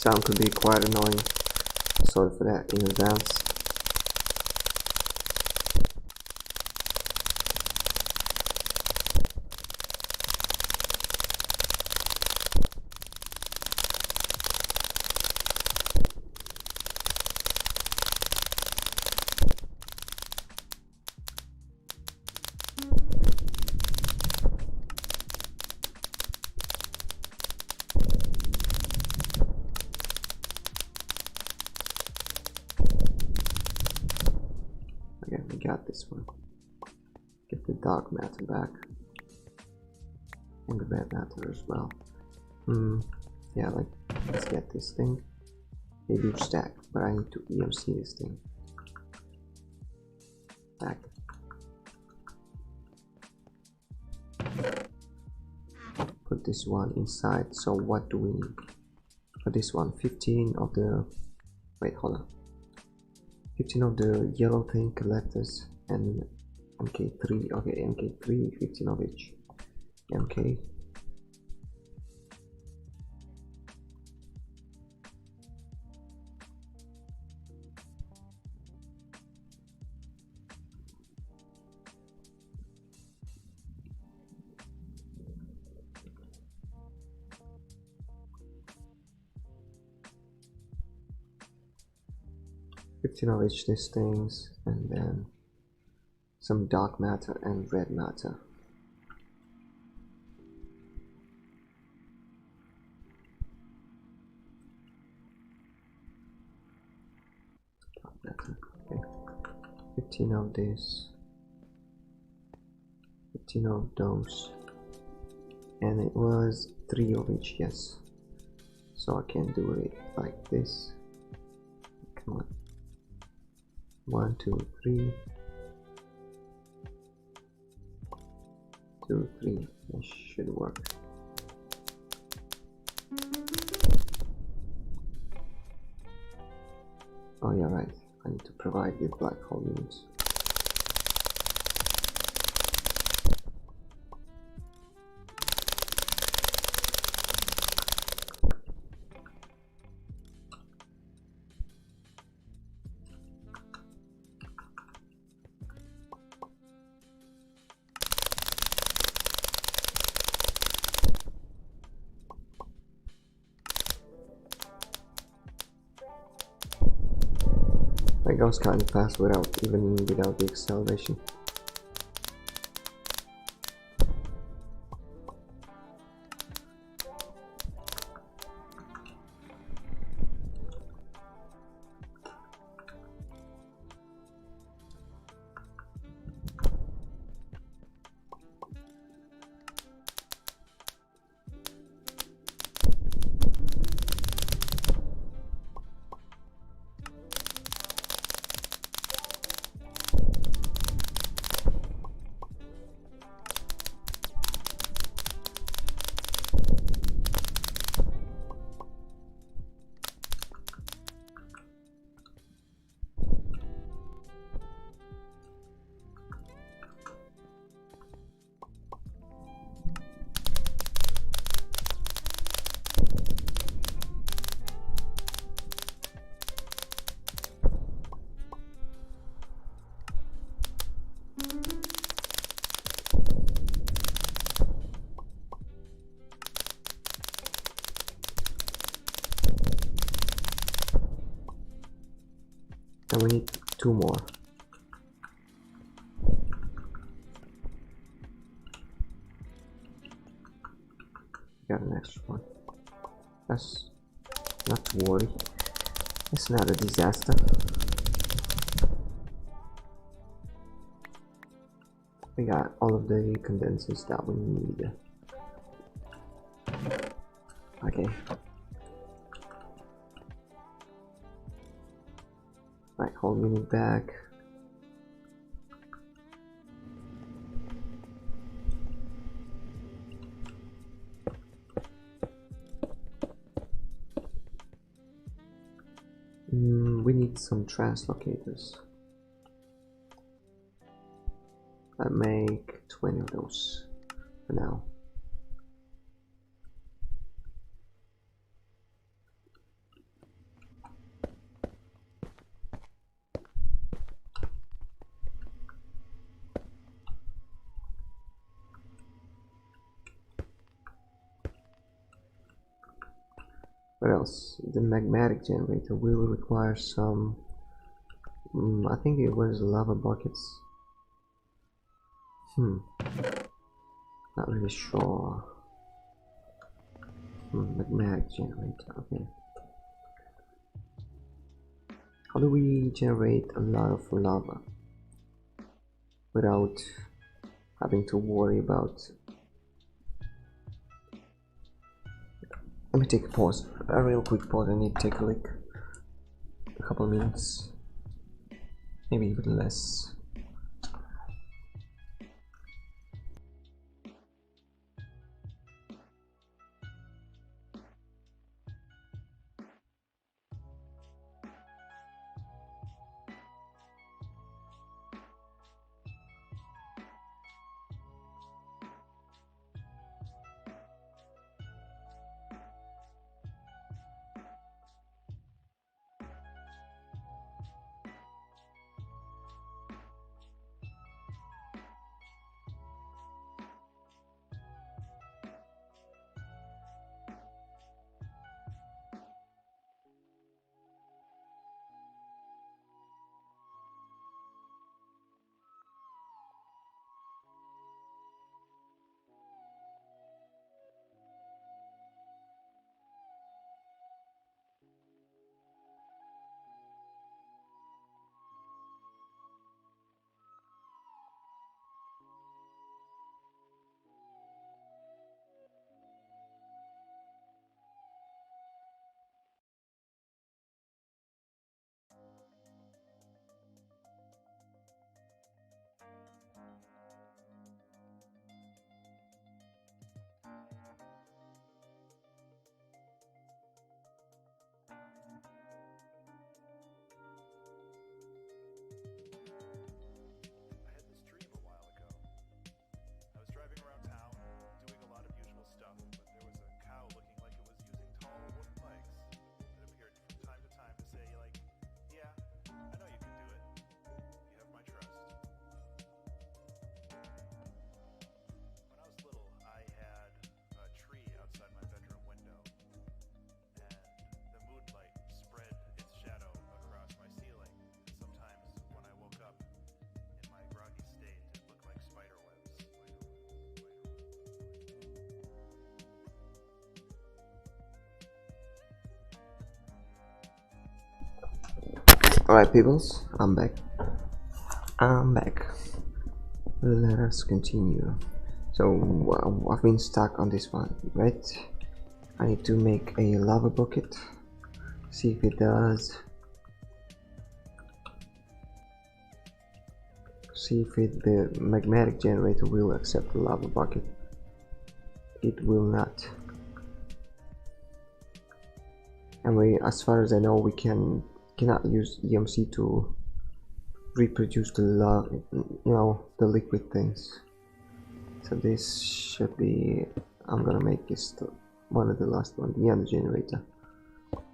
Sound could be quite annoying. Sorry for that in advance. Okay, we got this one. Get the dark matter back. And the red matter as well. Yeah, like, let's get this thing. They do stack, but I need to EMC this thing. back. Put this one inside. So what do we need for this one? 15 of the, wait, hold on, 15 of the yellow thing collectors and MK3. Okay, MK3, 15 of each. MK. Of each these things, and then some dark matter and red matter. Dark matter. Okay. 15 of this, 15 of those, and it was 3 of each. Yes, so I can do it like this. Come on. 1, 2, 3, 2, 3. That should work. Oh yeah, right. I need to provide the black hole units. That goes kind of fast without the acceleration. And we need 2 more. Got an extra one. That's not to worry. It's not a disaster. We got all of the condensers that we need. Okay. Right, hold unit back. We need some translocators. I make 20 of those for now. What else? The magmatic generator will require some, I think it was lava buckets. Not really sure. Magmatic generator, okay. How do we generate a lot of lava without having to worry about... Let me take a pause, a real quick pause. I need to take a look. A couple minutes, maybe even less. Alright peoples, I'm back. Let us continue. So I've been stuck on this one, right? I need to make a lava bucket. See if it does. See if the magmatic generator will accept the lava bucket. It will not. And as far as I know, we cannot use EMC to reproduce the lava, the liquid things. So this should be. I'm gonna make this one of the last one. Yeah, the generator.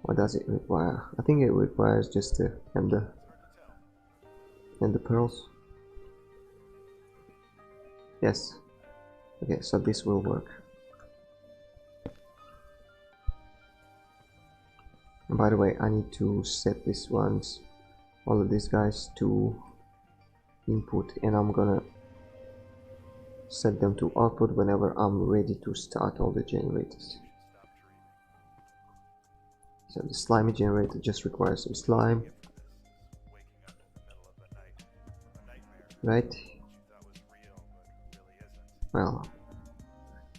What does it require? I think it requires just the and the pearls. Yes. Okay, so this will work. And by the way, I need to set these ones, all of these guys, to input, and I'm gonna set them to output whenever I'm ready to start all the generators. So the slimy generator just requires some slime, right? Well,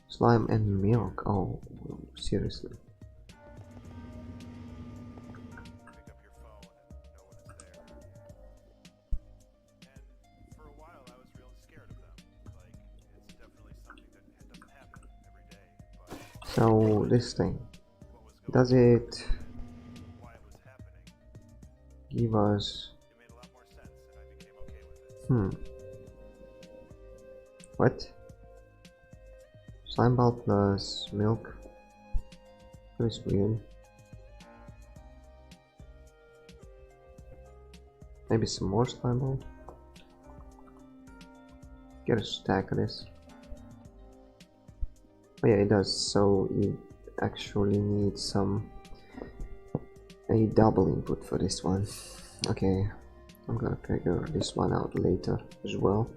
slime and milk. Oh, seriously. So this thing, does it give us what? Slime ball plus milk. That is weird. Maybe some more slime ball. Get a stack of this. Oh yeah, it does. So you actually need a double input for this one. Okay, I'm gonna figure this one out later as well.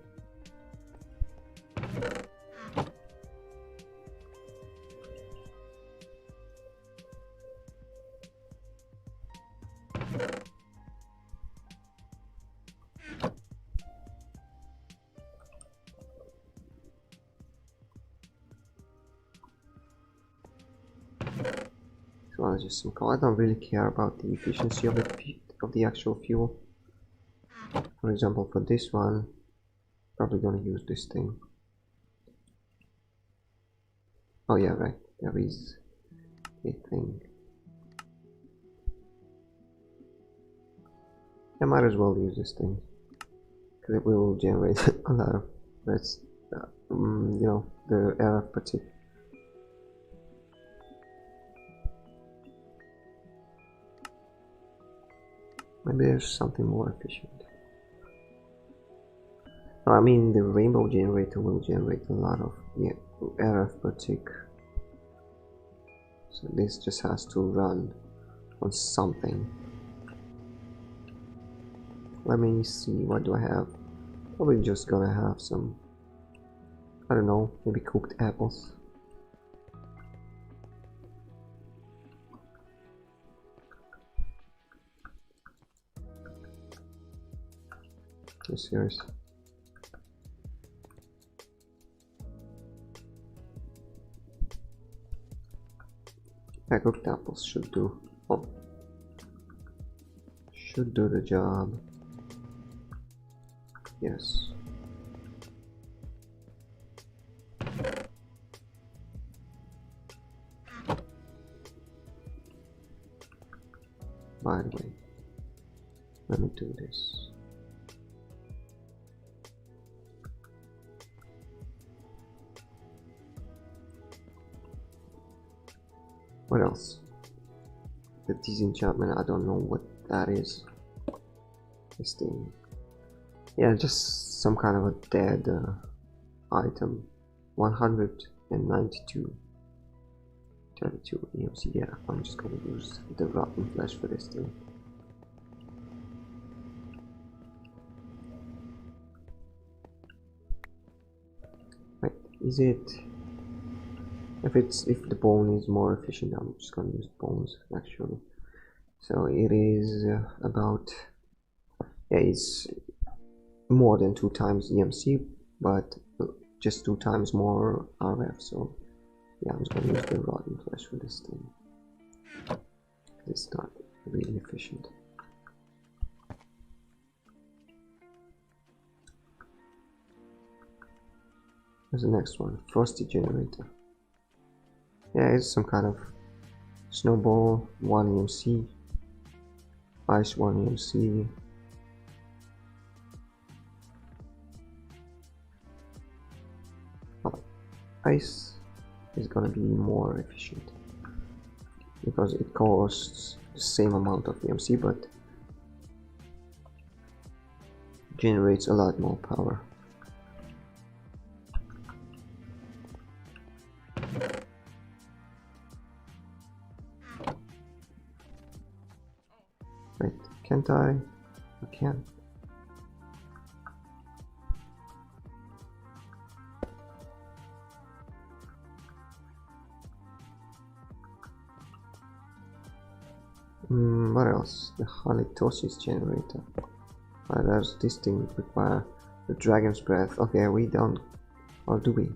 Well, just some coal. I don't really care about the efficiency of the actual fuel. For example, for this one, probably gonna use this thing. Oh yeah, right. There is a thing. I might as well use this thing because it will generate a lot of that's the air fatigue. Maybe there's something more efficient. No, I mean the rainbow generator will generate a lot of RF fatigue. So this just has to run on something. Let me see, what do I have? Probably just gonna have some, I don't know, maybe cooked apples. Are you serious? Yeah, cooked apples should do. Oh, should do the job. Yes. By the way, let me do this. What else? The disenchantment, I don't know what that is. This thing. Yeah, just some kind of a dead item. 192. 32 EMC. Yeah, I'm just gonna use the rotten flesh for this thing. Wait, is it? If the bone is more efficient, I'm just gonna use bones actually. So it is about Yeah, it's more than 2 times EMC, but just 2 times more RF. So yeah, I'm just gonna use the rotten flesh for this thing. It's not really efficient. There's the next one, frosty generator. Yeah, it's some kind of snowball, 1 EMC, ice, 1 EMC. Ice is gonna be more efficient because it costs the same amount of EMC but generates a lot more power. Wait, can't I? I can. What else? The halitosis generator. There's this thing require the dragon's breath. Okay, we don't, or do we?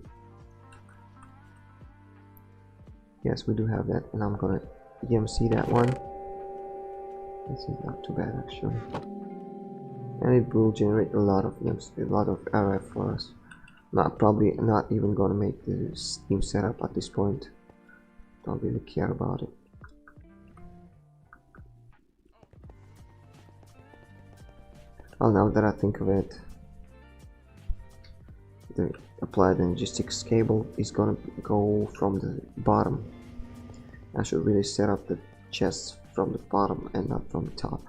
Yes, we do have that, and I'm gonna EMC that one. This is not too bad actually, and it will generate a lot of EMC, a lot of RF for us. Probably not even gonna make the Steam setup at this point. Don't really care about it. Well, now that I think of it, the applied logistics cable is gonna go from the bottom. I should really set up the chests from the bottom and not from the top.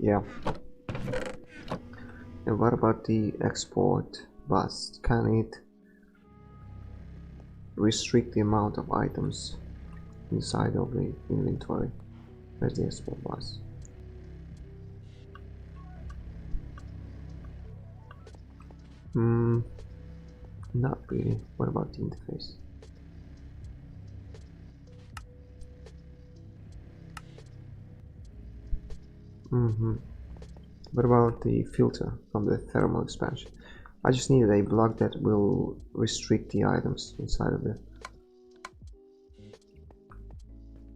Yeah. And what about the export bus? Can it restrict the amount of items inside of the inventory? Where's the export bus? Not really. What about the interface? What about the filter from the thermal expansion? I just needed a block that will restrict the items inside of it.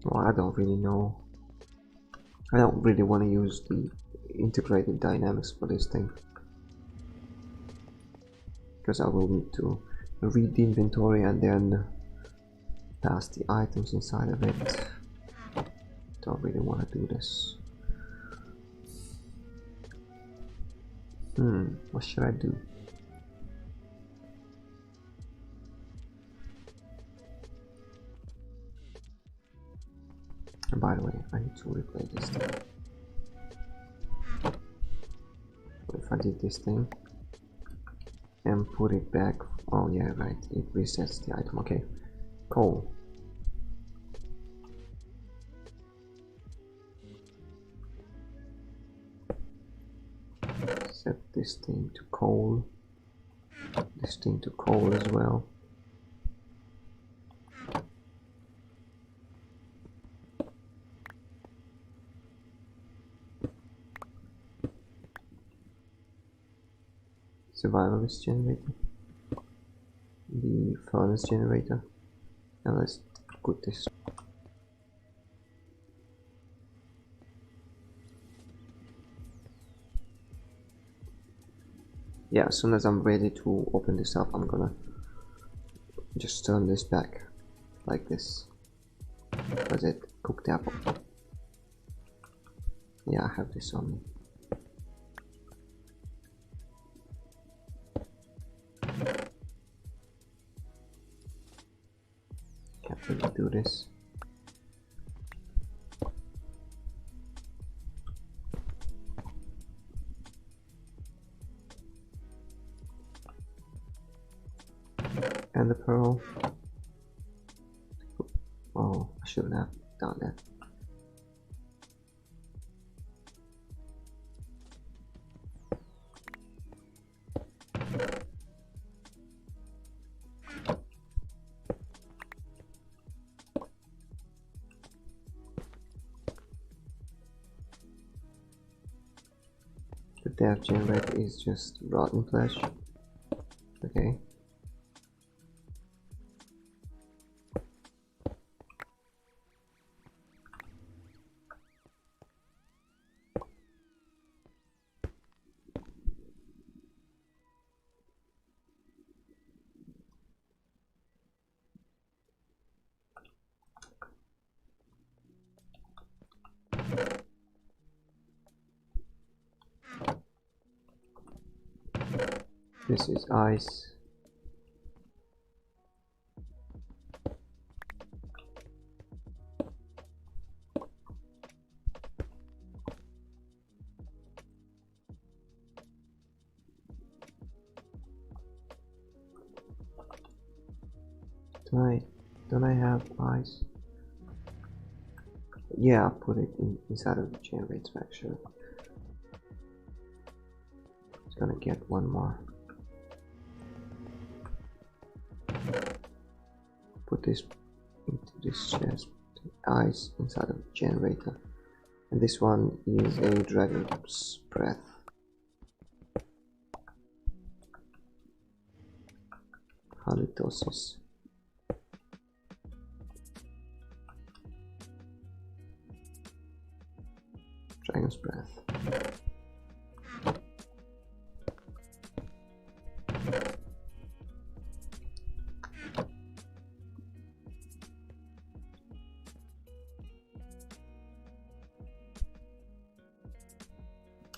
Well, I don't really know. I don't really want to use the integrated dynamics for this thing, because I will need to read the inventory and then pass the items inside of it. Don't really want to do this. What should I do? And by the way, I need to replay this thing. If I did this thing and put it back, oh yeah, right, it resets the item. Okay, coal. Set this thing to coal, this thing to coal as well. Survivalist generator, the furnace generator, and let's put this. Yeah, as soon as I'm ready to open this up, I'm gonna just turn this back like this. That's it, cooked apple. Yeah, I have this on me. Can't really do this. and the pearl. Oh, I shouldn't have done that. The death generator is just rotten flesh. Okay. This is ice. Don't I have ice? Yeah, I'll put it inside of the generator actually. It's gonna get one more. Put this into this chest. Ice inside of the generator. And this one is a dragon's breath. Halitosis. Dragon's breath.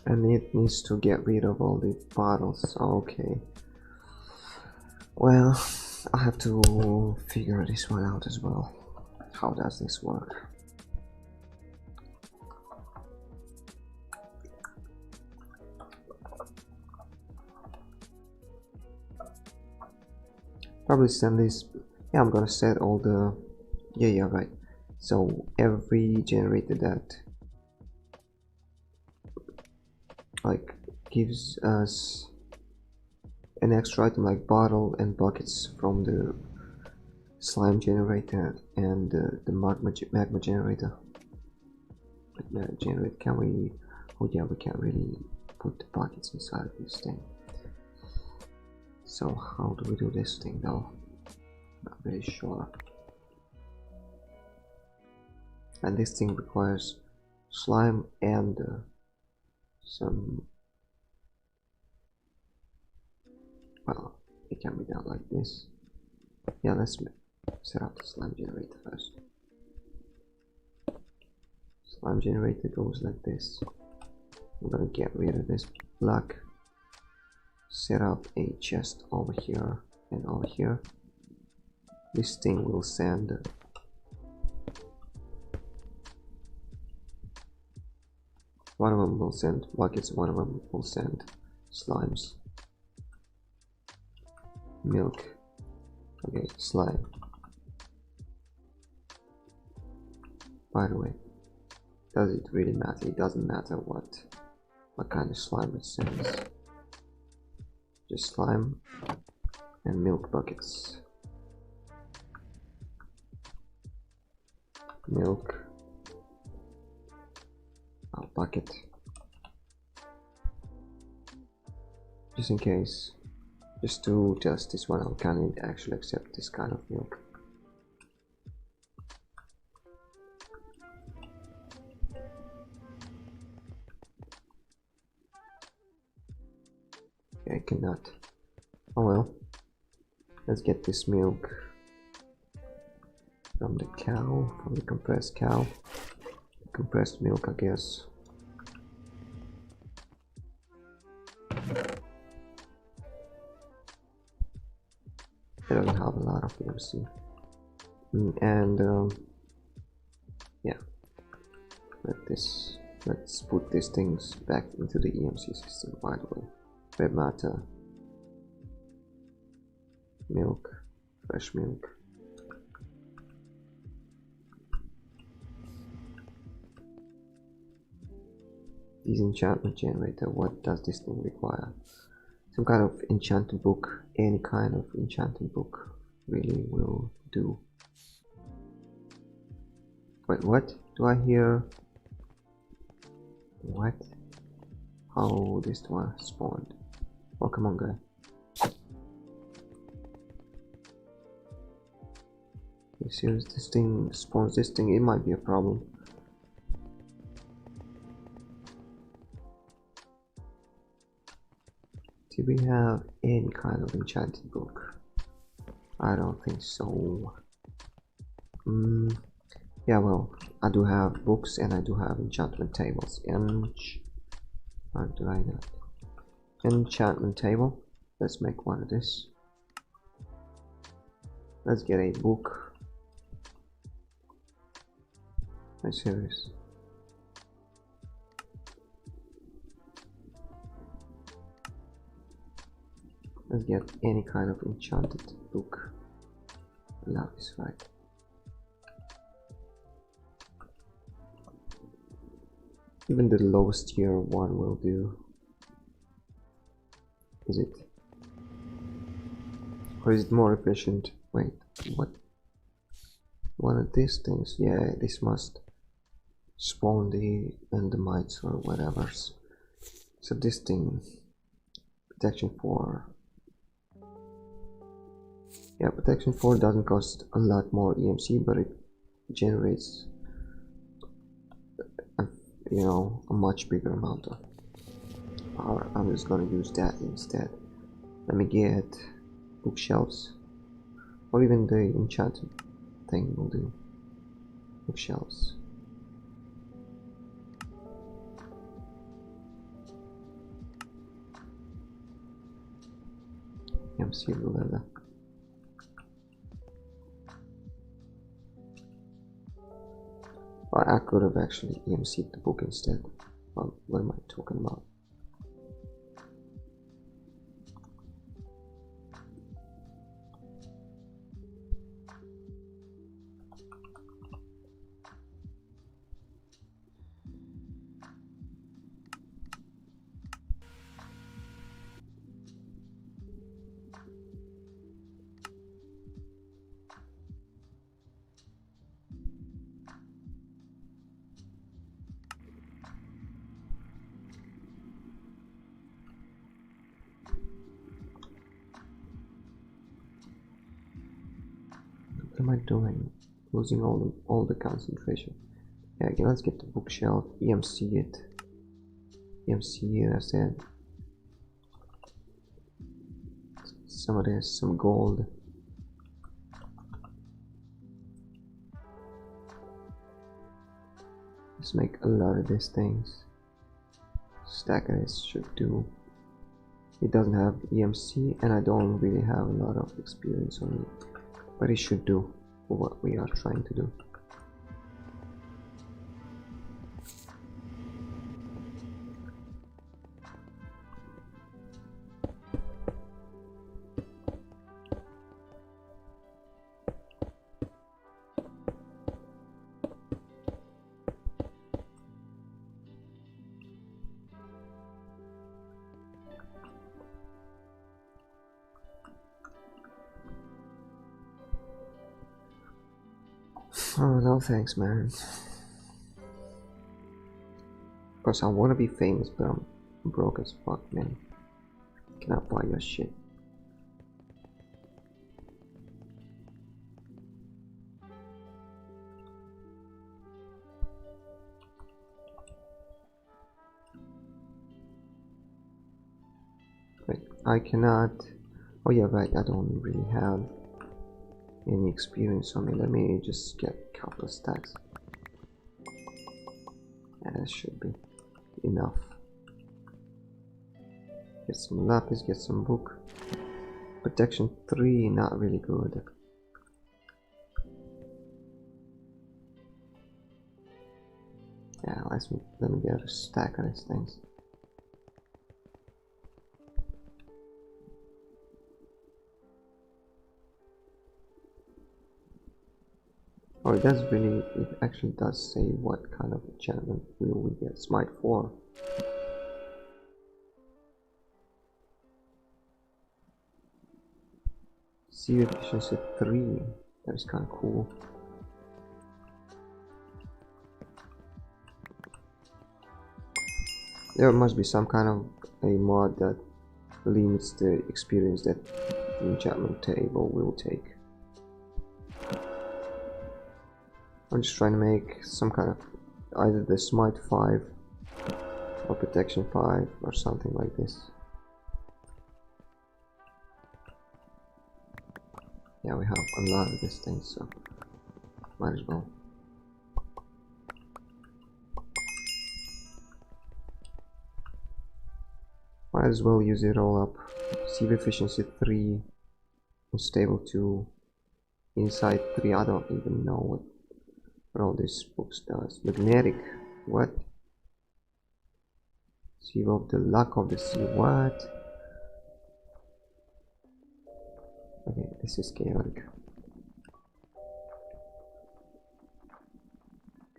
And it needs to get rid of all the bottles. Okay. Well, I have to figure this one out as well. How does this work? Probably send this. Yeah, I'm gonna set all the. Yeah, right. So every generator that like gives us an extra item like bottle and buckets from the slime generator and the magma generator. Can we? Oh yeah, we can't really put the buckets inside of this thing. So how do we do this thing though? Not very sure. And this thing requires slime and some. Well, it can be done like this. Yeah, let's set up the slime generator first. Slime generator goes like this. I'm gonna get rid of this block. Set up a chest over here and over here. This thing will send one of them will send buckets, one of them will send slimes. Milk. Okay, slime. By the way, does it really matter? It doesn't matter what kind of slime it sends. Just slime and milk buckets. Milk. A bucket. Just in case. Just to test this one, can it actually accept this kind of milk? Okay, I cannot. Oh well. Let's get this milk from the cow, from the compressed cow. Compressed milk, I guess. It doesn't have a lot of EMC. And yeah, let's put these things back into the EMC system. By the way, red matter, milk, Fresh milk. Disenchantment generator. What does this thing require? Some kind of enchanted book. Any kind of enchanted book really will do. Wait, what? Do I hear? What? How this one spawned? Oh, come on, guy. You serious? This thing spawns this thing. It might be a problem. Do we have any kind of enchanted book? I don't think so. Yeah, well, I do have books and I do have enchantment tables. Or do I not? Enchantment table. Let's make one of this. Let's get a book. I'm serious. Let's get any kind of enchanted book. Love is right. Even the lowest tier one will do. Is it? Or is it more efficient? Wait, what? One of these things? Yeah, this must spawn the endermites or whatever. So this thing, protection 4. Yeah, protection 4 doesn't cost a lot more EMC, but it generates you know, a much bigger amount of power. I'm just gonna use that instead. Let me get bookshelves, or even the enchanted thing will do. Bookshelves. MC leather. But I could have actually EMC'd the book instead. Well, what am I talking about? What am I doing? Losing all the concentration. Yeah, okay, let's get the bookshelf. EMC it. EMC it. I said. Some of this, some gold. Let's make a lot of these things. Stack of this should do. It doesn't have EMC, and I don't really have a lot of experience on it, but it should do for what we are trying to do. Oh no thanks, man. Of course I want to be famous, but I'm broke as fuck, man. Cannot buy your shit. Wait, I cannot. Oh yeah, right, I don't really have any experience on me. Let me just get a couple of stacks. Yeah, that should be enough. Get some lapis, get some book. Protection 3, not really good. Yeah, let me get a stack of these things. Oh, it does really, it actually does say what kind of enchantment will we get. Smite 4. Sea efficiency 3. That is kind of cool. There must be some kind of a mod that limits the experience that the enchantment table will take. I'm just trying to make some kind of either the smite 5 or protection 5 or something like this. Yeah, we have a lot of these things, so might as well. Might as well use it all up. Sieve efficiency 3, unstable 2, insight 3. I don't even know what all these books does. Magnetic, what? Sieve of the luck of the sea, what? Okay, this is chaotic.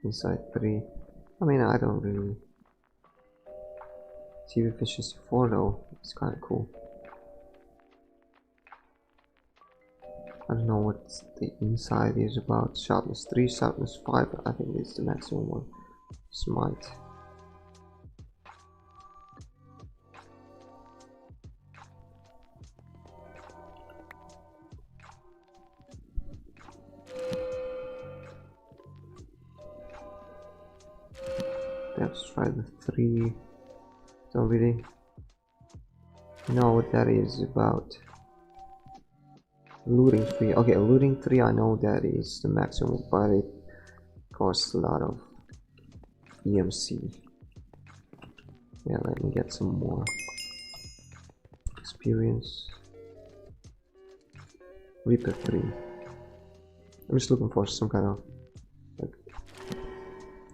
Insight 3. I mean, I don't really. Sieve efficiency 4 though, it's kind of cool. I don't know what the inside is about. Sharpness 3, sharpness 5, I think it's the maximum one. Smite. Let's try the 3. Don't really know what that is about. Looting 3. Okay, looting 3 I know that is the maximum, but it costs a lot of EMC. Yeah, let me get some more experience. Reaper 3. I'm just looking for some kind of like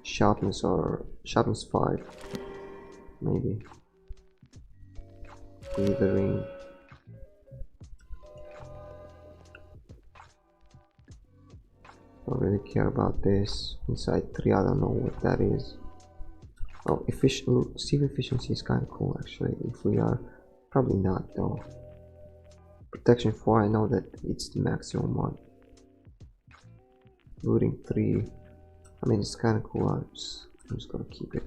sharpness or sharpness 5 maybe. Withering. Don't really care about this. Inside 3, I don't know what that is. Oh, Sieve efficiency is kind of cool actually. If we are, probably not though. Protection 4, I know that it's the maximum one. Looting 3, I mean it's kind of cool. I'm just gonna keep it.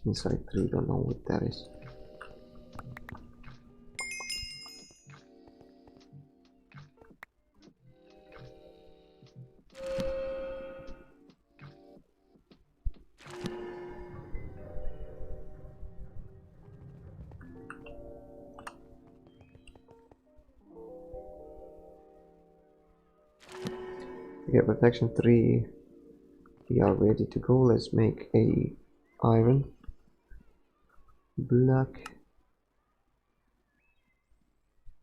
Inside 3, don't know what that is. Okay, protection 3, we are ready to go. Let's make a iron black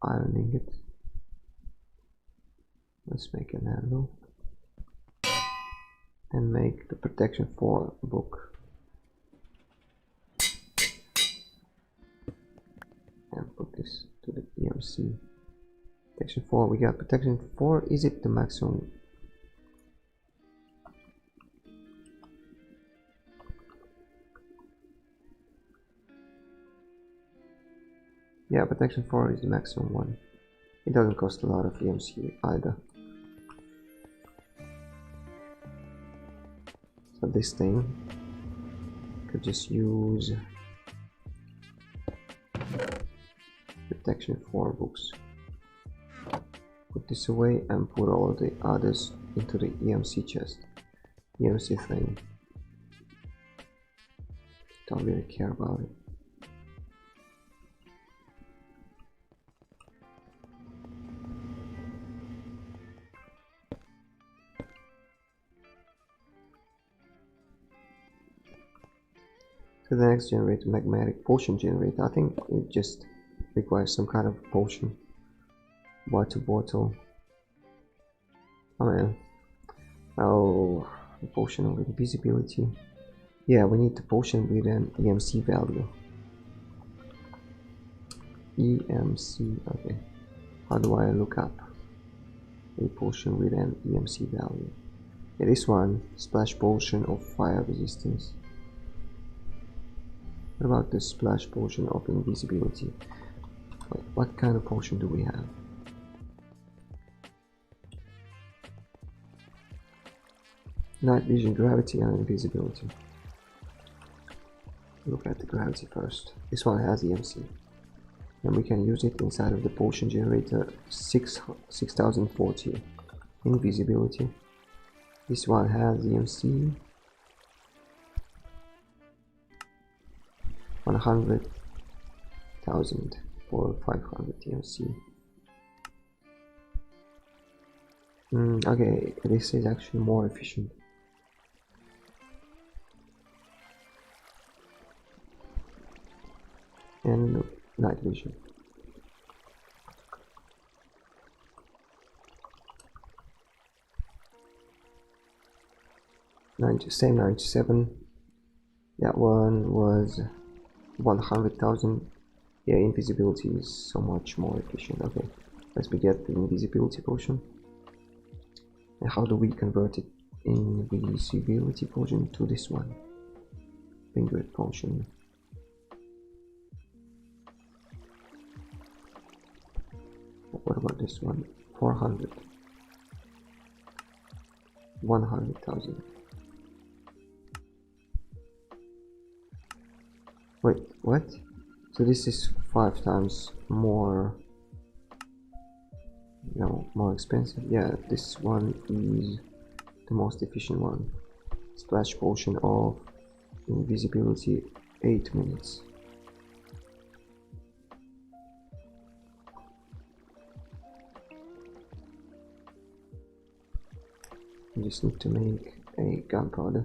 iron ingot. Let's make an handle and make the protection 4 book and put this to the EMC. Protection 4, we got protection 4. Is it the maximum? Yeah, protection 4 is the maximum one. It doesn't cost a lot of EMC either. So this thing could just use protection 4 books. Put this away and put all the others into the EMC chest. EMC thing. Don't really care about it. So the next generator, magmatic potion generator. I think it just requires some kind of potion. Water bottle. Oh man. Oh, the potion of invisibility. Yeah, we need the potion with an EMC value. EMC, okay. How do I look up? a potion with an EMC value. Yeah, this one, splash potion of fire resistance. What about the splash potion of invisibility? Wait, what kind of potion do we have? Night vision, gravity, and invisibility. Look at the gravity first. This one has EMC. And we can use it inside of the potion generator. 6040 invisibility. This one has EMC 100,000 for 500 EMC. Okay, this is actually more efficient. And night vision. Same 97. That one was 100,000. Yeah, invisibility is so much more efficient. Okay, let's get the invisibility potion. And how do we convert it invisibility potion to this one? Finger potion. What about this one? 400. 100,000. Wait, what? So this is 5 times more, more expensive. Yeah, this one is the most efficient one. Splash potion of invisibility, 8 minutes. I just need to make a gunpowder.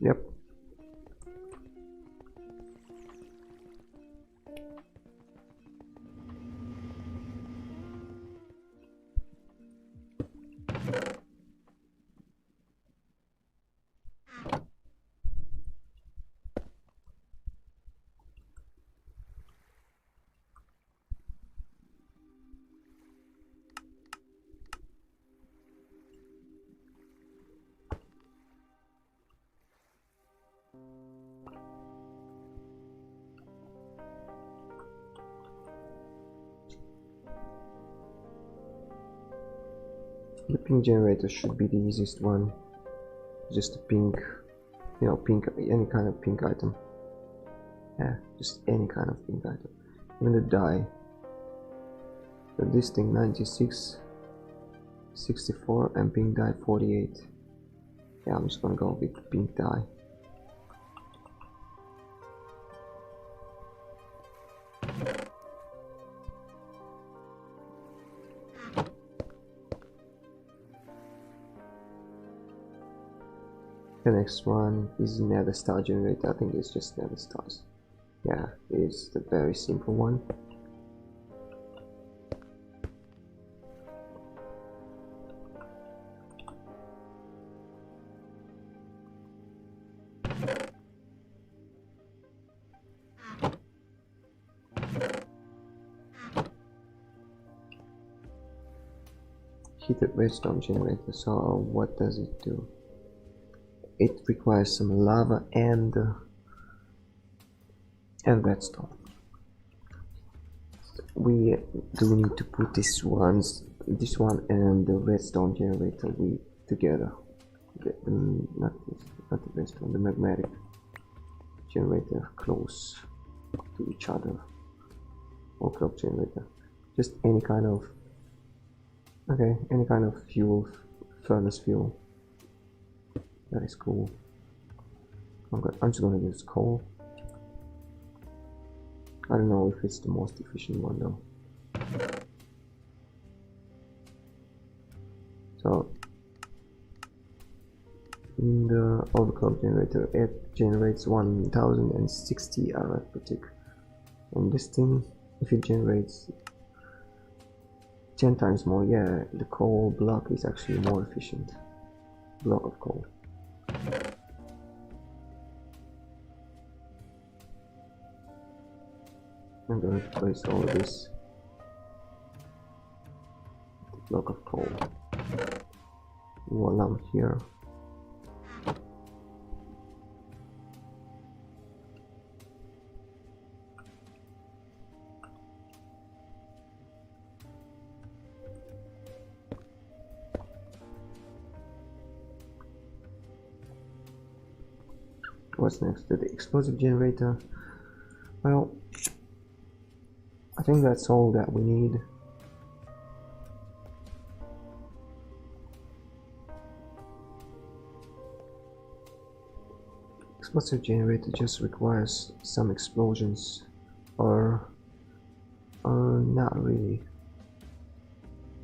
Yep. The pink generator should be the easiest one. Just a pink, pink, any kind of pink item. Yeah, just any kind of pink item. Even the dye. So this thing 96, 64, and pink dye 48. Yeah, I'm just gonna go with pink dye. The next one is nether star generator. I think it's just nether stars. Yeah, it's the very simple one. Heated redstone generator. So what does it do? It requires some lava and redstone. We do need to put this one and the redstone generator together. Not the redstone, the magmatic generator close to each other. Or clock generator. Just any kind of fuel, furnace fuel. That is cool. I'm just gonna use coal. I don't know if it's the most efficient one though. So in the overclock generator, it generates 1060 arithmetic. And this thing, if it generates 10 times more. Yeah, the coal block is actually more efficient. Block of coal. I'm gonna place all of this. The block of coal. While I'm here. What's next? The explosive generator. Well, I think that's all that we need. Explosive generator just requires some explosions, or not really.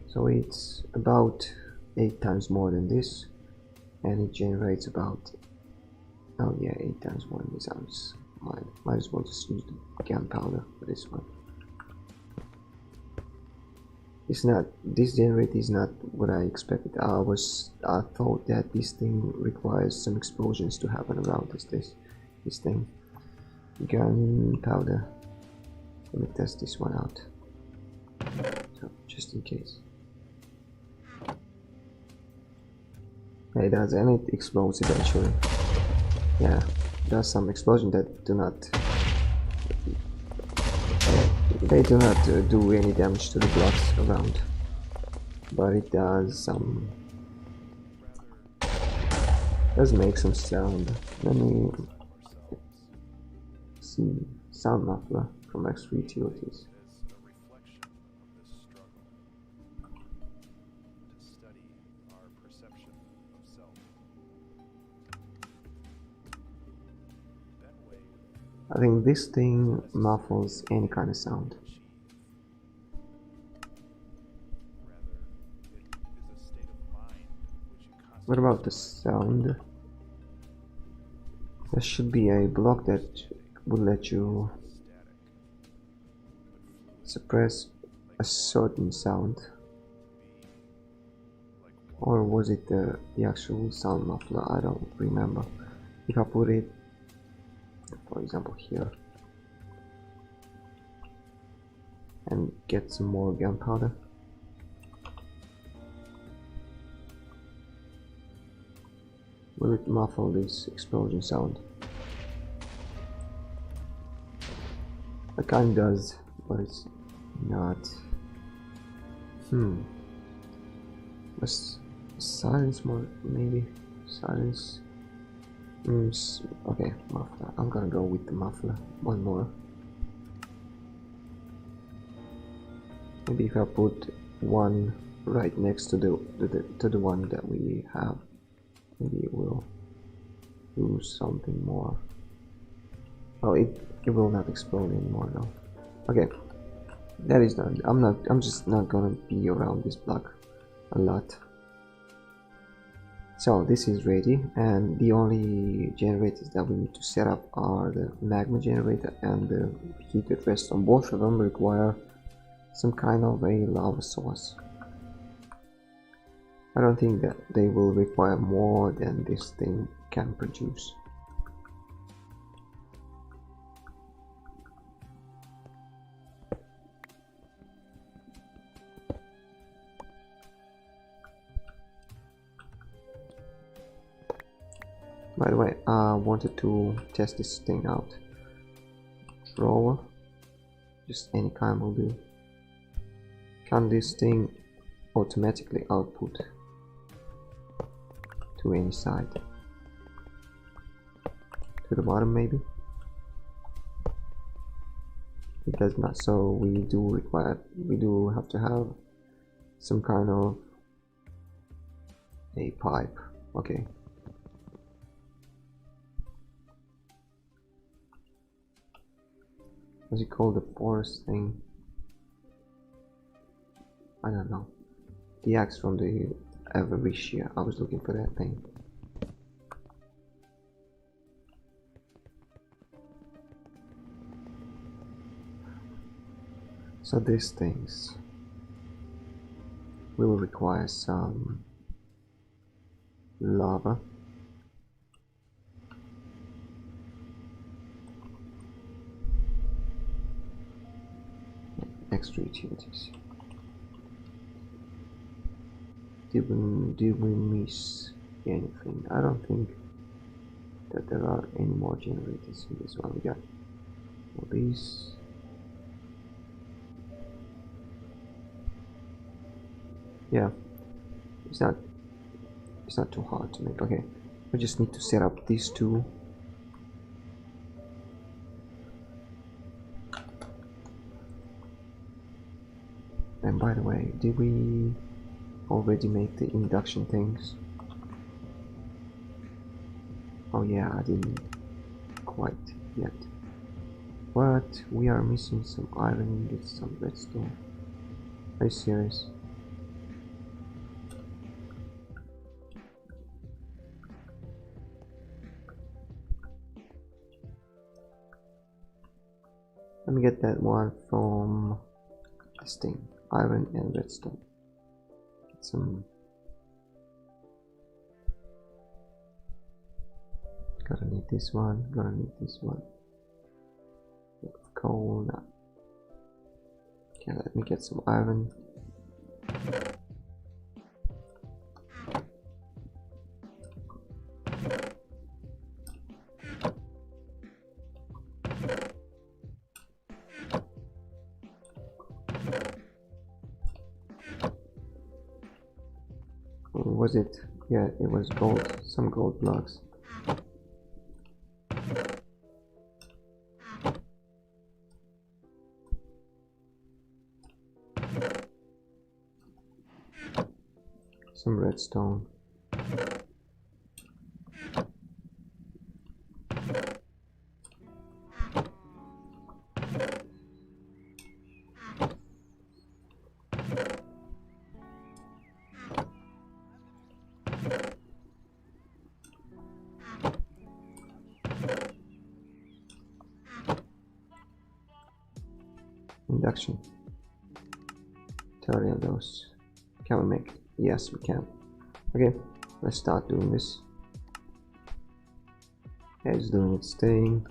So it's about 8 times more than this, and it generates about, oh yeah, 8 times more than this. Might as well just use the gunpowder for this one. This generator is not what I expected. I thought that this thing requires some explosions to happen around this thing. Gunpowder. Let me test this one out. So, just in case. It does, and it explodes eventually. Yeah, there's some explosions that do not. They do not do any damage to the blocks around, but it does make some sound. Let me see. Sound muffler from extra utilities. I think this thing muffles any kind of sound. What about the sound? There should be a block that would let you suppress a certain sound. Or was it the actual sound muffler? I don't remember. If I put it, for example, here, and get some more gunpowder. Will it muffle this explosion sound? It kind of does, but it's not. Let's silence more, maybe. Silence. Okay, muffler. I'm gonna go with the muffler. One more. Maybe if I put one right next to the one that we have, maybe it will do something more. Oh, it will not explode anymore though. Okay, that is done. I'm just not gonna be around this block a lot. So this is ready, and the only generators that we need to set up are the magma generator and the heated redstone. Both of them require some kind of a lava source. I don't think that they will require more than this thing can produce. By the way, I wanted to test this thing out. Drawer, just any kind will do. Can this thing automatically output to any side? To the bottom maybe? It does not, so we do have to have some kind of a pipe. Okay. What's it called? The forest thing? I don't know. The axe from the Avaricia. I was looking for that thing. So these things. will require some lava. Extra utilities. Did we miss anything? I don't think that there are any more generators in this one. We got all these. Yeah, it's not too hard to make. Okay, we just need to set up these two. And by the way, did we already make the induction things? Oh yeah, I didn't quite yet. But we are missing some iron ingots, some redstone. Are you serious? Let me get that one from this thing. Iron and redstone. Get some. Gotta need this one. Gotta need this one. Coal. No. Okay, let me get some iron. Was it? Yeah, it was gold. Some gold blocks. Some redstone. Induction. 30 of those. Can we make it? Yes, we can. Okay, let's start doing this. Yeah, it's doing its thing.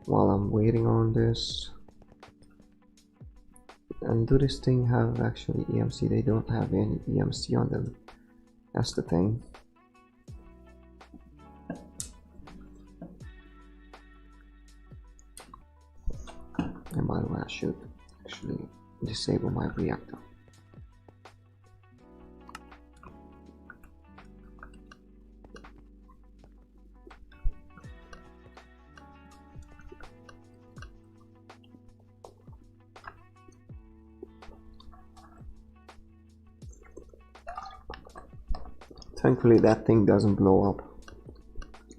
While I'm waiting on this. And do this thing have actually EMC? They don't have any EMC on them. That's the thing. And by the way, I should actually disable my reactor. Thankfully that thing doesn't blow up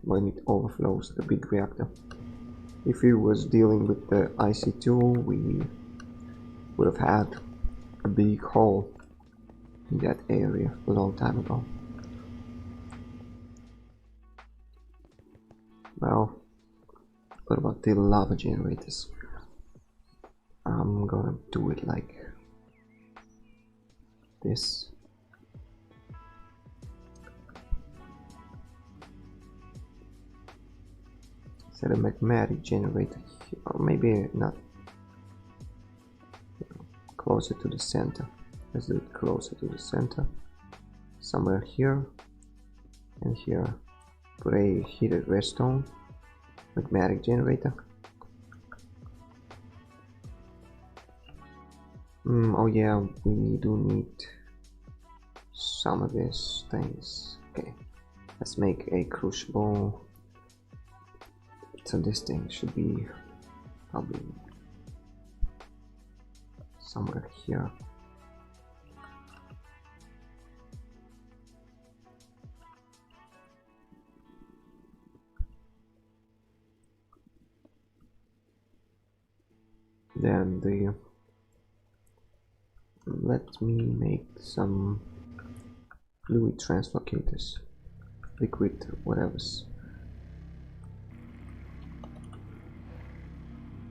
when it overflows the big reactor. If it was dealing with the IC2, we would have had a big hole in that area a long time ago. Well, what about the lava generators? I'm gonna do it like this. Set a magmatic generator here, or maybe not. Closer to the center. Let's do it closer to the center. Somewhere here and here. Put a heated redstone magmatic generator. Oh yeah, we do need some of these things. Okay, let's make a crucible. So this thing should be probably somewhere here. Then let me make some fluid translocators, liquid whatever's.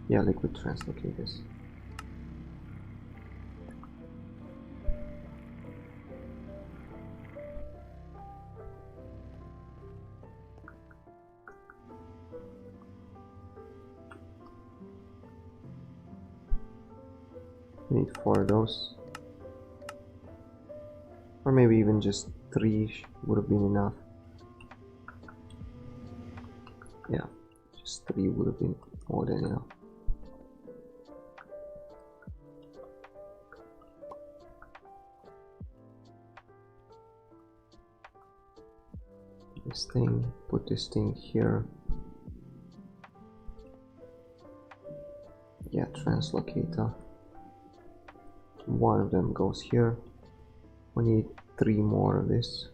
Yeah, liquid translocators. We need 4 of those. Or maybe even just 3 would have been enough. Yeah, just 3 would have been more than enough. This thing, put this thing here. Yeah, translocator. One of them goes here. We need 3 more of this.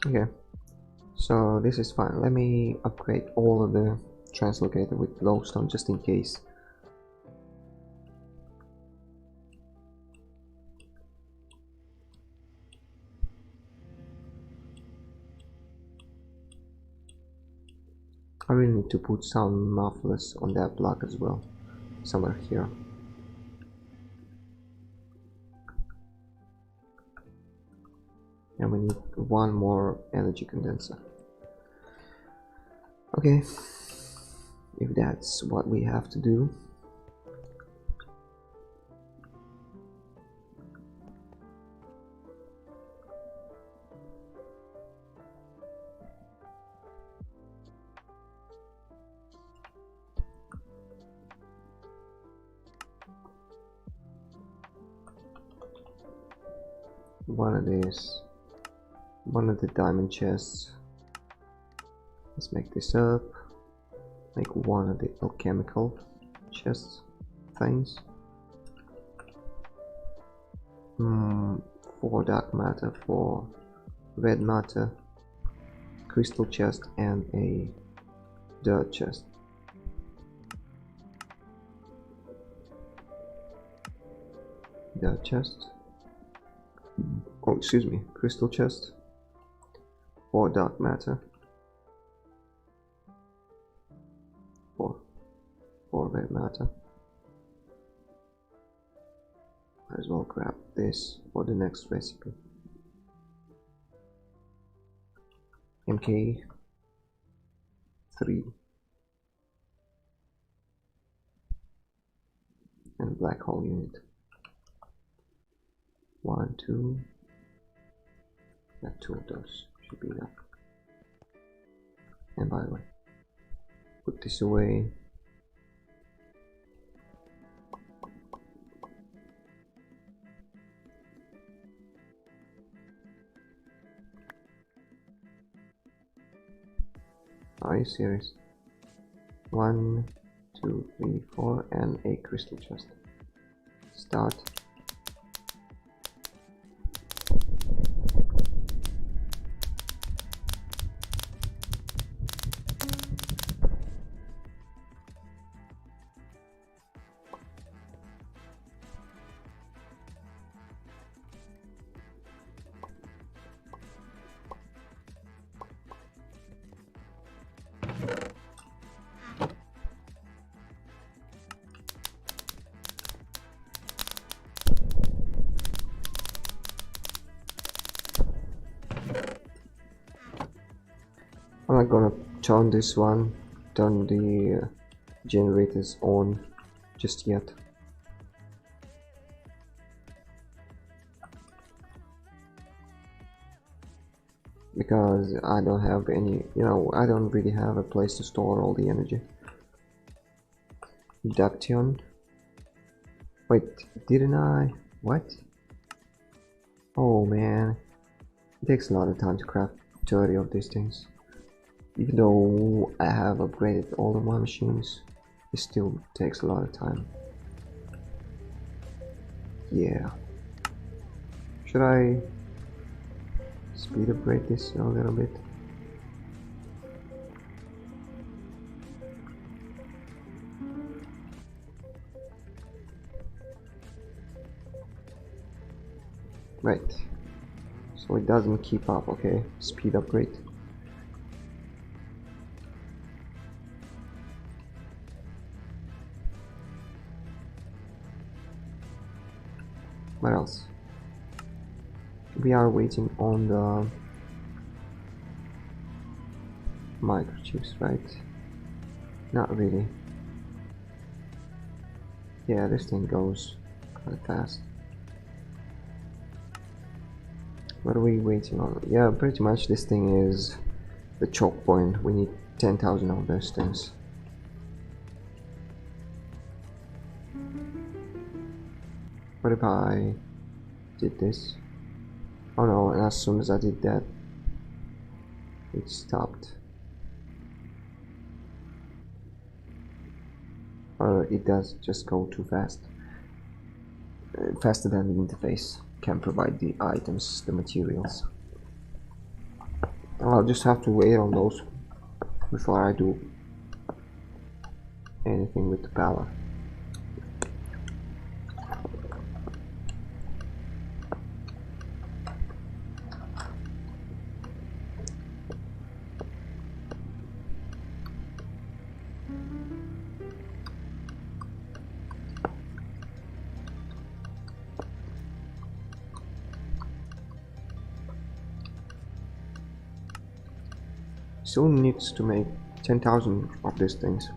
Okay, so this is fine. Let me upgrade all of the translocator with glowstone just in case. I really need to put some mufflers on that block as well, somewhere here. And we need 1 more energy condenser. Okay, if that's what we have to do. One of these, one of the diamond chests. Let's make this up. Make one of the alchemical chests things. 4 dark matter, 4 red matter, crystal chest, and a dirt chest. Dirt chest. Oh, excuse me, crystal chest. 4 dark matter. 4 red matter. Might as well grab this for the next recipe. MK 3 and black hole unit. 1, 2. Yeah, 2 of those should be enough. And by the way, put this away. Are you serious? 1, 2, 3, 4, and a crystal chest. Start. I'm not gonna turn this one, turn the generators on just yet. Because I don't have any, I don't really have a place to store all the energy. Duction. Wait, didn't I? What? Oh man. It takes a lot of time to craft 30 of these things. Even though I have upgraded all of my machines, it still takes a lot of time. Yeah. Should I speed upgrade this a little bit? Right. So it doesn't keep up, okay? Speed upgrade. What else? We are waiting on the microchips, right? Not really. Yeah, this thing goes quite fast. What are we waiting on? Yeah, pretty much this thing is the choke point. We need 10,000 of those things. What if I did this? Oh no, and as soon as I did that, it stopped. Or it does just go too fast. Faster than the interface can provide the items, the materials. I'll just have to wait on those before I do anything with the power. Still needs to make 10,000 of these things.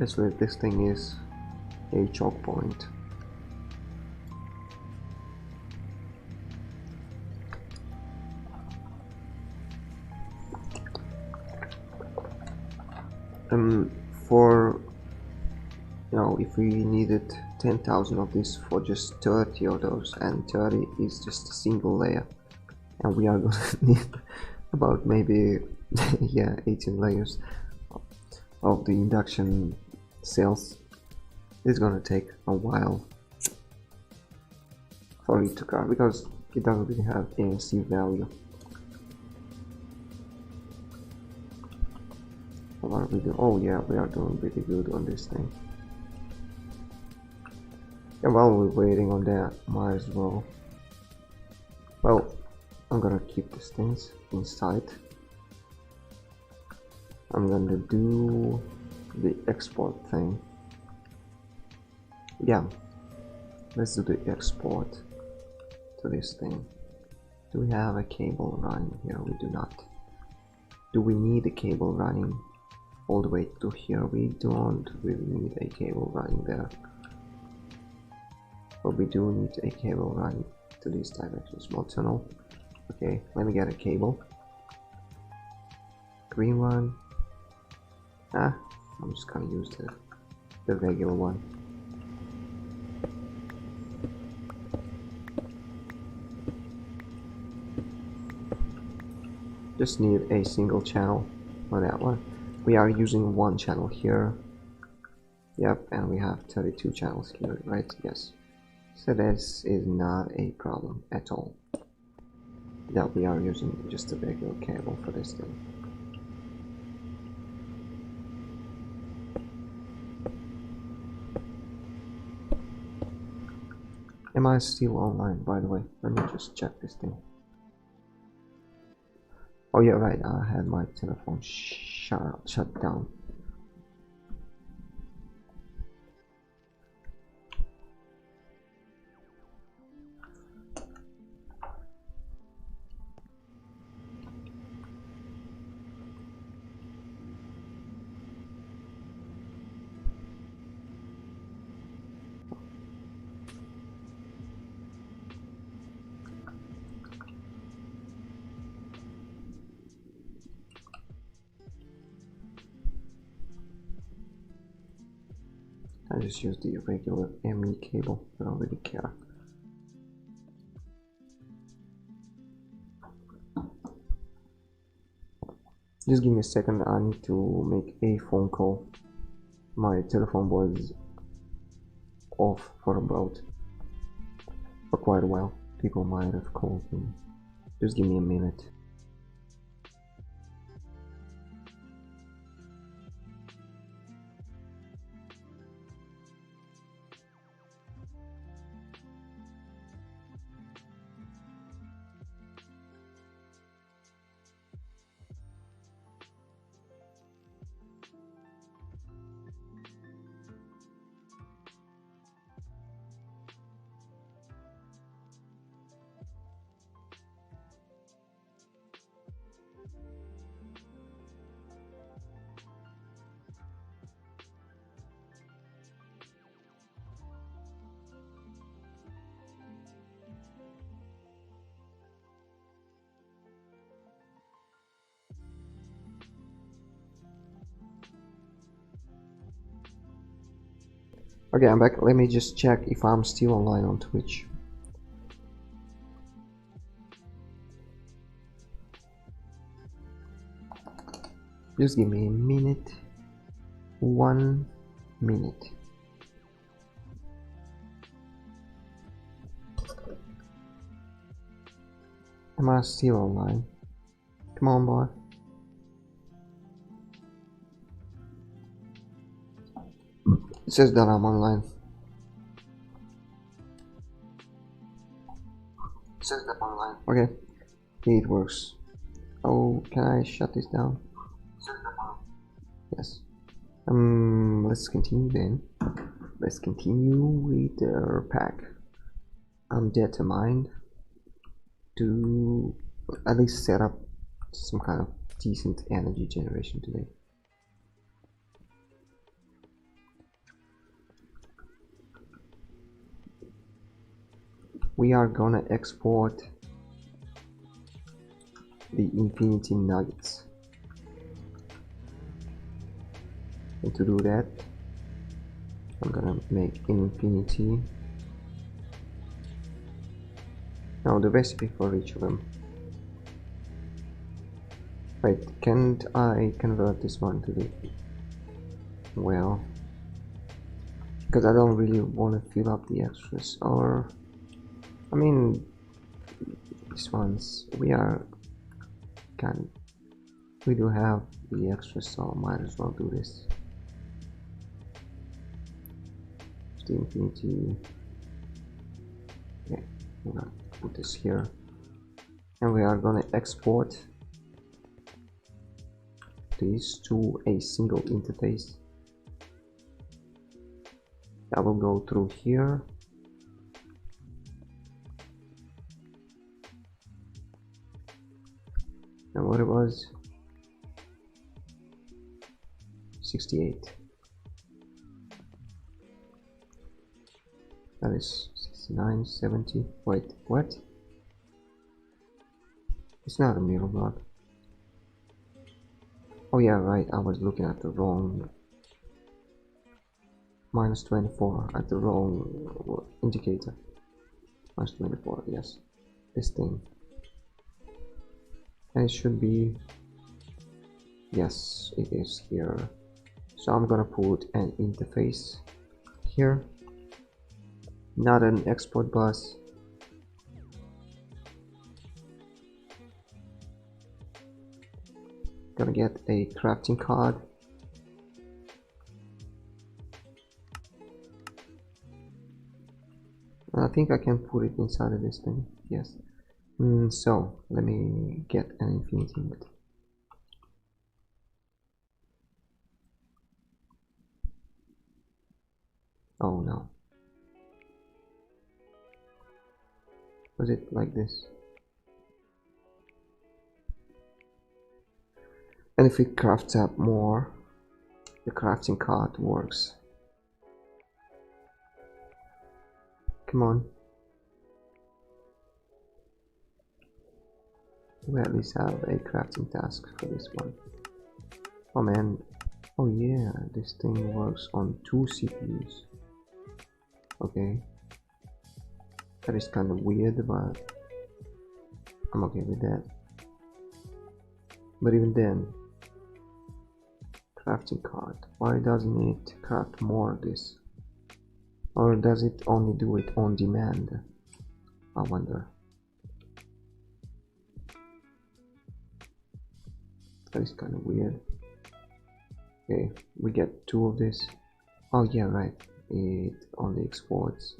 Actually, this thing is a choke point. For if we needed 10,000 of this for just 30 of those, and 30 is just a single layer, and we are gonna need about maybe 18 layers of the induction cells. It's gonna take a while for it to car because it doesn't really have ANC value. What are we doing? Oh yeah, we are doing pretty good on this thing. And while we're waiting on that, might as well. Well, I'm gonna keep these things inside. I'm gonna do the export thing. Yeah, let's do the export to this thing. Do we have a cable running here? We do not. Do we need a cable running all the way to here? We don't really need a cable running there. But we do need a cable running to this direction. Small tunnel. Okay, let me get a cable. Green one. I'm just gonna use the regular one. Just need a single channel on that one. We are using one channel here. Yep, and we have 32 channels here, right? Yes. So this is not a problem at all. That we are using just a regular cable for this thing. Am I still online, by the way? Let me just check this thing. Oh yeah, right, I had my telephone shut down. I just use the regular ME cable, I don't really care. Just give me a second, I need to make a phone call. My telephone was off for quite a while. People might have called me. Just give me a minute. Okay, I'm back. Let me just check if I'm still online on Twitch. Just give me a minute. 1 minute. Am I still online? Come on, boy. It says that I'm online. It says that I'm online. Okay, it works. Oh, can I shut this down? Yes. Let's continue then. Let's continue with our pack. I'm determined to at least set up some kind of decent energy generation today. We are gonna export the infinity nuggets, and to do that I'm gonna make infinity. Now the recipe for each of them. Wait, can't I convert this one to the... Well, because I don't really want to fill up the extras, or I mean these ones we do have the extras, so might as well do this. The infinity. Okay, I'm gonna put this here, and we are gonna export these to a single interface. I will go through here. And what it was? 68. That is 69, 70. Wait, what? It's not a mirror block. Oh yeah, right, I was looking at the wrong... minus 24 at the wrong indicator. Minus 24, yes. This thing. And it should be... yes, it is here. So I'm gonna put an interface here. Not an export bus. Gonna get a crafting card. I think I can put it inside of this thing. Yes. So let me get an infinity ingot. Oh no. Was it like this? And if it crafts up more, the crafting card works. Come on. We at least have a crafting task for this one. Oh man. Oh yeah, this thing works on 2 CPUs. Okay. That is kind of weird, but I'm okay with that. But even then, crafting card. Why doesn't it craft more of this? Or does it only do it on demand? I wonder. That is kind of weird. Okay, we get 2 of this. Oh yeah, right. It only exports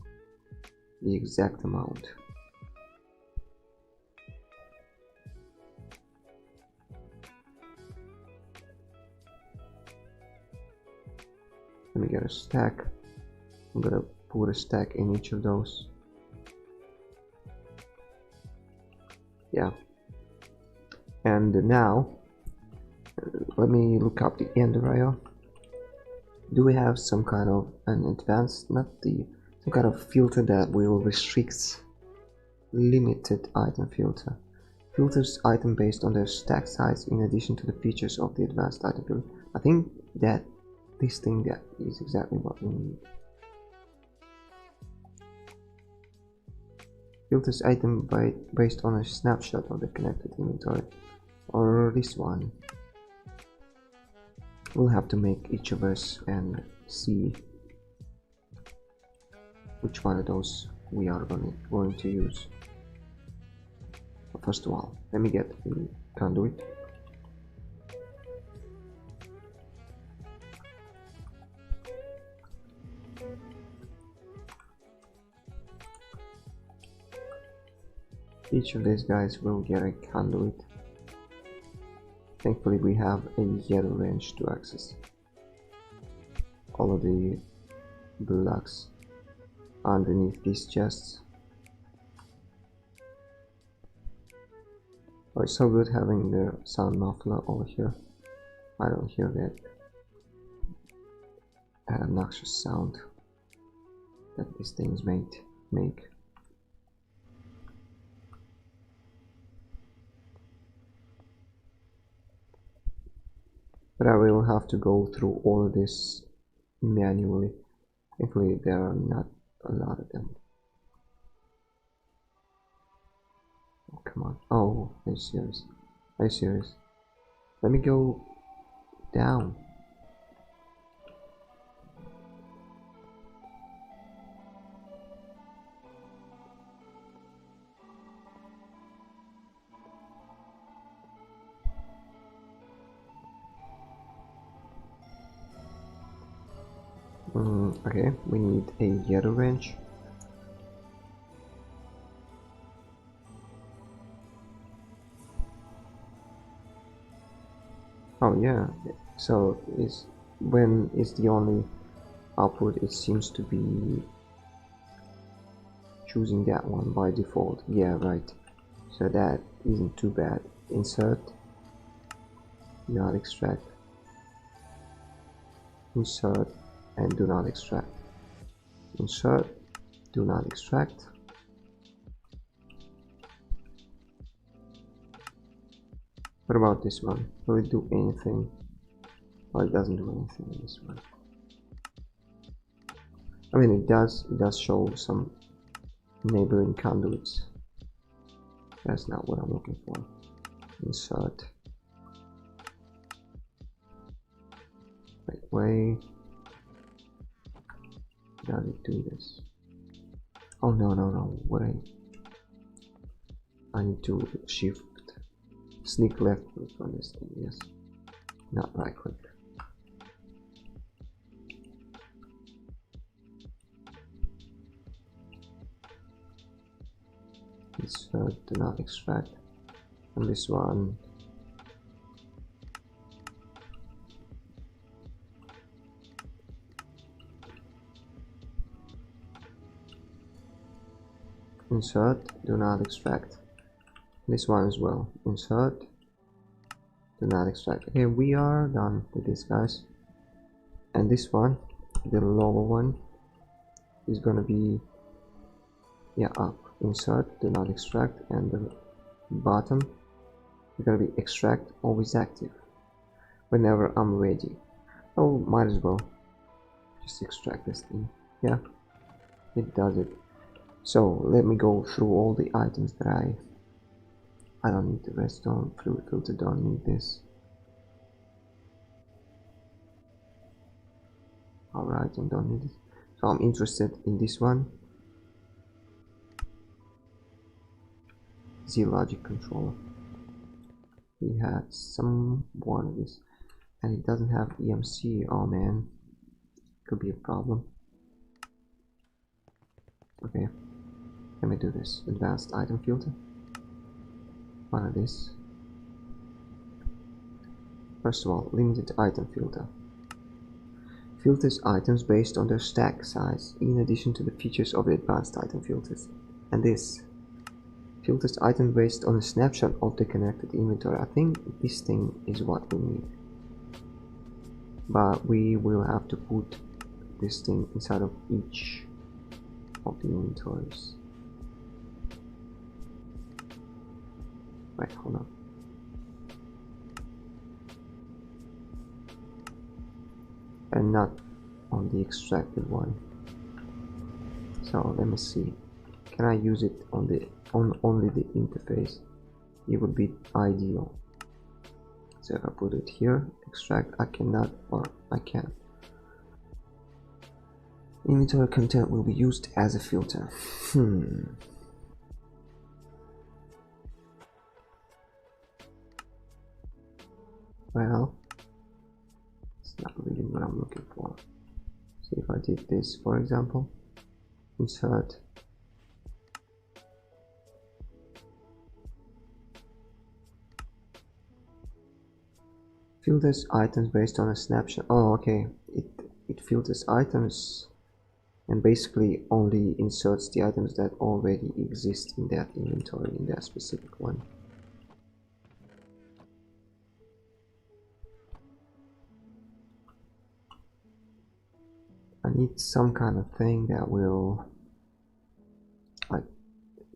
the exact amount. Let me get a stack. I'm gonna put a stack in each of those. Yeah. And now, let me look up the ender IO. Do we have some kind of an advanced, some kind of filter that will restrict limited item filter? Filters item based on their stack size in addition to the features of the advanced item filter. I think that this thing that is exactly what we need. Filters item based on a snapshot of the connected inventory, or this one. We'll have to make each of us and see which one of those we are going to use. But first of all, let me get the conduit. Each of these guys will get a conduit. Thankfully we have a yellow wrench to access all of the blocks underneath these chests. Oh, it's so good having the sound muffler over here. I don't hear that obnoxious sound that these things make. But I will have to go through all of this manually. Thankfully there are not a lot of them. Oh, come on. Oh, are you serious? Are you serious? Let me go down. Okay, we need a yellow wrench. Oh yeah, so when it's the only output, it seems to be choosing that one by default. Yeah, right. So that isn't too bad. Insert, not extract. Insert and do not extract. Insert, do not extract. What about this one? Will it do anything? Well, it doesn't do anything in this one. I mean, it does show some neighboring conduits. That's not what I'm looking for. Insert. Right way. Does it do this? Oh no. What I need to shift sneak left click on this thing, yes. Not right click. Insert, do not extract. And this one, insert, do not extract. This one as well, insert, do not extract. Okay, we are done with these guys. And this one, the lower one, is gonna be, yeah, up. Insert, do not extract, and the bottom is gonna be extract, always active. Whenever I'm ready. Oh, might as well just extract this thing. Yeah, it does it. So let me go through all the items that I don't need the redstone, fluid filter, don't need this. Alright, I don't need it. So I'm interested in this one. Z logic controller. We had some one of this, and it doesn't have EMC. Oh man, could be a problem. Okay, let me do this. Advanced item filter. One of this. First of all, limited item filter. Filters items based on their stack size, in addition to the features of the advanced item filters. And this filters item based on a snapshot of the connected inventory. I think this thing is what we need. But we will have to put this thing inside of each of the inventories. Wait, hold on. And not on the extracted one. So let me see. can I use it on only the interface? It would be ideal. So if I put it here, extract, I cannot, or I can. Inventory content will be used as a filter. Well, it's not really what I'm looking for. So if I did this, for example, insert, filters items based on a snapshot. Oh, okay. It filters items and basically only inserts the items that already exist in that inventory, in that specific one. I need some kind of thing that will like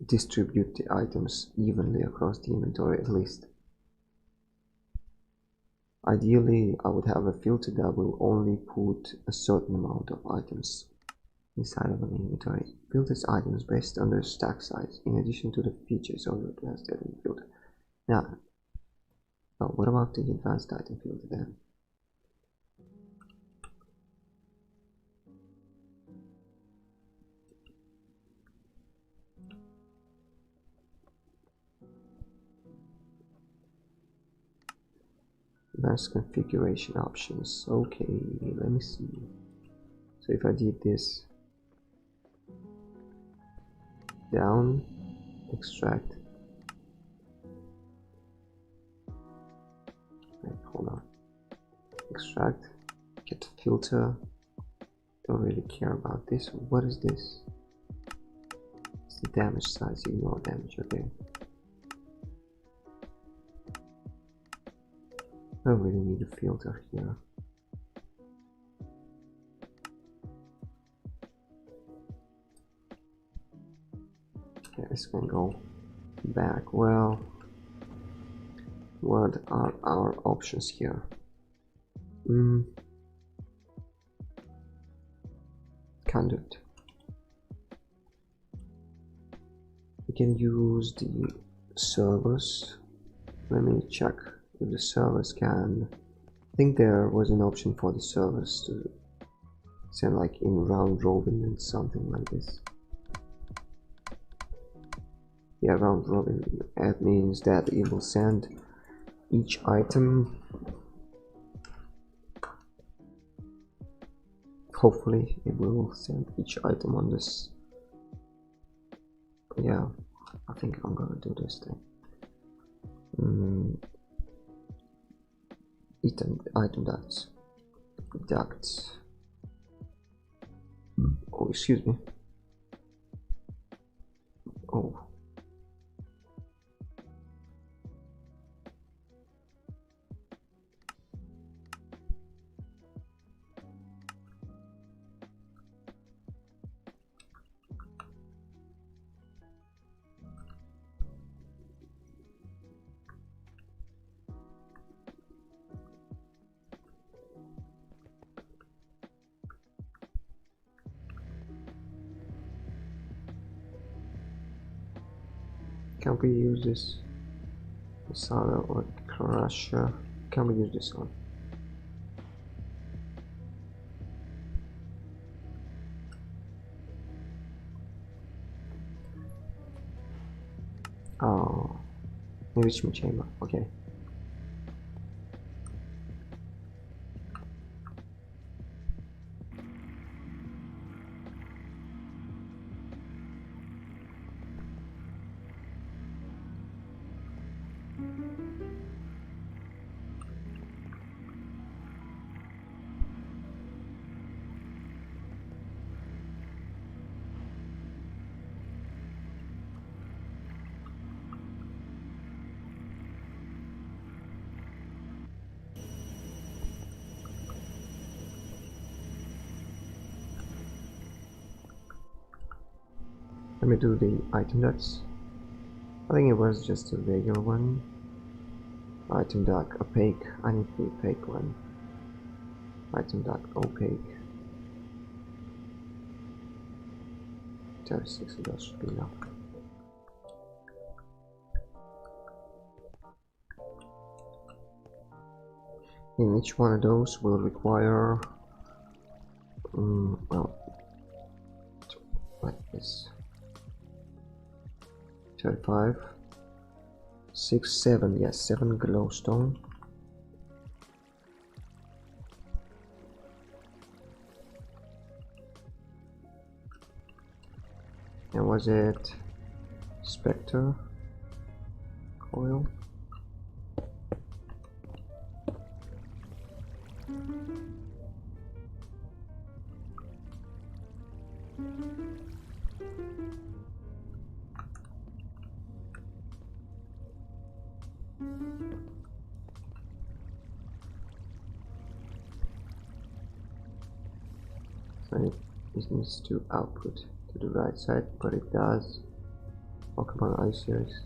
distribute the items evenly across the inventory at least. Ideally, I would have a filter that will only put a certain amount of items inside of an inventory. Filters items based on their stack size, in addition to the features of the advanced item filter. Now, what about the advanced item filter then? Advanced configuration options. Okay, let me see. So if I did this, down, extract. Wait, hold on. Extract, get filter. Don't really care about this. What is this? It's the damage size. Ignore damage. Okay. I don't really need a filter here. Okay, this can go back. Well, what are our options here? Conduct. We can use the servers. Let me check if the servers can. I think there was an option for the servers to send like in round robin and something like this. Yeah, round robin. That means that it will send each item. Hopefully it will send each item on this. Yeah, I think I'm gonna do this thing. Item ducts. Oh, excuse me. Oh. Can we use this Masala or Crusher? Can we use this one? Oh, enrichment chamber. Okay. Let me do the item ducts. I think it was just a regular one. Item duct opaque. I need the opaque one. Item duct opaque. 36, that should be enough. In each one of those will require well, like this, 35, 6, 7, yes, 7 glowstone. And was it Spectre coil? So it needs to output to the right side, but it does. Oh, come on, are you serious?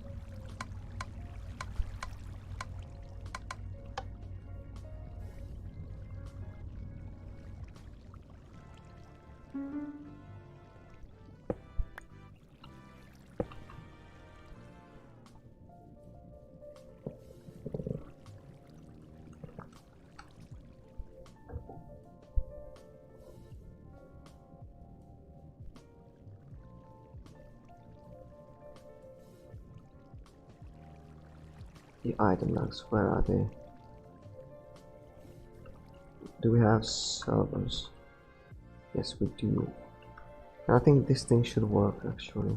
The item logs, where are they? Do we have servers? Yes, we do. And I think this thing should work actually.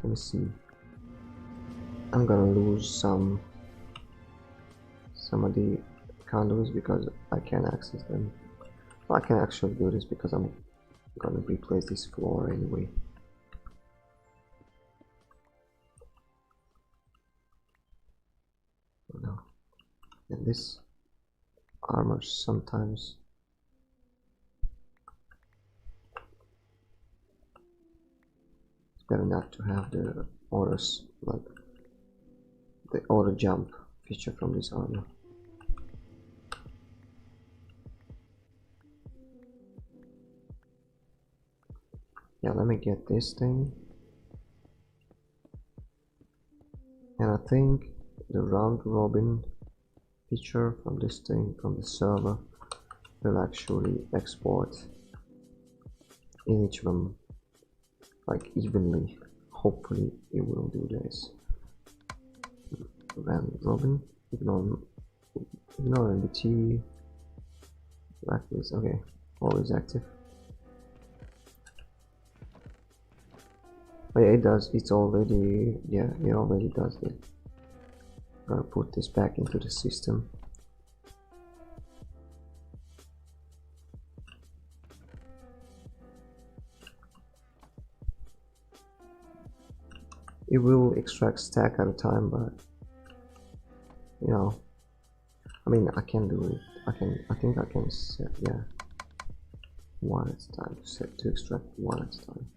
Let me see. I'm gonna lose some of the conduits because I can't access them. Well, I can actually do this because I'm gonna replace this floor anyway. No. And this armor sometimes it's better not to have the autos, like the auto jump feature from this armor. Yeah, let me get this thing. And I think the round robin feature from this thing, from the server, will actually export in each of them like evenly. Hopefully it will do this. Round robin, ignore NBT, blacklist, okay, always active. Oh yeah, it does, it's already, yeah, it already does it. I'm gonna put this back into the system. It will extract stack at a time, but you know, I mean, I can do it. I think I can set, yeah, one at a time, set to extract one at a time.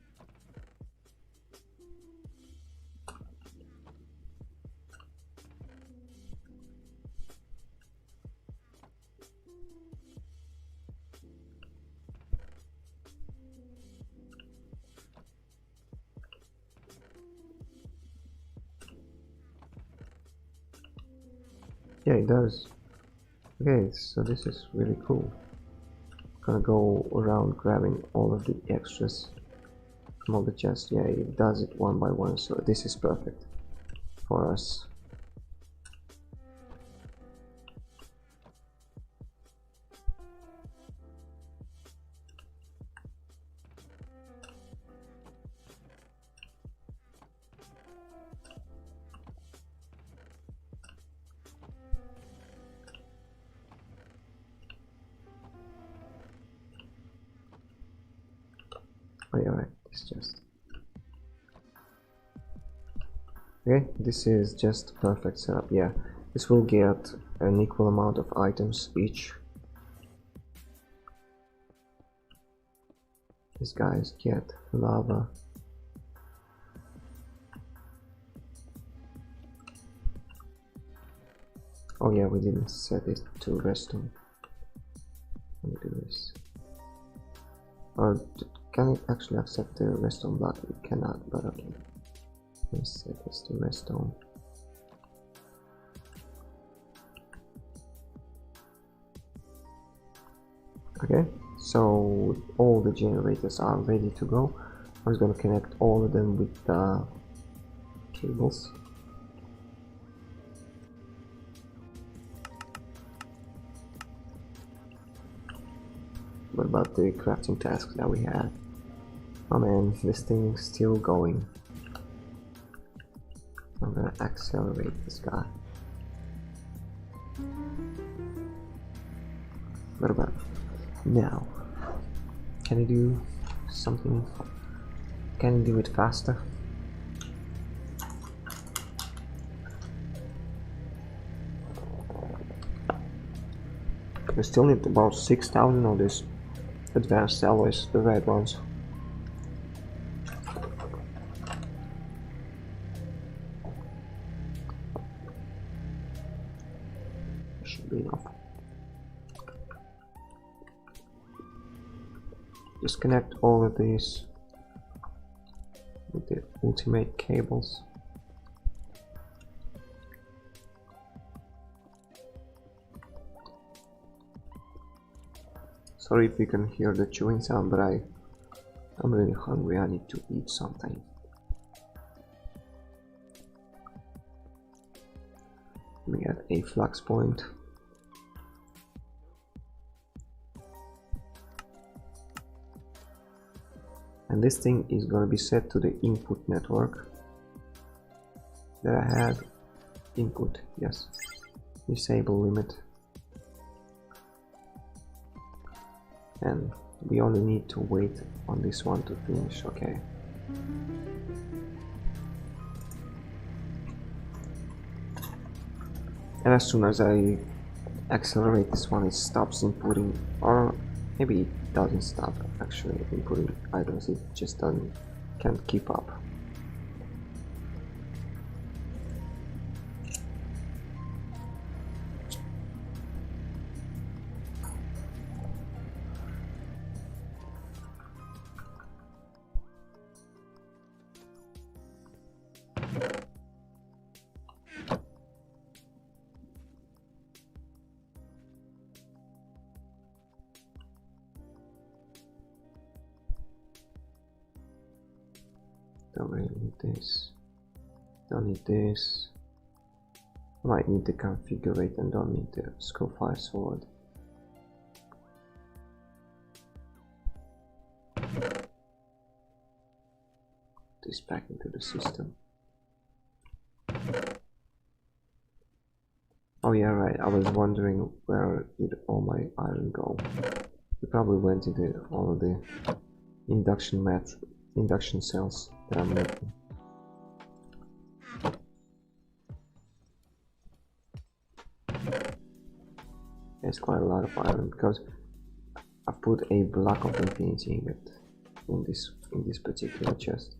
Yeah, it does. Okay, so this is really cool. Gonna go around grabbing all of the extras from all the chests. Yeah, it does it one by one, so this is perfect for us. Oh yeah, right, this chest. Okay, this is just perfect setup. Yeah, this will get an equal amount of items each. These guys get lava. Oh yeah, we didn't set it to redstone. Let me do this. can it actually accept the redstone block? It cannot, but okay. Let's set this to redstone. Okay, so all the generators are ready to go. I'm just gonna connect all of them with the cables. What about the crafting task that we had? Oh man, this thing's still going. I'm gonna accelerate this guy. What about now? Can I do something? Can I do it faster? We still need about 6,000 of these advanced alloys, the red ones. Should be enough. Just connect all of these with the ultimate cables. Sorry if you can hear the chewing sound, but I'm really hungry. I need to eat something. We got a flux point. And this thing is going to be set to the input network that I had. Input, yes. Disable limit. And we only need to wait on this one to finish, okay. And as soon as I accelerate this one, it stops inputting, or maybe it doesn't stop actually inputting items, it just can't keep up. Don't really need this. Don't need this. Might need to configure it and don't need the scroll fire sword. This back into the system. Oh yeah, right. I was wondering where did all my iron go. It probably went into all of the induction cells that I'm making. There's quite a lot of iron because I put a block of infinity ingot in this particular chest.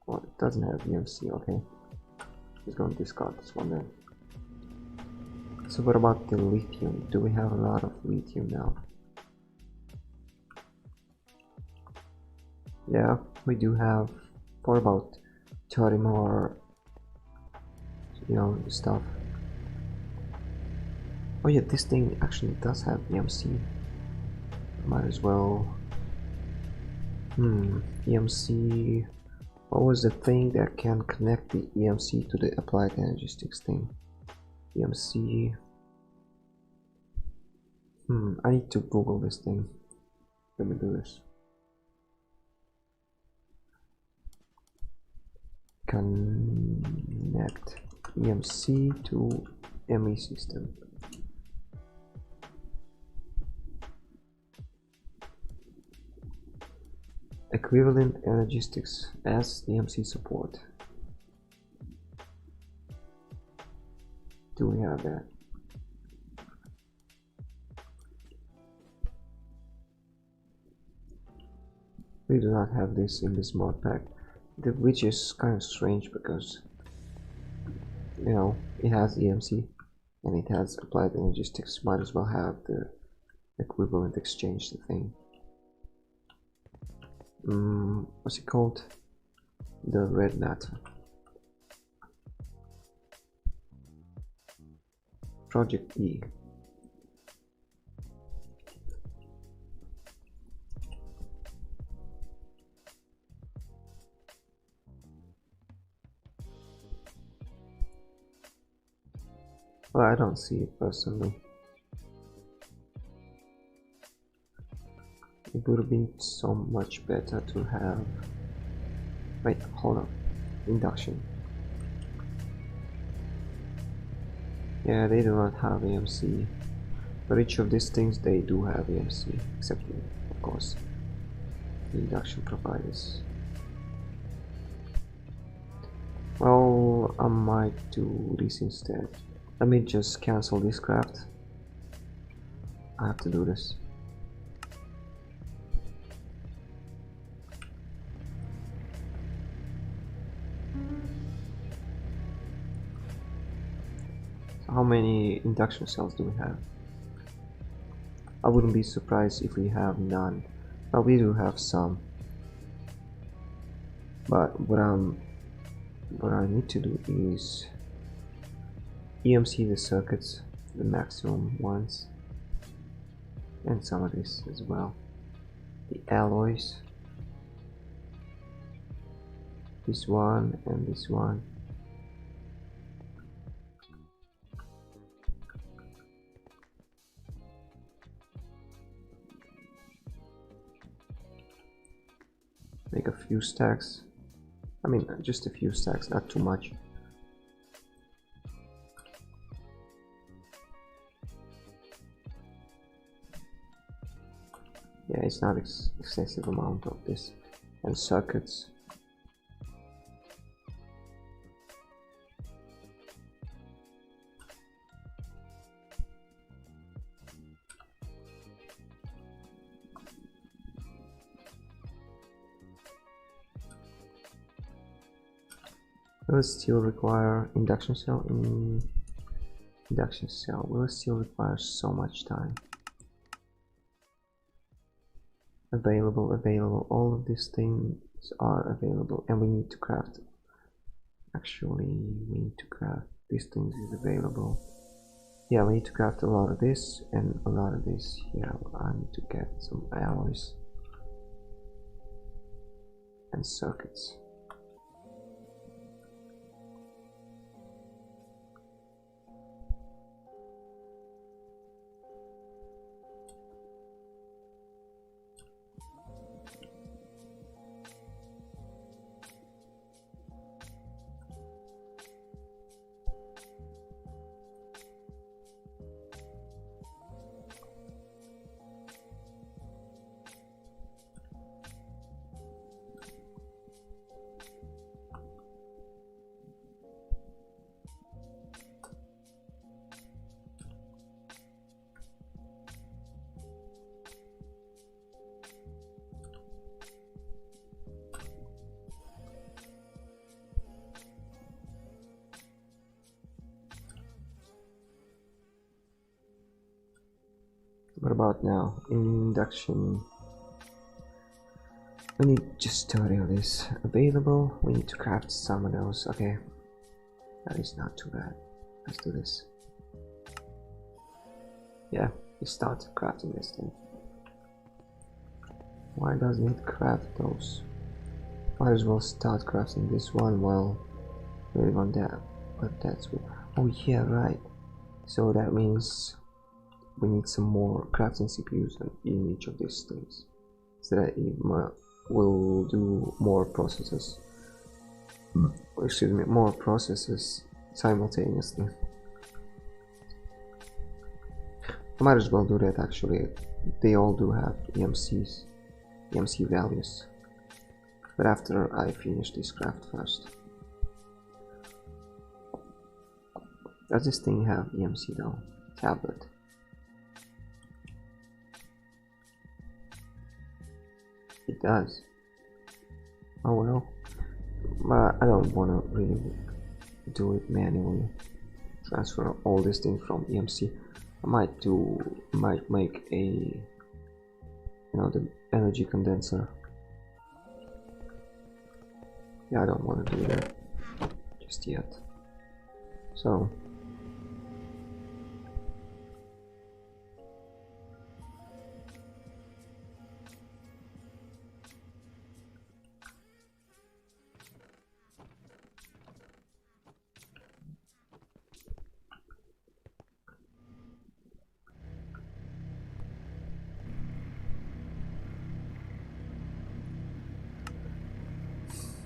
Well, it doesn't have EMC, okay. Just gonna discard this one then. So what about the lithium? Do we have a lot of lithium now? Yeah, we do have for about 30 more, stuff. Oh yeah, this thing actually does have EMC. Might as well. EMC. What was the thing that can connect the EMC to the applied energy sticks thing? EMC. I need to Google this thing. Let me do this. Connect EMC to ME system. Equivalent energistics as EMC support. Do we have that? We do not have this in this mod pack, which is kind of strange because, you know, it has EMC and it has applied energistics. Might as well have the equivalent exchange thing. What's it called? The red matter. Project E. Well, I don't see it personally. It would have been so much better to have... Wait, hold on. Induction. Yeah, they do not have EMC. For each of these things they do have EMC, except, of course, the induction providers. Well, I might do this instead. Let me just cancel this craft. I have to do this. So how many induction cells do we have? I wouldn't be surprised if we have none. Well, we do have some. But what I need to do is EMC the circuits, the maximum ones, and some of this as well. The alloys, this one and this one. Make a few stacks. I mean, just a few stacks, not too much. Yeah, it's not excessive amount of this. And circuits. Will still require induction cell. Induction cell will still require so much time. Available. All of these things are available, and we need to craft. Actually, we need to craft these things is available. Yeah, we need to craft a lot of this and a lot of this. Yeah, I need to get some alloys and circuits. What about now? Induction. We need just 30 of this available. We need to craft some of those. Okay, that is not too bad. Let's do this. Yeah, we start crafting this thing. Why doesn't it craft those? Might as well start crafting this one while waiting on that. But that's what. Oh yeah, right. So that means we need some more crafting CPUs in each of these things, so that it will do more processes. Excuse me, more processes simultaneously. I might as well do that actually. They all do have EMC values. but after I finish this craft first. Does this thing have EMC though? Tablet. It does. Oh well. But I don't want to really do it manually. Transfer all these things from EMC. I might make a, the energy condenser. Yeah, I don't want to do that just yet. So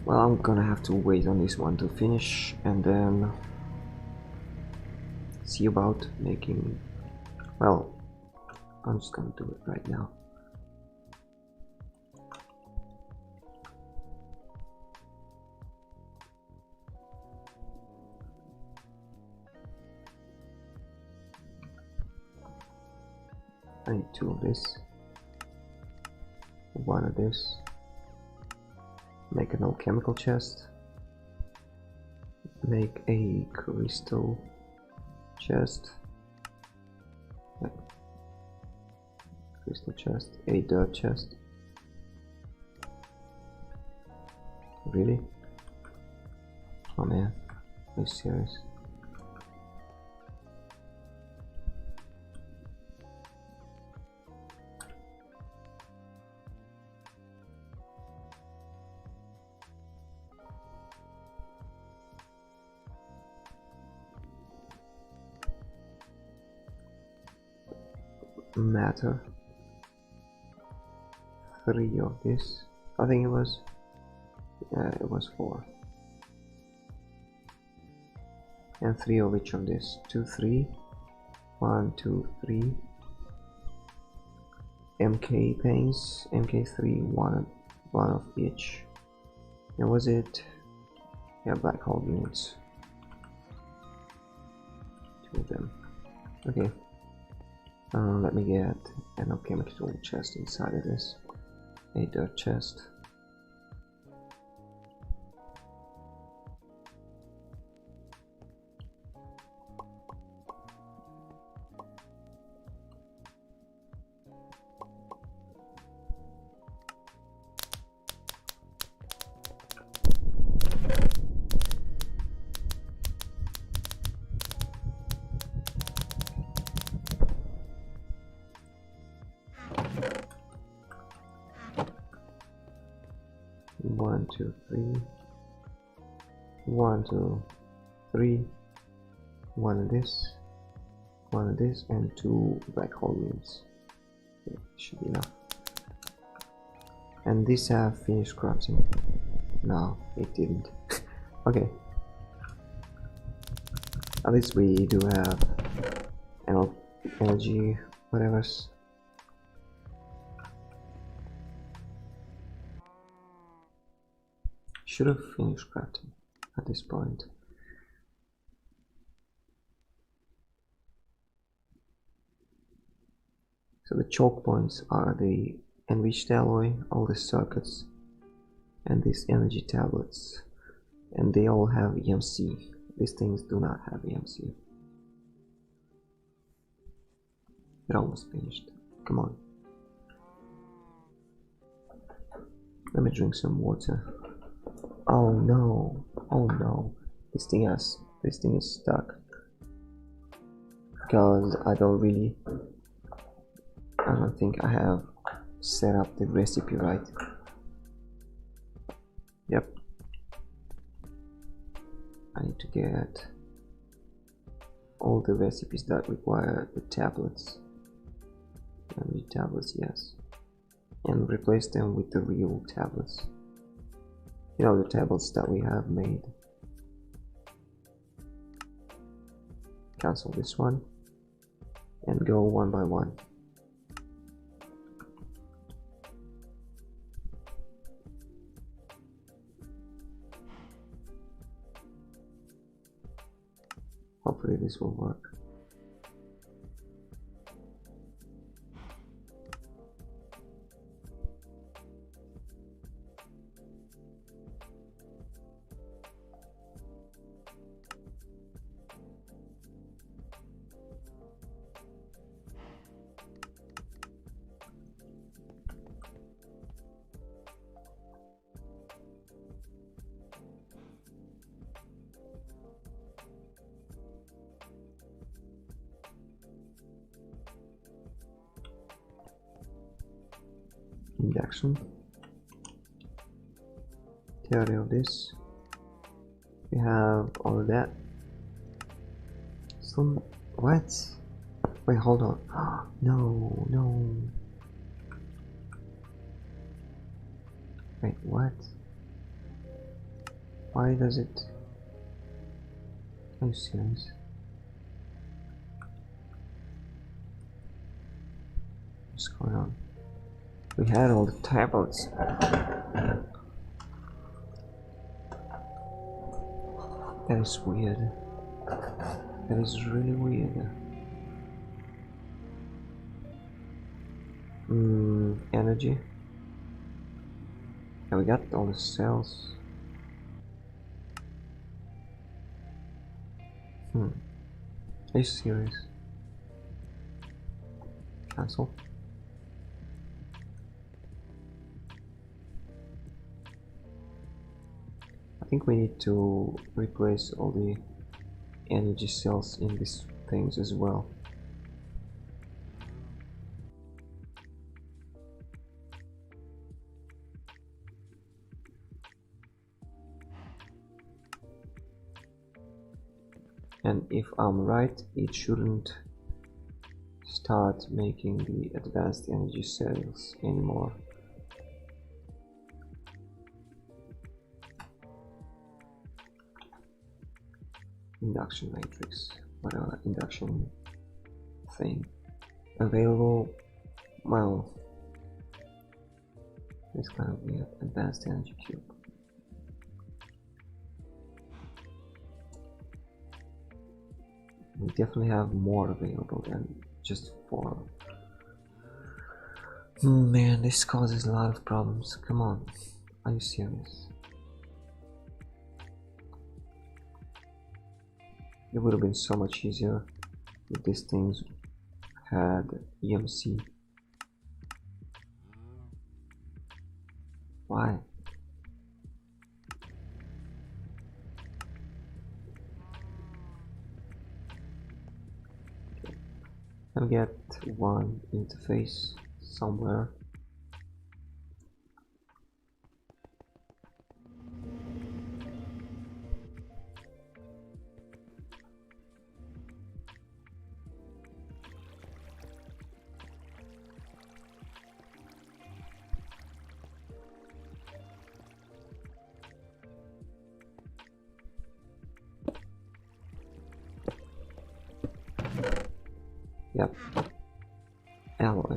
well, I'm gonna have to wait on this one to finish and then see about making, well, I'm just gonna do it right now. I need 2 of this, 1 of this, make an alchemical chest, make a crystal chest, crystal chest, a dirt chest. Really? Oh man, are you serious? Matter. 3 of this. I think it was. Yeah, it was 4. And 3 of each of this. 2, 3. 1, 2, 3. MK things. MK3. One of each. And was it? Yeah, black hole units. 2 of them. Okay. Let me get an alchemical chest inside of this. A dirt chest. One, two, three. 1, 2, 3. 1 of this. 1 of this, and 2 black hole units. Okay, should be enough. And this have finished crafting. No, it didn't. Okay. At least we do have energy, whatever's. Should have finished crafting at this point. So the choke points are the enriched alloy, all the circuits, and these energy tablets, and they all have EMC. These things do not have EMC. They're almost finished. Come on. Let me drink some water. Oh no! Oh no! This thing is stuck because I don't think I have set up the recipe right. Yep. I need to get all the recipes that require the tablets. And the tablets, yes. And replace them with the real tablets. You know, the tablets that we have made. Cancel this one and go one by one. Hopefully this will work. Induction. Theory of this. We have all of that. Some what? Wait, hold on. No, no. Wait, what? Why does it? Are you serious? What's going on? We had all the tablets. That is weird. That is really weird. Energy. Yeah, we got all the cells. Are you serious? Cancel. I think we need to replace all the energy cells in these things as well. And if I'm right, it shouldn't start making the advanced energy cells anymore. Induction matrix, whatever induction thing available. Well, it's kind of weird. Advanced energy cube. We definitely have more available than just 4. Man, this causes a lot of problems. Come on, are you serious? It would have been so much easier if these things had EMC. Why? I'll get one interface somewhere. Yep. Alloy.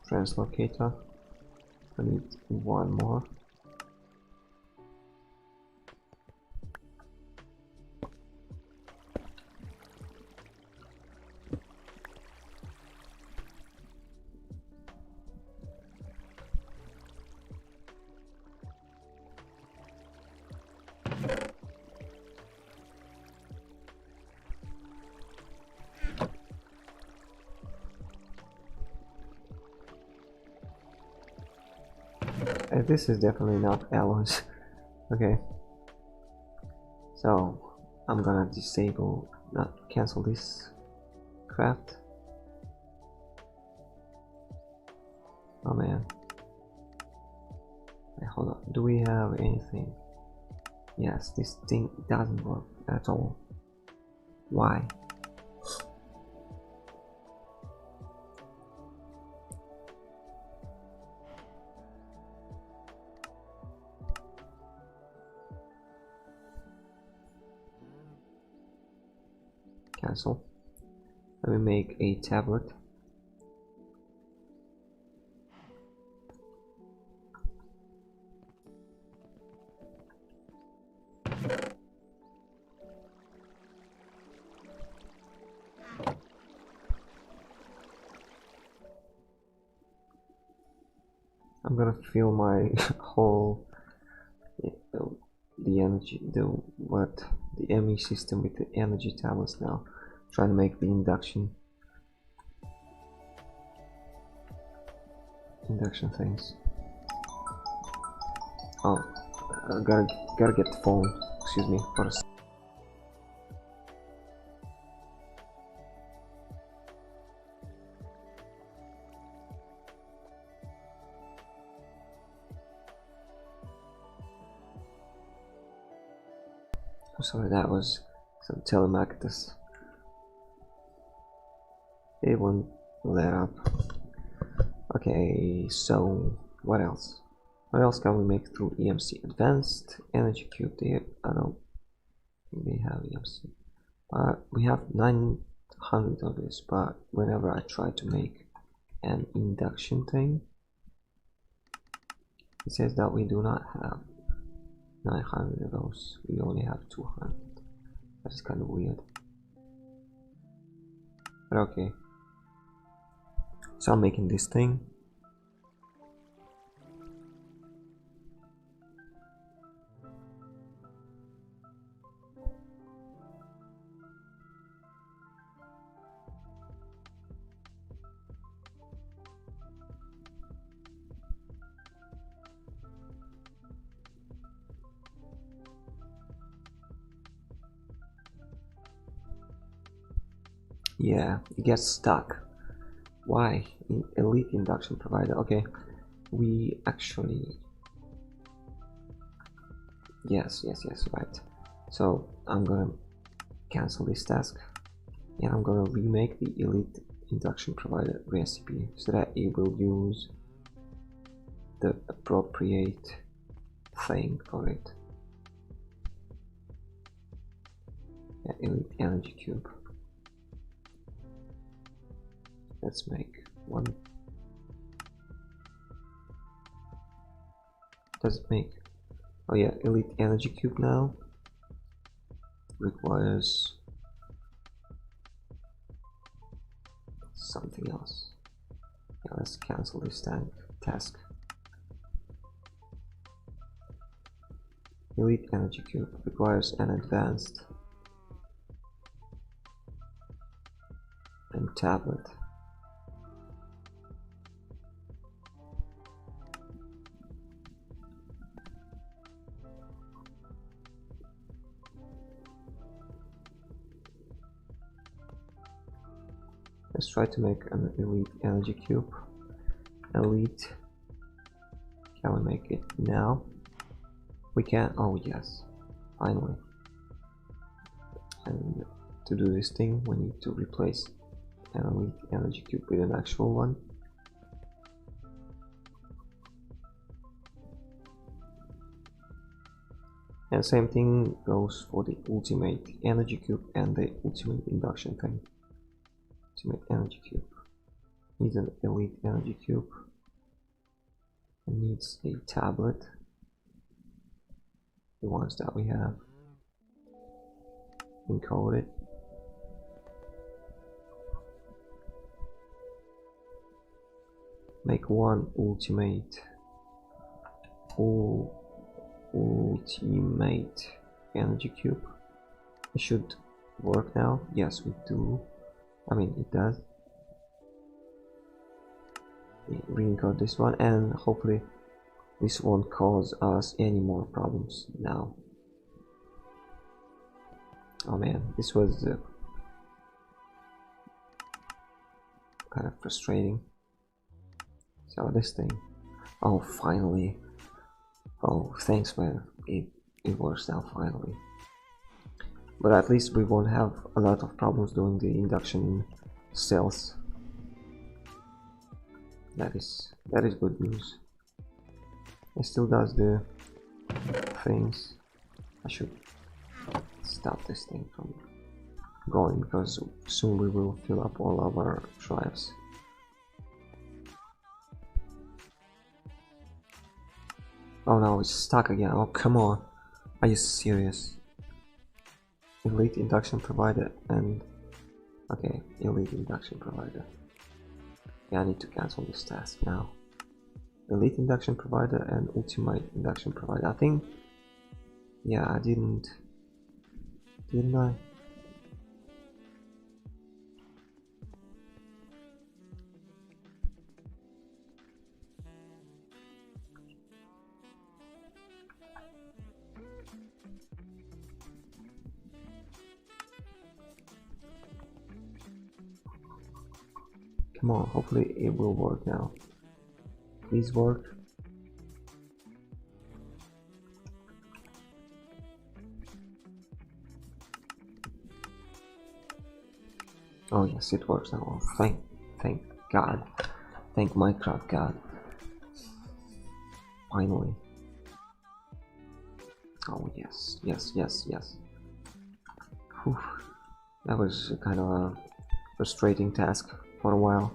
Translocator. I need one more. This is definitely not alloys. Okay. So I'm gonna disable, not cancel this craft. Oh man. Wait, hold on. Do we have anything? Yes, this thing doesn't work at all. Why? cancel. Let me make a tablet. I'm gonna fill my whole the energy, the ME system with the energy tablets now. Trying to make the induction things. Oh, I gotta get the phone. Excuse me for a second. Sorry, that was some telemarketers. It won't let up. Okay, so what else? What else can we make through EMC? Advanced Energy Cube. I don't think they have EMC. We have 900 of this, but whenever I try to make an induction thing, it says that we do not have 900 of those. We only have 200. That's kind of weird. But okay. So I'm making this thing. Yeah, it gets stuck. Why? Elite induction provider. Okay, we actually... Yes, right. So I'm gonna cancel this task and I'm gonna remake the elite induction provider recipe so that it will use the appropriate thing for it. Yeah, elite energy cube. Let's make one. Does it make... Oh yeah, elite energy cube now requires something else. Yeah, let's cancel this task. Elite energy cube requires an advanced and tablet. Let's try to make an elite energy cube. Elite. Can we make it now? We can. Oh yes, finally. And to do this thing, we need to replace an elite energy cube with an actual one. And same thing goes for the ultimate energy cube and the ultimate induction thing. Ultimate energy cube needs an elite energy cube and needs a tablet, the ones that we have encoded. Make one ultimate energy cube. It should work now. Yes, we do. I mean, it does. We re-encode this one, and hopefully this won't cause us any more problems now. Oh man, this was kind of frustrating. So this thing, oh finally, oh thanks man, it works now finally. But at least we won't have a lot of problems doing the induction cells. That is good news. It still does the things. I should stop this thing from going, because soon we will fill up all our drives. Oh no, it's stuck again. Oh come on, are you serious? Elite induction provider and okay, elite induction provider. Yeah, I need to cancel this task now. Elite induction provider and ultimate induction provider. I think, yeah, I didn't I? Come on, hopefully it will work now. Please work. Oh yes, it works now. Oh, thank God. Thank Minecraft God. Finally. Oh yes, yes, yes, yes. Whew. That was kind of a frustrating task for a while.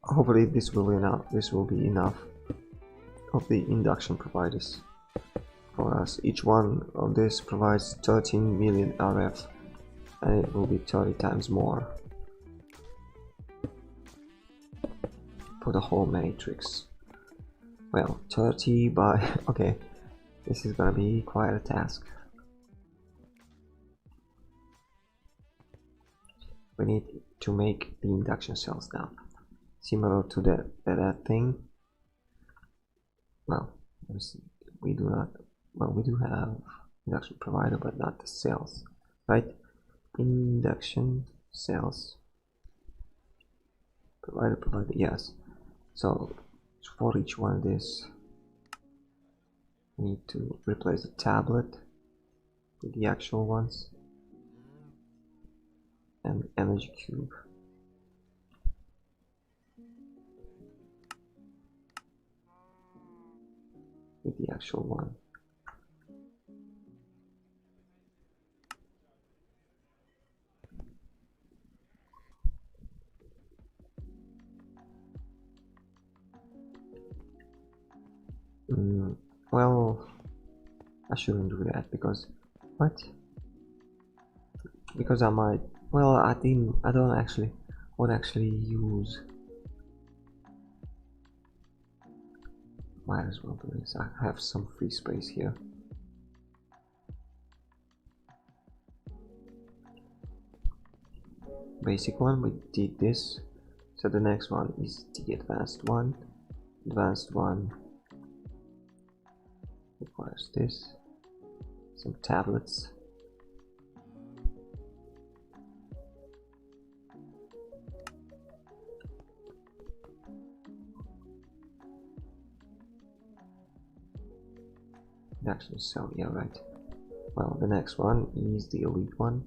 Hopefully this will be enough of the induction providers for us. Each one of this provides 13 million RF, and it will be 30 times more for the whole matrix. Well, 30 by okay, this is gonna be quite a task. We need to make the induction cells now, similar to that thing. Well, we do not. Well, we do have induction provider, but not the cells, right? Induction cells provider, yes. So for each one of this, we need to replace the tablet with the actual ones and energy cube. With the actual one. Well, I shouldn't do that because what? Because I might. Well, I don't actually. Won't actually use. Might as well do this. I have some free space here. Basic one, we did this. So the next one is the advanced one. Advanced one requires this. Some tablets. Induction cell, yeah, right. Well, the next one is the elite one.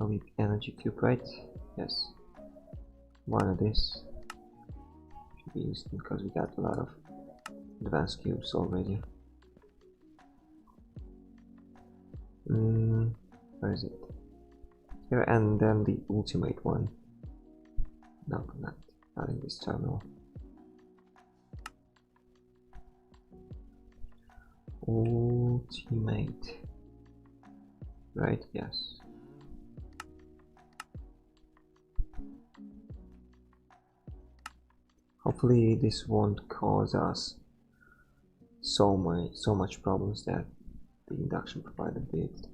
Elite energy cube, right? Yes. One of this should be instant because we got a lot of advanced cubes already. Where is it? Here, and then the ultimate one. No, not in this terminal. Ultimate. Right, yes. Hopefully this won't cause us so much problems that the induction provider did.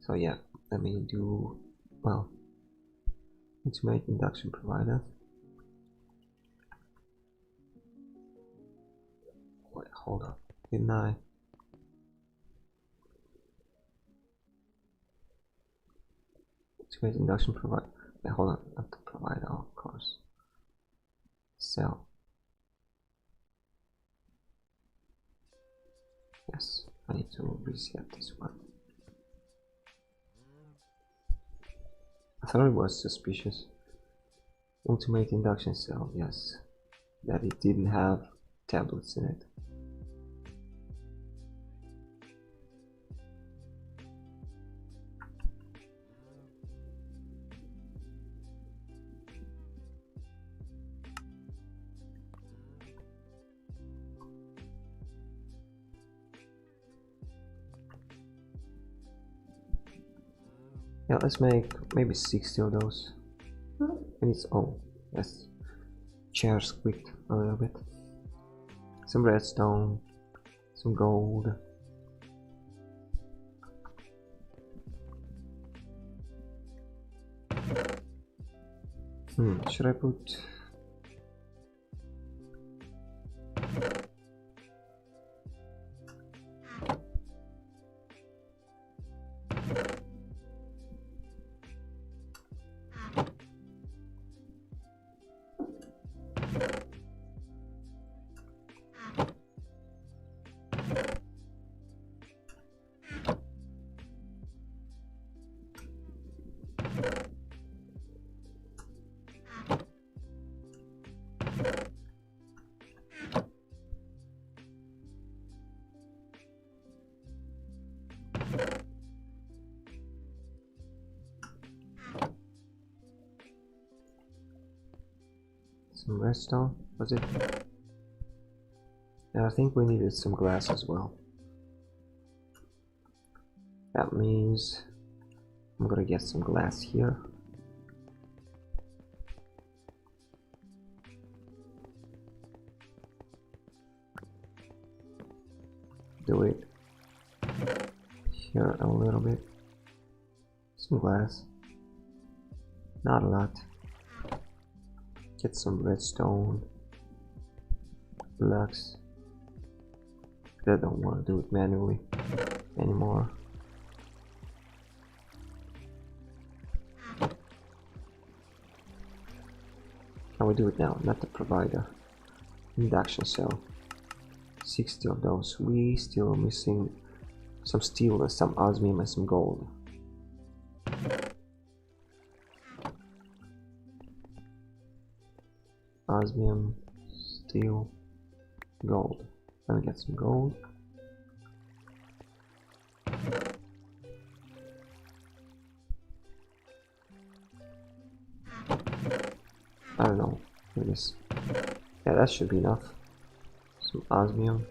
So yeah, let me do, well, ultimate induction provider. Wait, hold up, didn't I? Ultimate induction provider. Wait, hold on, not the provider, of course. Cell. Yes, I need to reset this one. I thought it was suspicious. Ultimate induction cell, yes. that it didn't have tablets in it. Yeah, let's make maybe 60 of those. And it's oh yes, chair squeaked a little bit. Some redstone, some gold. Should I put? Some redstone, was it? Yeah, I think we needed some glass as well. That means I'm gonna get some glass here. Do it here a little bit. Some glass. Not a lot. Get some redstone blocks. I don't want to do it manually anymore. Can we do it now? Not the provider. Induction cell. 60 of those. We still missing some steel and some osmium and some gold. Osmium, steel, gold. Let me get some gold. I don't know. It is. Yeah, that should be enough. Some osmium.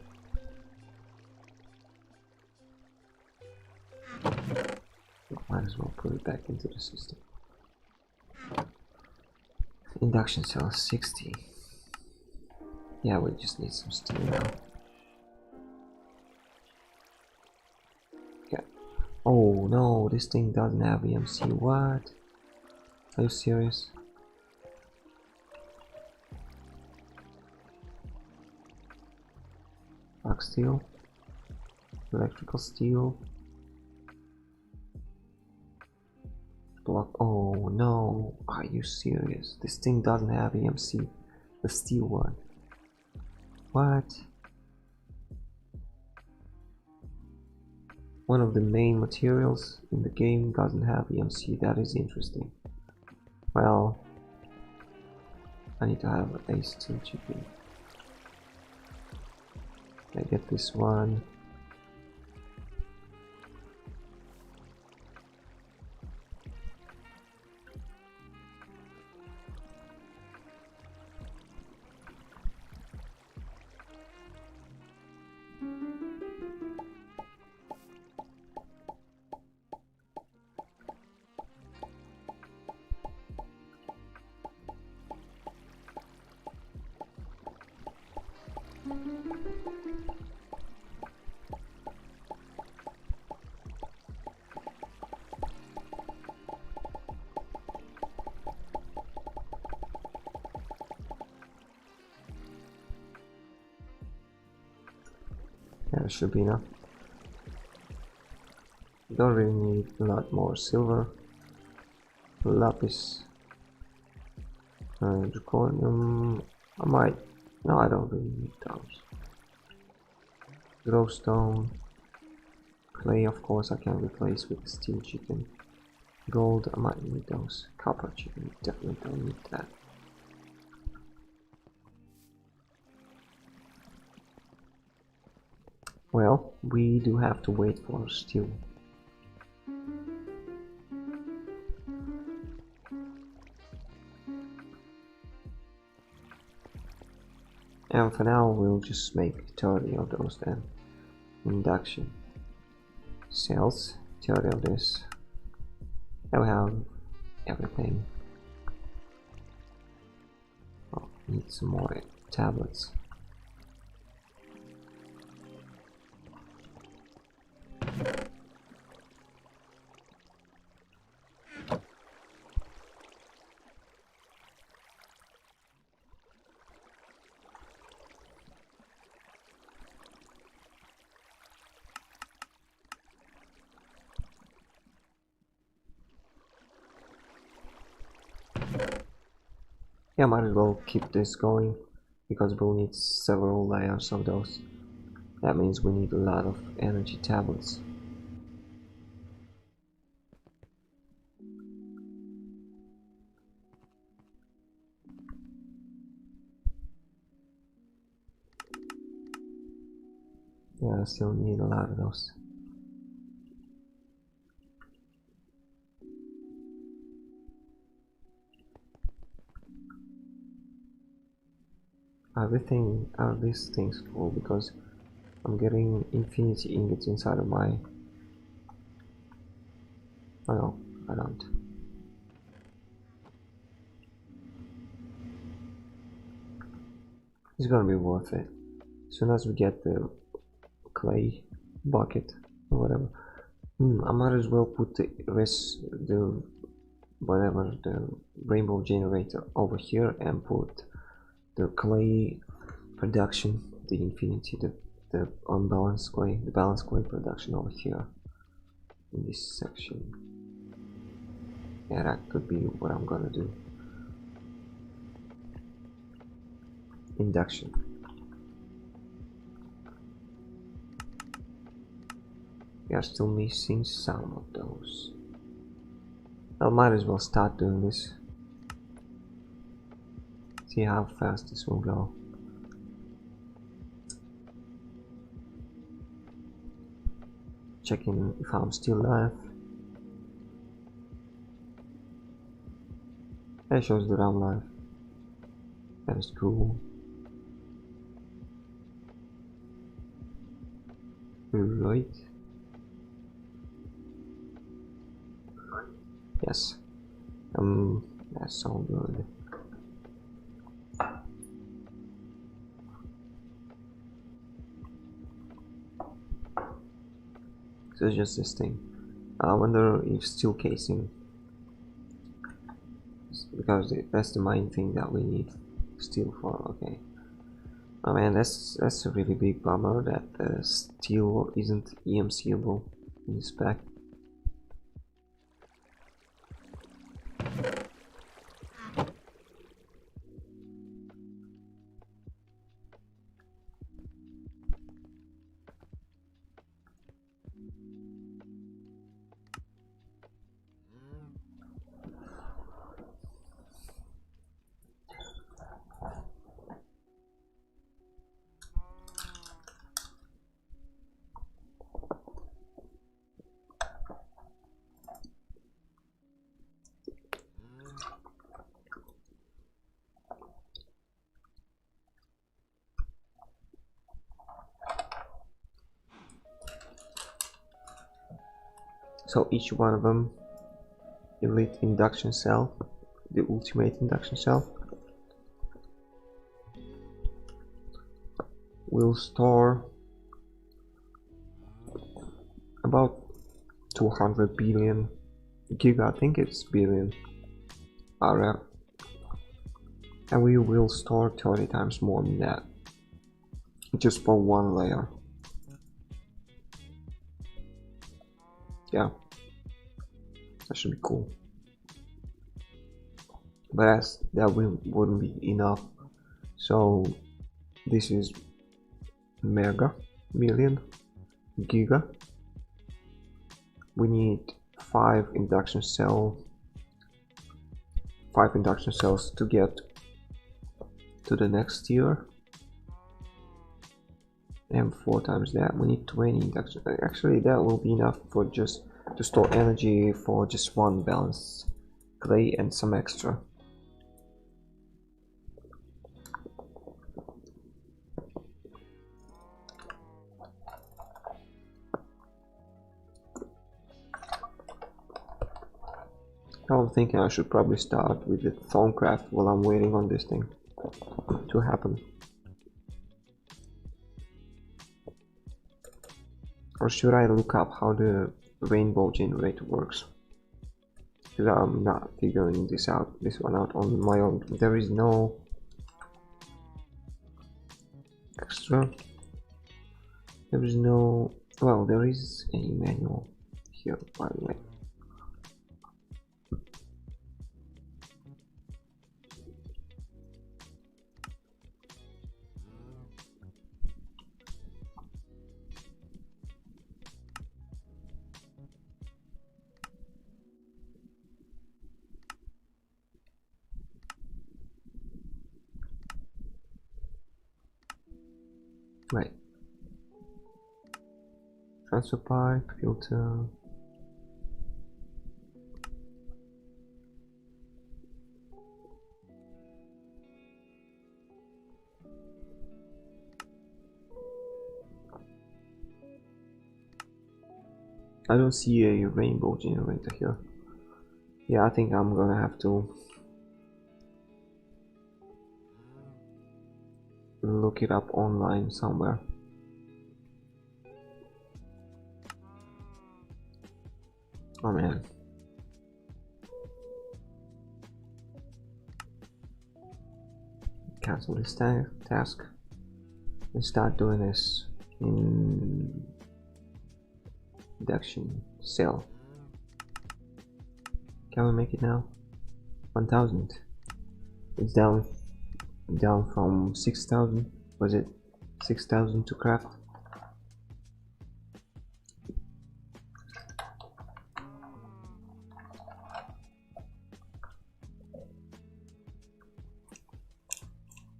Might as well put it back into the system. Induction cell 60. Yeah, we just need some steel now. Yeah. Oh no, this thing doesn't have EMC. What? Are you serious? Black steel, electrical steel, block. Oh no, are you serious? This thing doesn't have EMC, the steel one. What? One of the main materials in the game doesn't have EMC. That is interesting. Well, I need to have a steel GPU. I get this one. Yeah, it should be enough. Don't really need a lot more silver, lapis, zirconium. I might. No, I don't really need those. Glowstone, clay, of course, I can replace with steel chicken. Gold, I might need those. Copper chicken, definitely don't need that. Well, we do have to wait for steel. And for now we'll just make 30 of those then. Induction cells, 30 of this. And we have everything. Oh, need some more tablets. Yeah, might as well keep this going because we'll need several layers of those. That means we need a lot of energy tablets. Yeah, I still need a lot of those. Everything are these things full because I'm getting infinity ingots inside of my... Oh no, I don't. It's gonna be worth it. As soon as we get the clay bucket or whatever. I might as well put the rainbow generator over here and put the clay production, the infinity, the unbalanced clay, the balanced clay production over here in this section. Yeah, that could be what I'm gonna do. Induction. We are still missing some of those. I might as well start doing this. See how fast this will go. Checking if I'm still alive. That shows that I'm alive. That is cool. Right. Yes. That's so good. So it's just this thing. I wonder if steel casing, because that's the main thing that we need steel for. Okay. Oh man, that's a really big bummer that steel isn't EMCable in this pack. So each one of them, elite induction cell, the ultimate induction cell, will store about 200 billion giga, I think it's billion RF, and we will store 30 times more than that just for one layer. Yeah, that should be cool, but that wouldn't be enough. So this is mega million giga. We need 5 induction cells to get to the next tier, and 4 times that. We need 20. Actually, that will be enough for just to store energy for just one balanced clay and some extra. I'm thinking I should probably start with the Thorncraft while I'm waiting on this thing to happen. Or should I look up how the rainbow generator works? Because I'm not figuring this one out on my own. There is no extra. There is no, well, there is a manual here, by the way. Right. Transfer pipe, filter. I don't see a rainbow generator here. Yeah, I think I'm gonna have to look it up online somewhere. Oh man. Cancel this task and start doing this in production cell. Can we make it now? 1000. It's down from 6000. Was it 6000 to craft?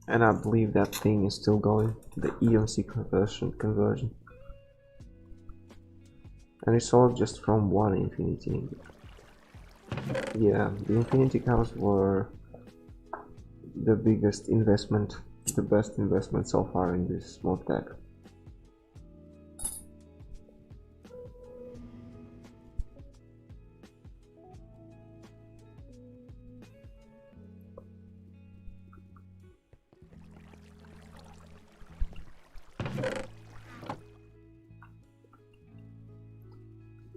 And I believe that thing is still going, the EMC conversion. And it's all just from one infinity. Yeah, the infinity cows were the biggest investment, the best investment so far in this mod pack.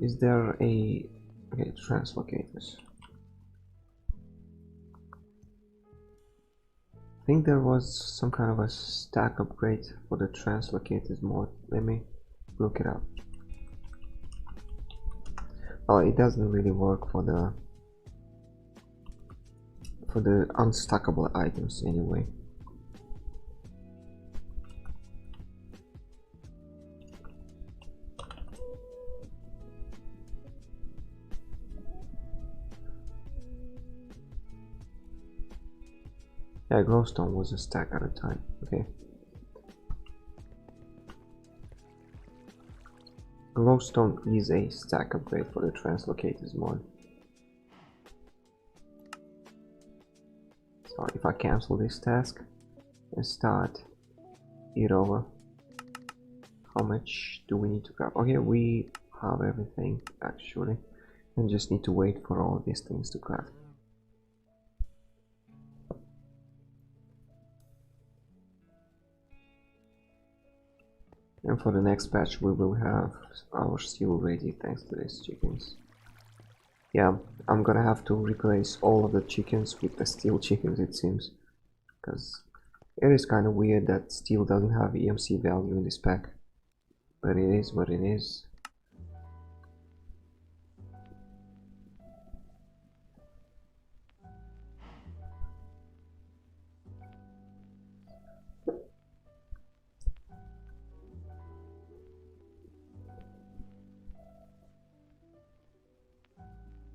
Is there a... okay, translocators. I think there was some kind of a stack upgrade for the translocators mod. Let me look it up. Well, it doesn't really work for the unstackable items anyway. Yeah, glowstone was a stack at a time. Okay. Glowstone is a stack upgrade for the translocators mod. So if I cancel this task and start it over, how much do we need to grab? Okay, we have everything actually, and just need to wait for all these things to craft. And for the next batch we will have our steel ready thanks to these chickens. Yeah, I'm gonna have to replace all of the chickens with the steel chickens, it seems, because it is kind of weird that steel doesn't have EMC value in this pack, but it is what it is.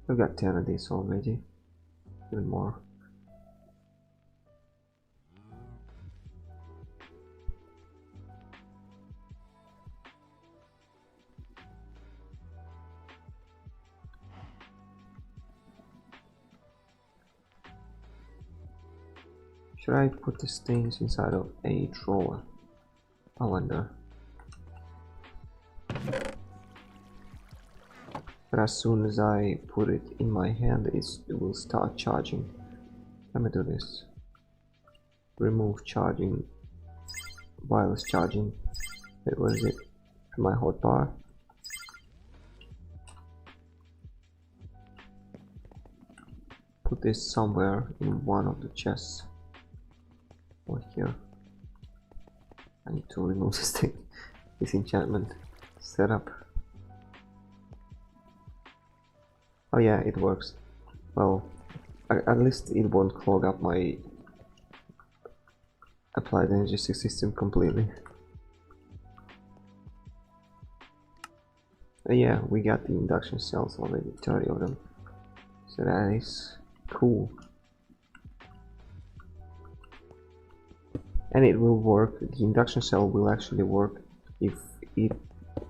We've got 10 of these already, even more. Should I put these things inside of a drawer? I wonder. But as soon as I put it in my hand, it will start charging. Let me do this. Remove charging. Wireless charging. Wait, where is it? My hotbar. Put this somewhere in one of the chests. Or here. I need to remove this thing. This enchantment setup. Oh yeah, it works. Well, at least it won't clog up my applied energy system completely. Yeah, we got the induction cells already, 30 of them. So that is cool. And it will work, the induction cell will actually work if it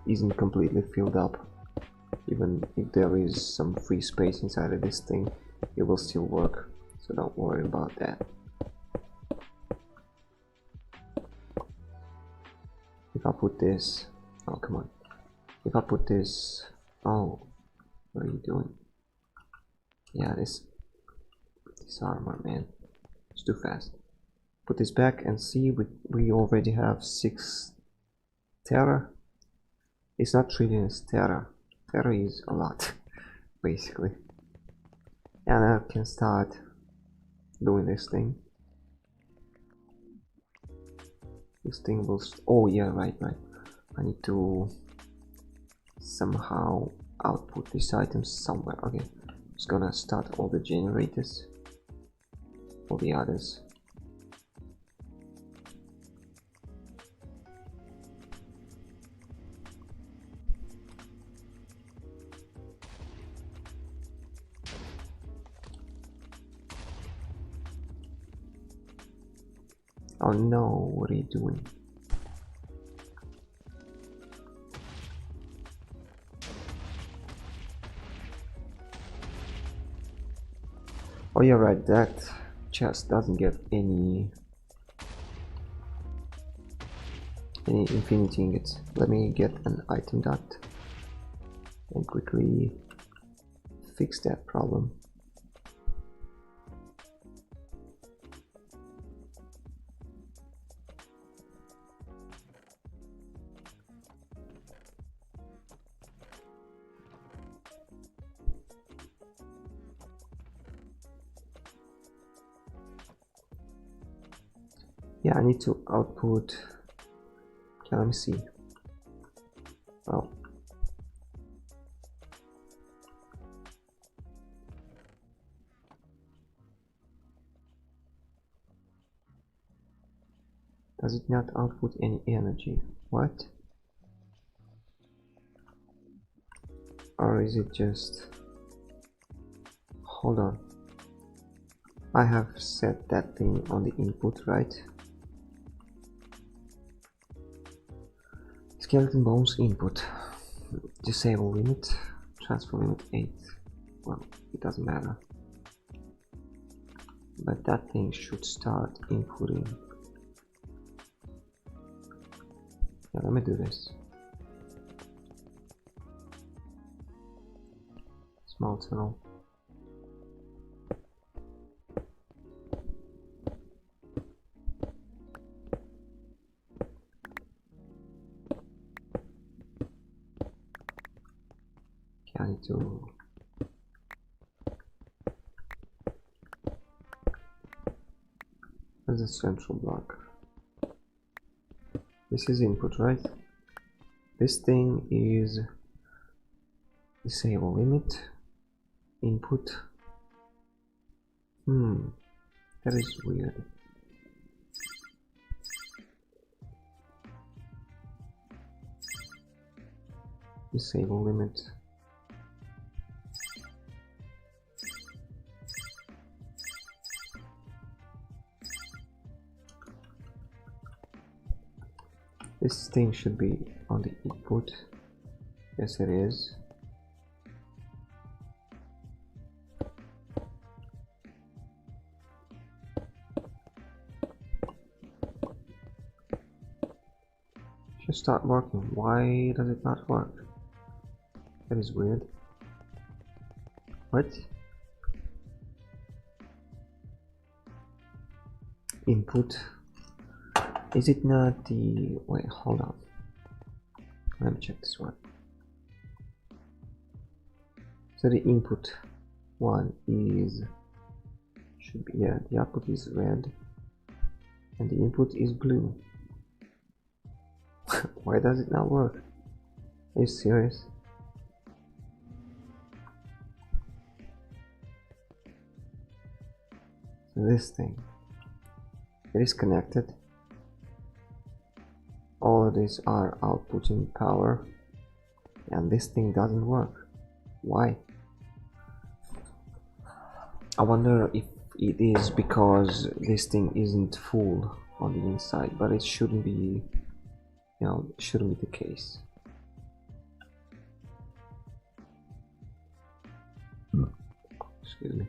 isn't completely filled up. Even if there is some free space inside of this thing, it will still work. So don't worry about that. If I put this, oh come on. If I put this, oh, what are you doing? Yeah, this armor, man, it's too fast. Put this back and see, we already have 6 Terra. It's not trillion, it's Terra. Terra is a lot, basically. And I can start doing this thing. This thing will, oh yeah, right. I need to somehow output these items somewhere. Okay, just gonna start all the generators, all the others. Oh no, what are you doing? Oh yeah, right, that chest doesn't get any infinity ingots. Let me get an item dot and quickly fix that problem. Yeah, I need to output. Okay, let me see. Oh. Does it not output any energy? What? Or is it just... Hold on. I have set that thing on the input, right? Skeleton bones input. Disable limit. Transfer limit 8. Well, it doesn't matter. But that thing should start inputting. Yeah, let me do this. Small tunnel. I need to... Where's the central block? This is input, right? This thing is disable limit input. That is weird. Disable limit. This thing should be on the input. Yes, it is. Just start working. Why does it not work? That is weird. What? Input. Is it not the... Wait, hold on. Let me check this one. So the input one is... should be... yeah, the output is red. And the input is blue. Why does it not work? Are you serious? So this thing, it is connected. All of these are outputting power, and this thing doesn't work. Why? I wonder if it is because this thing isn't full on the inside, but it shouldn't be, you know, it shouldn't be the case. Excuse me.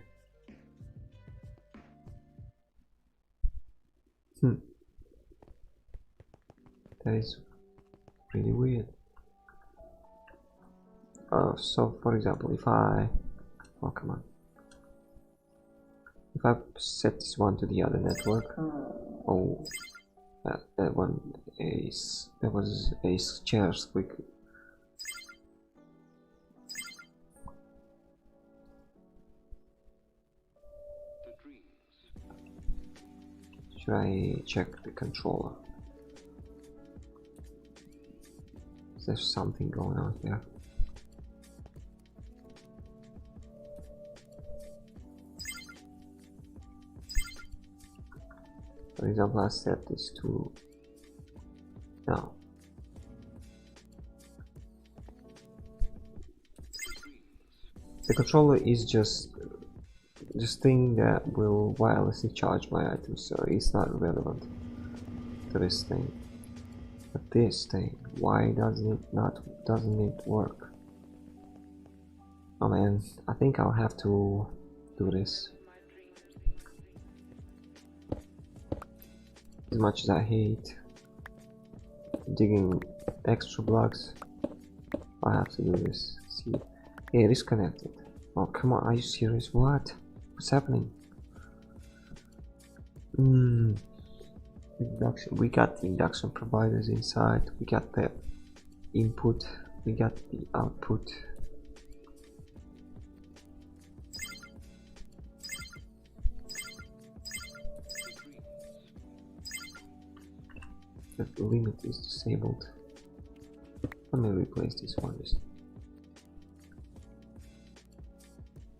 That is pretty weird. So for example, if I... oh, come on. If I set this one to the other network... oh, that one is... there was a chair squeak. Should I check the controller? Is there something going on here? For example, I set this to... no. The controller is just thing that will wirelessly charge my items, so it's not relevant to this thing. But this thing, why doesn't it work? Oh man, I think I'll have to do this. As much as I hate digging extra blocks, I have to do this. See, yeah, it is connected. Oh come on, are you serious? What? What's happening? Induction. We got the induction providers inside. We got the input. We got the output. The limit is disabled. Let me replace this one.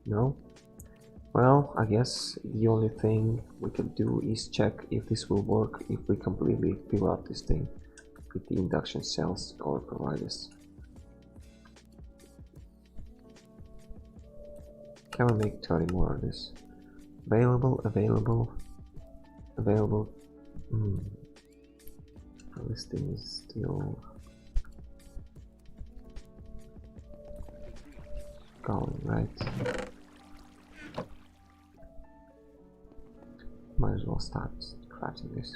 No? Well, I guess the only thing we can do is check if this will work if we completely fill out this thing with the induction cells or providers. Can we make 30 more of this? Available. This thing is still going, right? Might as well start crafting this.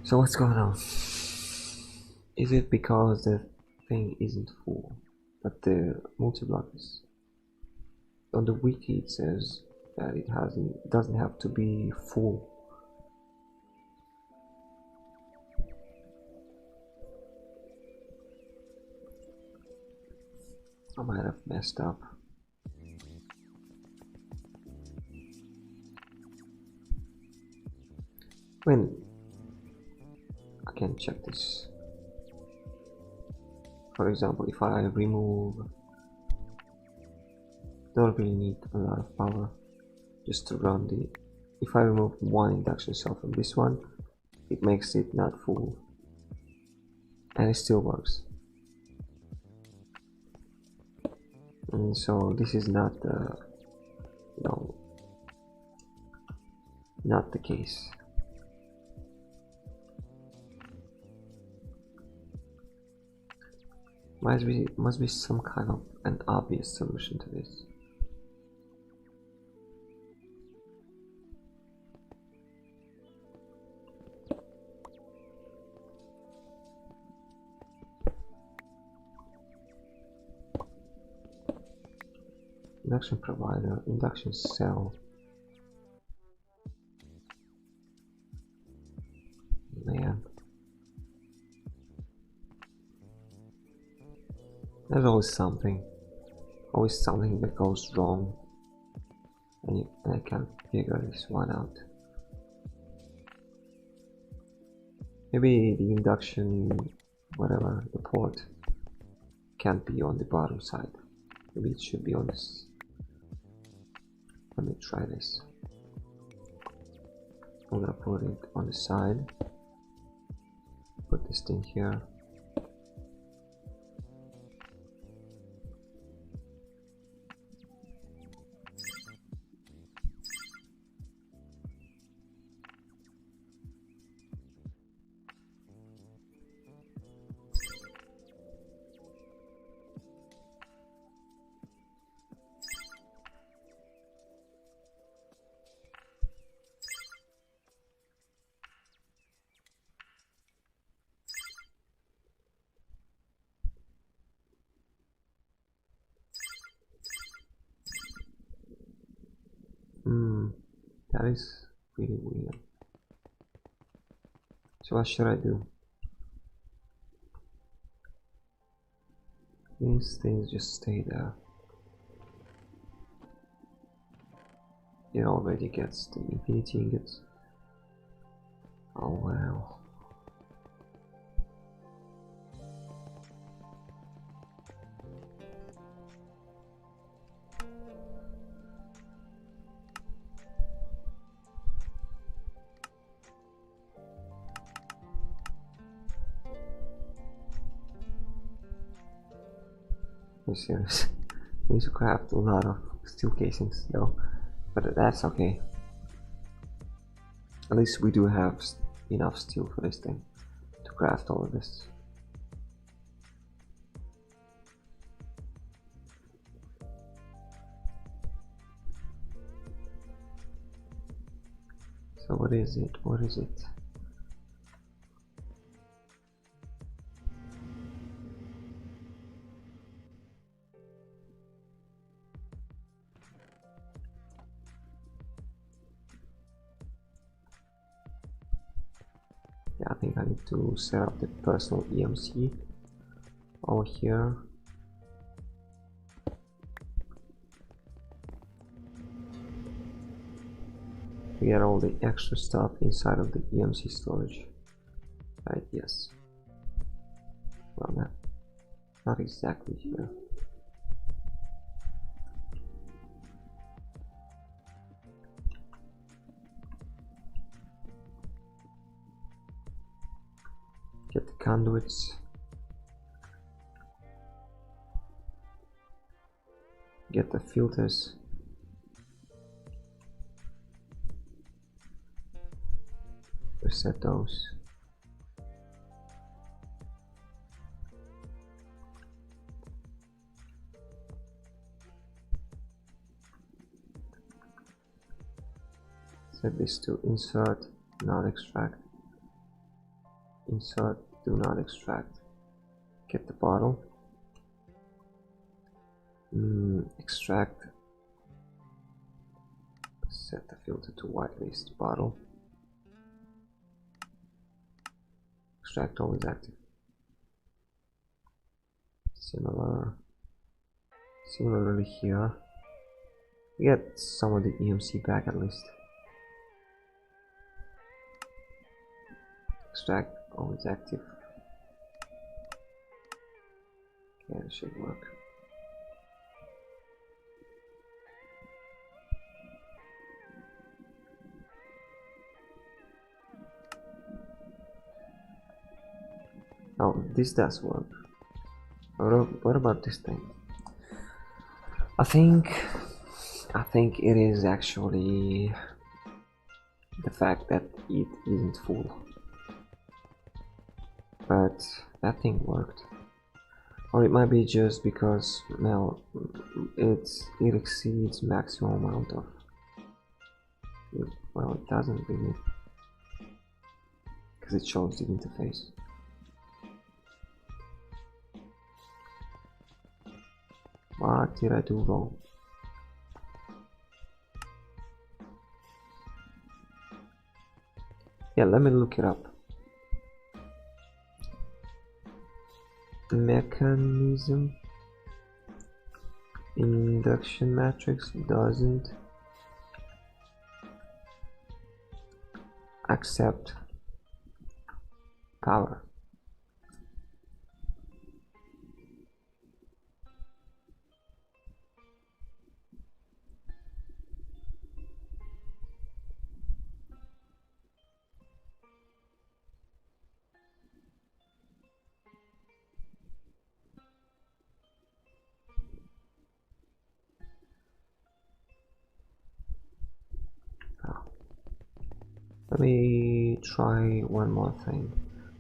So what's going on? Is it because the thing isn't full, but the multi-block is? On the wiki it says that it doesn't have to be full. I might have messed up. When I can check this. For example, if I remove, don't really need a lot of power just to run the. If I remove one induction cell from this one, it makes it not full, and it still works. And so this is not not the case. Must be some kind of an obvious solution to this. Induction provider, induction cell. Man. There's always something that goes wrong, and I can't figure this one out. Maybe the induction, whatever, the port can't be on the bottom side. Maybe it should be on this. Let me try this. I'm gonna put it on the side. Put this thing here. That is really weird. So what should I do? These things just stay there. It already gets the infinity ingots. Oh wow. I'm serious. We need to craft a lot of steel casings though, but that's okay. At least we do have enough steel for this thing to craft all of this. So what is it? What is it? Yeah, I think I need to set up the personal EMC over here. We get all the extra stuff inside of the EMC storage. Right, yes. Well, not exactly here. Get the conduits. Get the filters. Reset those. Set this to insert, not extract. Insert, do not extract. Get the bottle. Extract. Set the filter to whitelist bottle. Extract always active. Similarly here. We get some of the EMC back at least. Extract always active. Yeah, it should work. Oh, this does work. What about this thing? I think it is actually the fact that it isn't full. But that thing worked. Or it might be just because, well, it exceeds maximum amount of... Well, it doesn't really, because it shows the interface. What did I do wrong? Yeah, let me look it up. Mechanism induction matrix doesn't accept power. Let me try one more thing.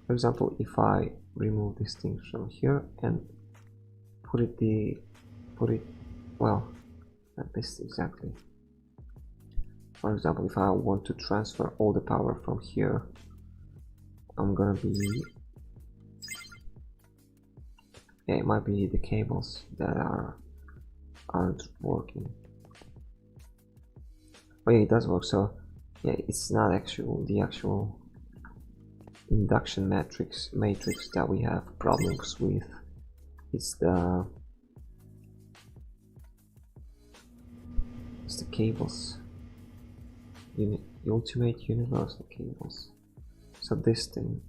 For example, if I remove this thing from here and put it well, like this exactly. For example, if I want to transfer all the power from here, I'm gonna be, yeah, it might be the cables that aren't working. Oh yeah, it does work. So yeah, it's not the actual induction matrix that we have problems with. It's the cables, ultimate universal cables. So this thing,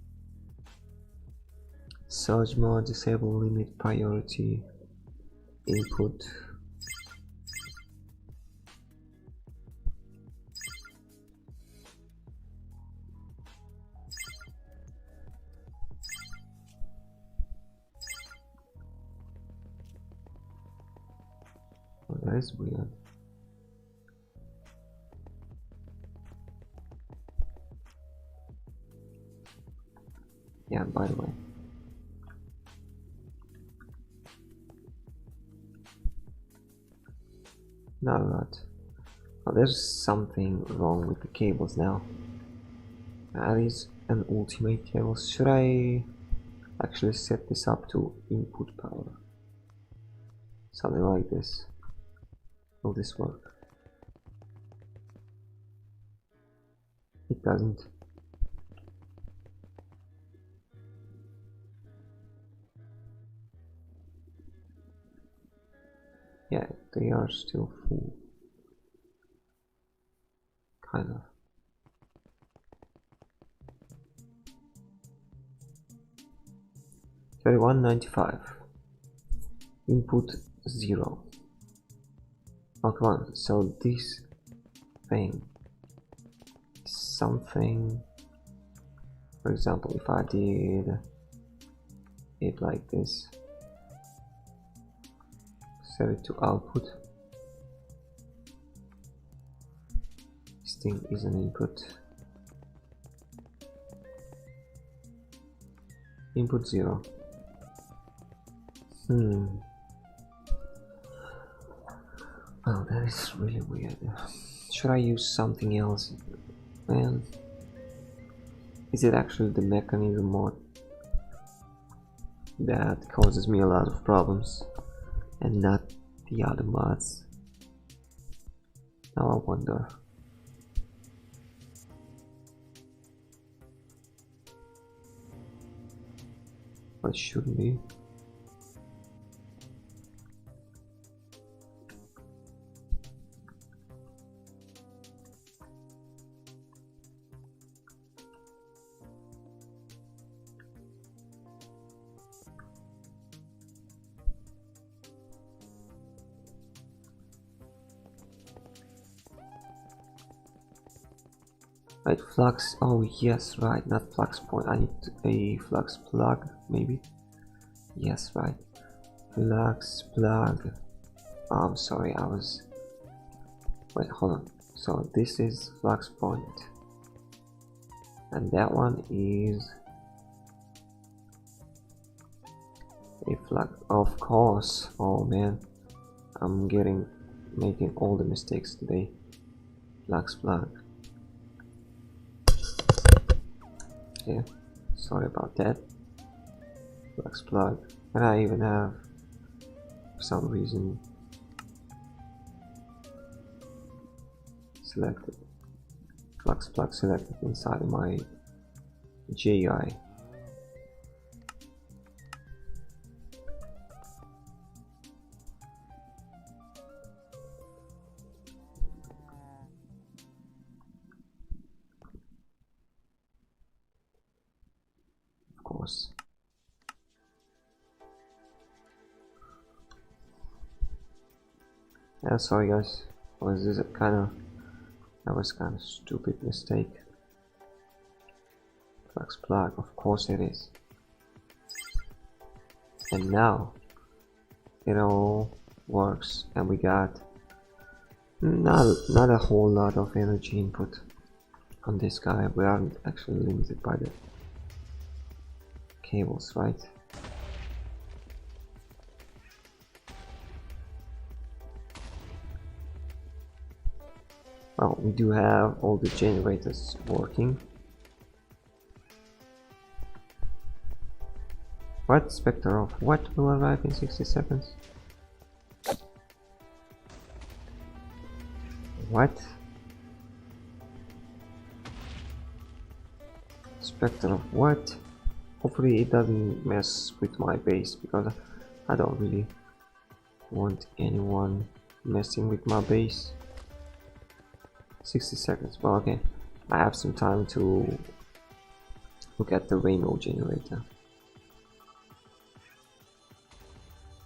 surge mode, disable limit priority input. Oh, that is weird. Yeah, by the way, not a lot. Oh, there's something wrong with the cables now. That is an ultimate cable. Should I actually set this up to input power? Something like this. Will this work? It doesn't. Yeah, they are still full. Kind of. $31.95. Input 0. Oh, come on. So this thing is something. For example, if I did it like this, set it to output. This thing is an input. Input 0. Oh, that is really weird. Should I use something else? Man, is it actually the mechanism mod that causes me a lot of problems and not the other mods? Now I wonder. But shouldn't be. Right, flux. Oh yes, right, not flux point. I need a flux plug, maybe. Yes, right. Flux plug. Oh, I'm sorry, I was. Wait, hold on. So this is flux point, and that one is a flux. Of course. Oh man, I'm making all the mistakes today. Flux plug. Yeah, sorry about that. Flux plug, and I even have, for some reason, selected flux plug selected inside of my JI. Of course. Yeah, sorry guys. Was this that was kind of stupid mistake. Flux plug, of course it is. And now it all works, and we got not a whole lot of energy input on this guy. We aren't actually limited by the cables, right? Well, we do have all the generators working. What? Spectre of what will arrive in 60 seconds? What? Spectre of what? Hopefully it doesn't mess with my base, because I don't really want anyone messing with my base. 60 seconds, well okay. I have some time to look at the rainbow generator.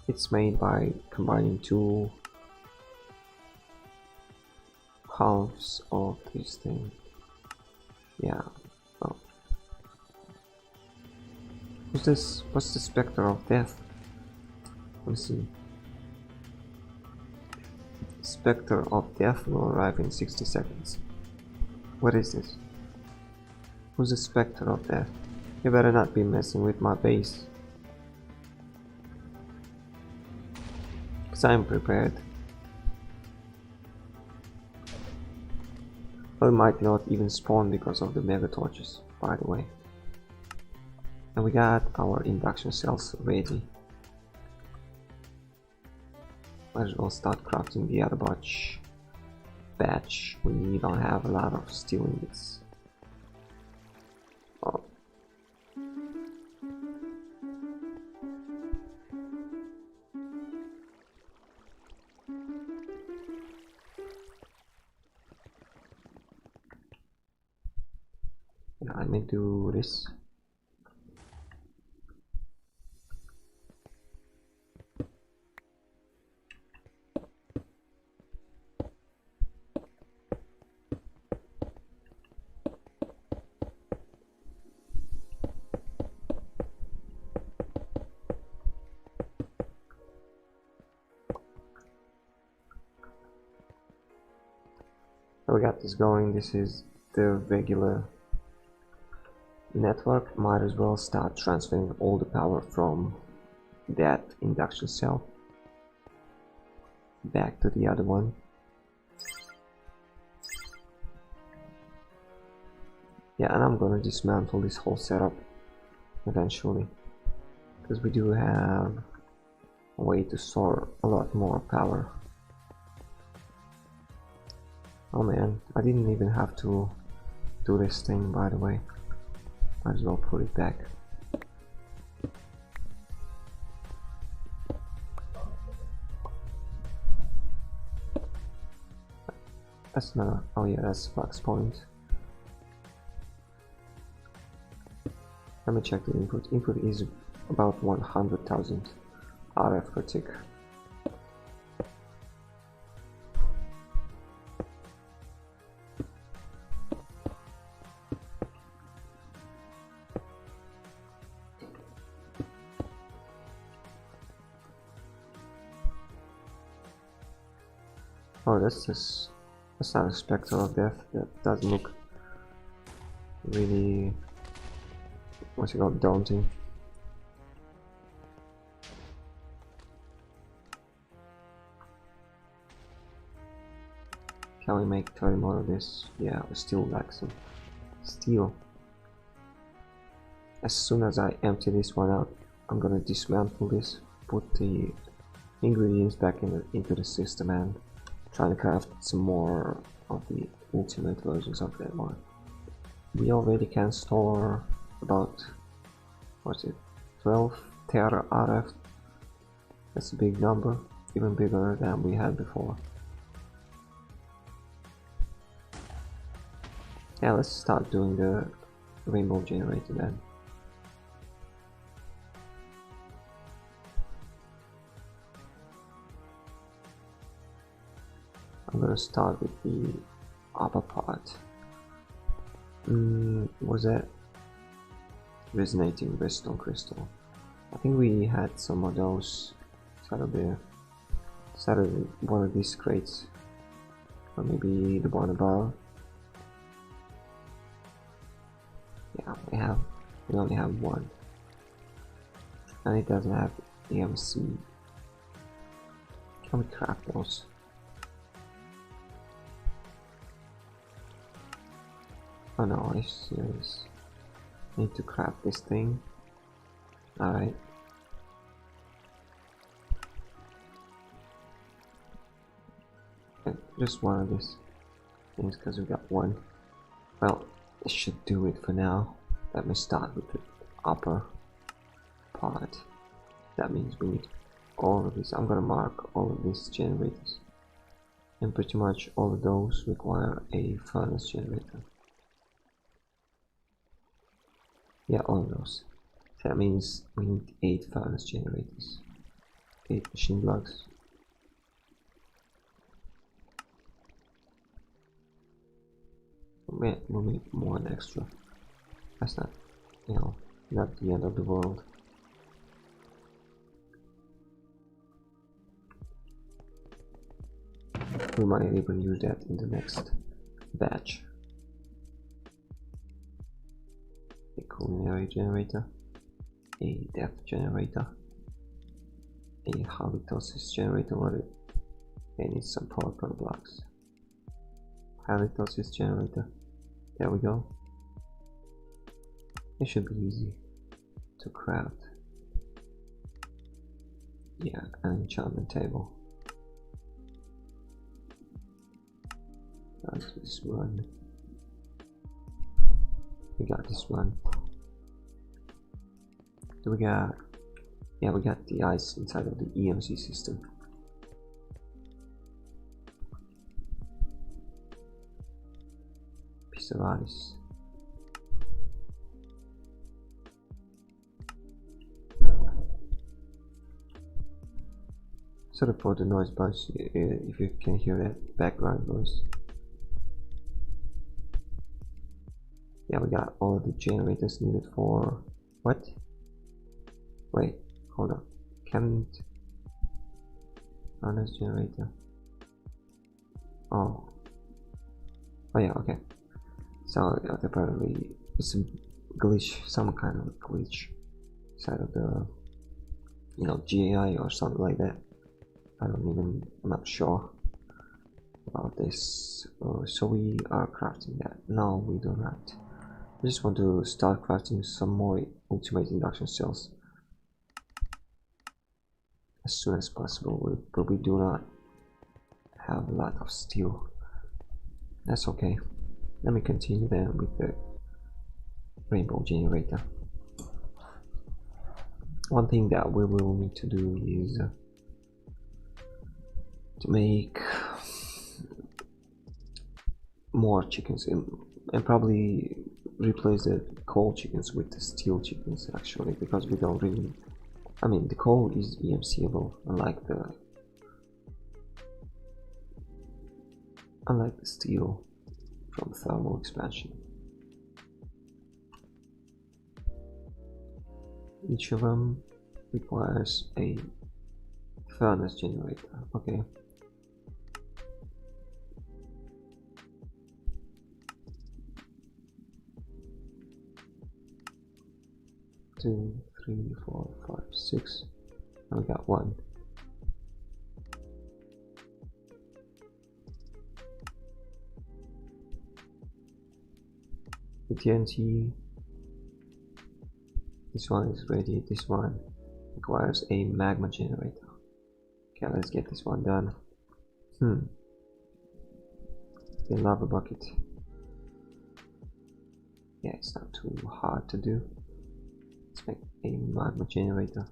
It's made by combining two halves of this thing. Yeah, well. What's this? What's the spectre of death? Let's see. Spectre of death will arrive in 60 seconds. What is this? Who's the spectre of death? You better not be messing with my base. Because I'm prepared. Well, it might not even spawn because of the mega torches, by the way. And we got our induction cells ready. Might as well start crafting the other batch. We don't have a lot of steel ingots. Oh. Yeah, I may do this. We got this going. This is the regular network. Might as well start transferring all the power from that induction cell back to the other one. Yeah, and I'm gonna dismantle this whole setup eventually, because we do have a way to store a lot more power. Oh man, I didn't even have to do this thing, by the way. Might as well put it back. That's not, oh yeah, that's flux point. Let me check the input. Input is about 100,000 RF per tick. Oh, that's not a spectre of death. That doesn't look really, what's it called, daunting. Can we make 30 more of this? Yeah, we still lack some steel. As soon as I empty this one out, I'm gonna dismantle this, put the ingredients back into the system, and try to craft some more of the ultimate versions of that one. We already can store about, what's it, 12 tera RF. That's a big number, even bigger than we had before. Yeah, let's start doing the rainbow generator then. I'm gonna start with the upper part. Was that resonating redstone crystal? I think we had some of those inside of there. Inside of one of these crates, or maybe the one above. Yeah, we only have one, and it doesn't have EMC. Can we craft those? Oh no, I'm serious. Need to craft this thing. Alright. Just one of these things because we got one. Well, it should do it for now. Let me start with the upper part. That means we need all of these. I'm gonna mark all of these generators. And pretty much all of those require a furnace generator. Yeah, all of those. So that means we need 8 furnace generators. 8 machine blocks. We'll need one extra. That's not, you know, not the end of the world. We might even use that in the next batch. A culinary generator, a depth generator, a halitosis generator. What it? They need some power blocks. Halitosis generator. There we go. It should be easy to craft. Yeah, an enchantment table. That's this one. We got this one. Do we got? Yeah, we got the ice inside of the EMC system. Piece of ice. Sorry for the noise, but if you can hear that background noise. Yeah, we got all the generators needed for what? Wait, hold on. Can't furnace generator. Oh. Oh yeah, okay. So apparently it's a glitch, some kind of glitch inside of the, you know, GAI or something like that. I'm not sure about this. So we are crafting that. No, we do not. I just want to start crafting some more ultimate induction cells as soon as possible, but we do not have a lot of steel. That's okay. Let me continue then with the rainbow generator. One thing that we will need to do is to make more chickens and probably replace the coal chickens with the steel chickens, actually, because we don't really, I mean, the coal is EMCable, unlike the steel from thermal expansion. Each of them requires a furnace generator. Okay. Two, 3, 4, 5, 6. And we got one. The TNT. This one is ready. This one requires a magma generator. Okay, let's get this one done. The lava bucket. Yeah, it's not too hard to do. Let's make a magma generator.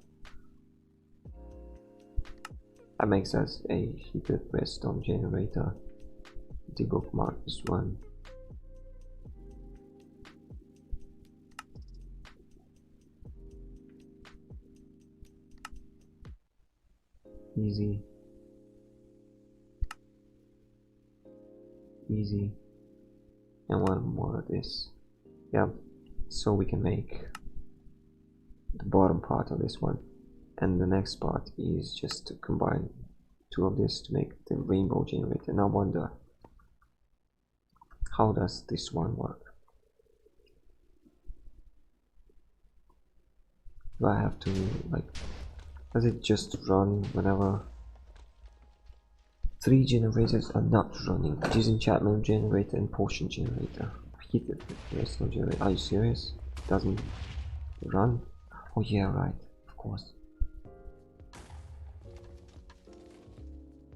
That makes us a heated redstone generator. Debookmark this one. Easy. Easy. And one more of this. Yeah, so we can make the bottom part of this one. And the next part is just to combine two of this to make the rainbow generator. And I wonder, how does this one work? Do I have to, like, does it just run whenever? 3 generators are not running. Disenchantment generator and potion generator. Heated redstone generator. Are you serious? It doesn't run? Oh yeah, right, of course.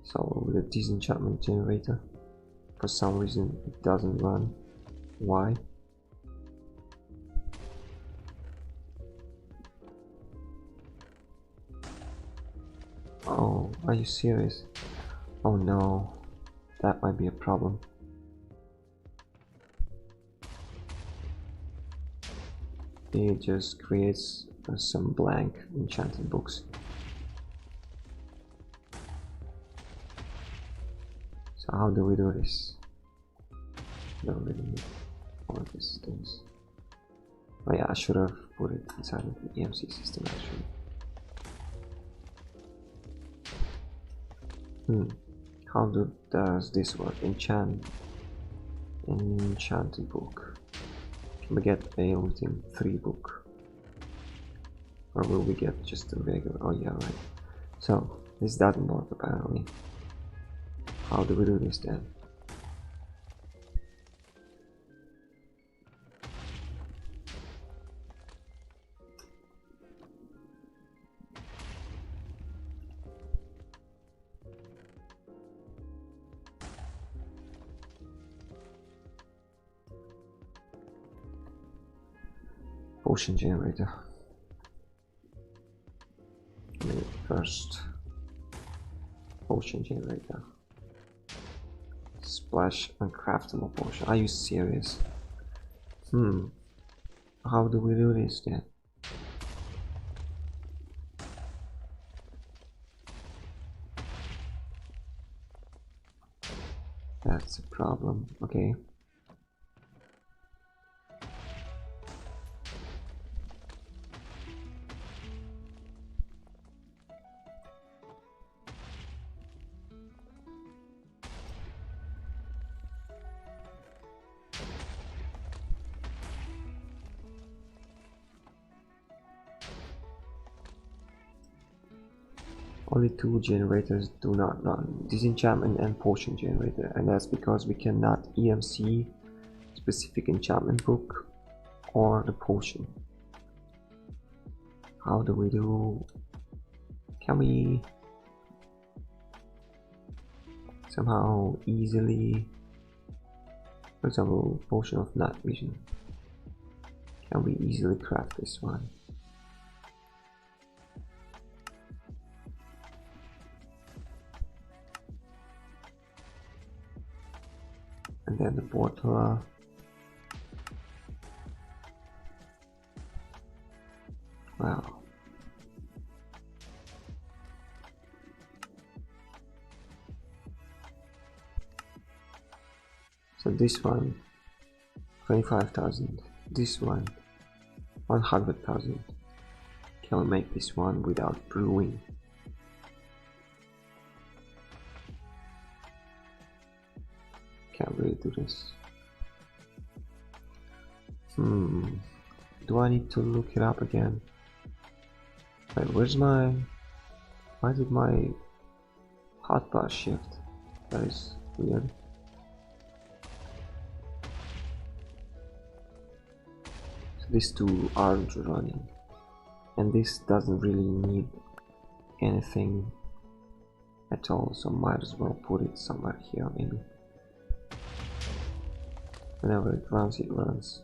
So the disenchantment generator, for some reason it doesn't run. Why? Oh, are you serious? Oh no, that might be a problem. It just creates some blank enchanted books. So how do we do this? Don't really need all of these things. Oh yeah, I should have put it inside of the EMC system actually. How does this work? Enchanted book. Can we get a within 3 book? Or will we get just a regular? Oh yeah, right. So this doesn't work apparently. How do we do this then? Potion generator. First potion generator. Splash uncraftable potion. Are you serious? How do we do this then? That's a problem. Okay. Only 2 generators do not run, disenchantment and potion generator, and that's because we cannot EMC specific enchantment book or the potion. How do we do? Can we somehow easily, for example, potion of night vision, can we easily craft this one? And then the bottle. Wow. So this one, 25,000. This one, 100,000. Can we make this one without brewing? Can't really do this. Do I need to look it up again? Wait, where's my... Why did my hotbar shift? That is weird. So these two aren't running. And this doesn't really need anything at all, so might as well put it somewhere here maybe. Whenever it runs, it runs.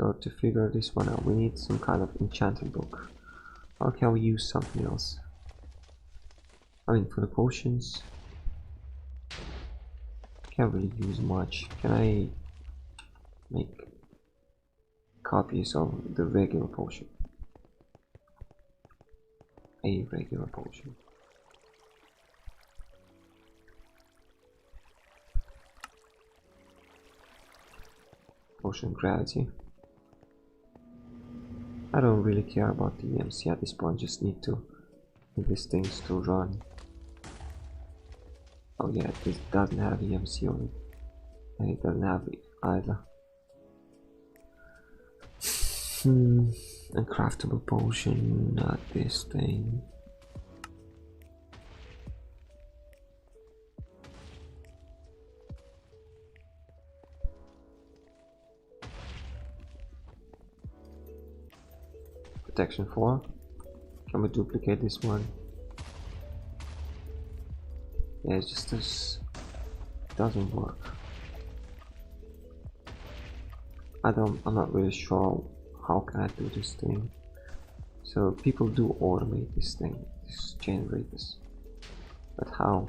So to figure this one out, we need some kind of enchanted book. Or can we use something else? I mean, for the potions, can't really use much. Can I make copies of the regular potion? A regular potion. Potion gravity. I don't really care about the EMC at this point, just need these things to run. Oh yeah, this doesn't have EMC on it. And it doesn't have it either. Uncraftable potion, not this thing. Protection 4. Can we duplicate this one? Yeah, it's just this doesn't work. I'm not really sure how can I do this thing. So people do automate this thing, this generators. But how?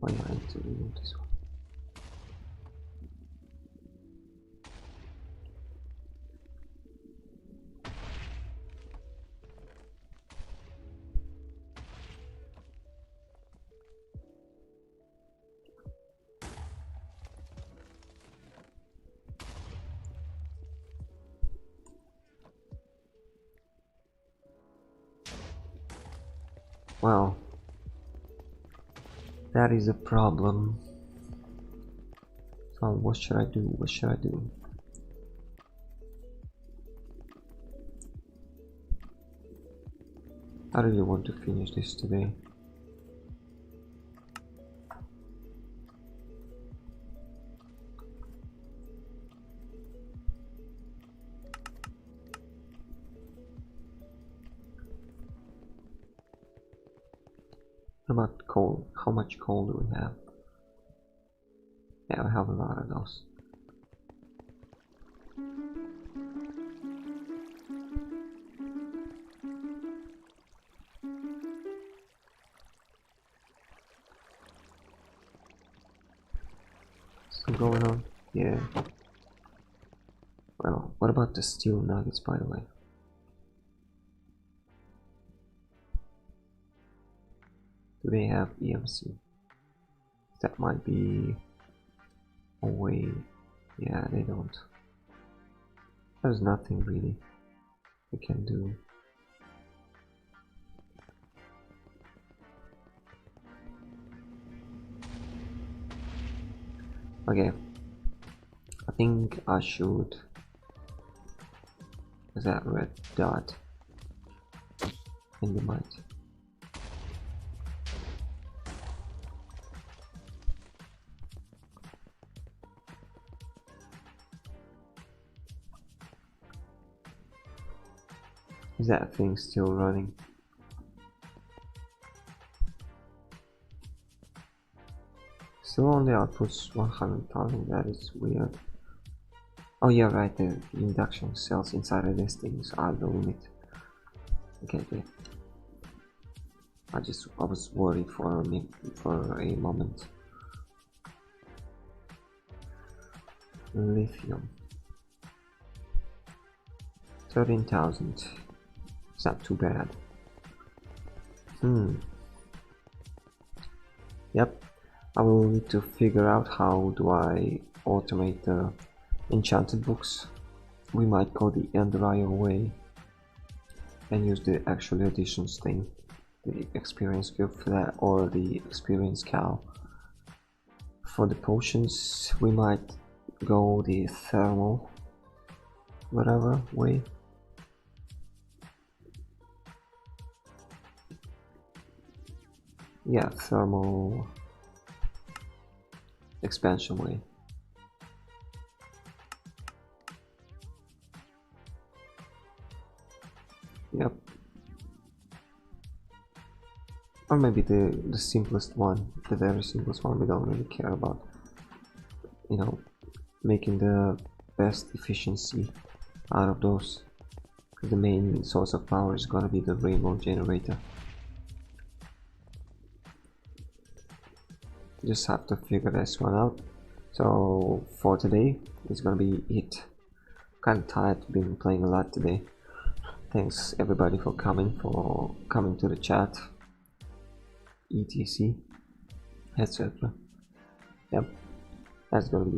Oh yeah, I need to remove this one. Well, that is a problem. So what should I do? What should I do? I really want to finish this today. What about coal? How much coal do we have? Yeah, I have a lot of those. Still going on? Yeah. Well, what about the steel nuggets, by the way? Do they have EMC? That might be a way. Yeah, they don't. There's nothing really we can do. Okay, I think I should. Is that red dot in the might? Is that thing still running? Still only outputs 100,000, that is weird. Oh yeah, right, the induction cells inside of these things are the limit. Okay, okay. I was worried for a moment. Lithium. 13,000. It's not too bad. Yep. I will need to figure out how do I automate the enchanted books. We might go the Enderire way and use the actual additions thing, the experience cube for that, or the experience cow. For the potions we might go the thermal whatever way. Yeah, thermal expansion way. Yep. Or maybe the simplest one, the very simplest one we don't really care about. you know, making the best efficiency out of those. The main source of power is gonna be the rainbow generator. Just have to figure this one out. So for today, it's gonna be it. Kind of tired, been playing a lot today. Thanks everybody for coming to the chat, etc, etc. Yep, that's gonna be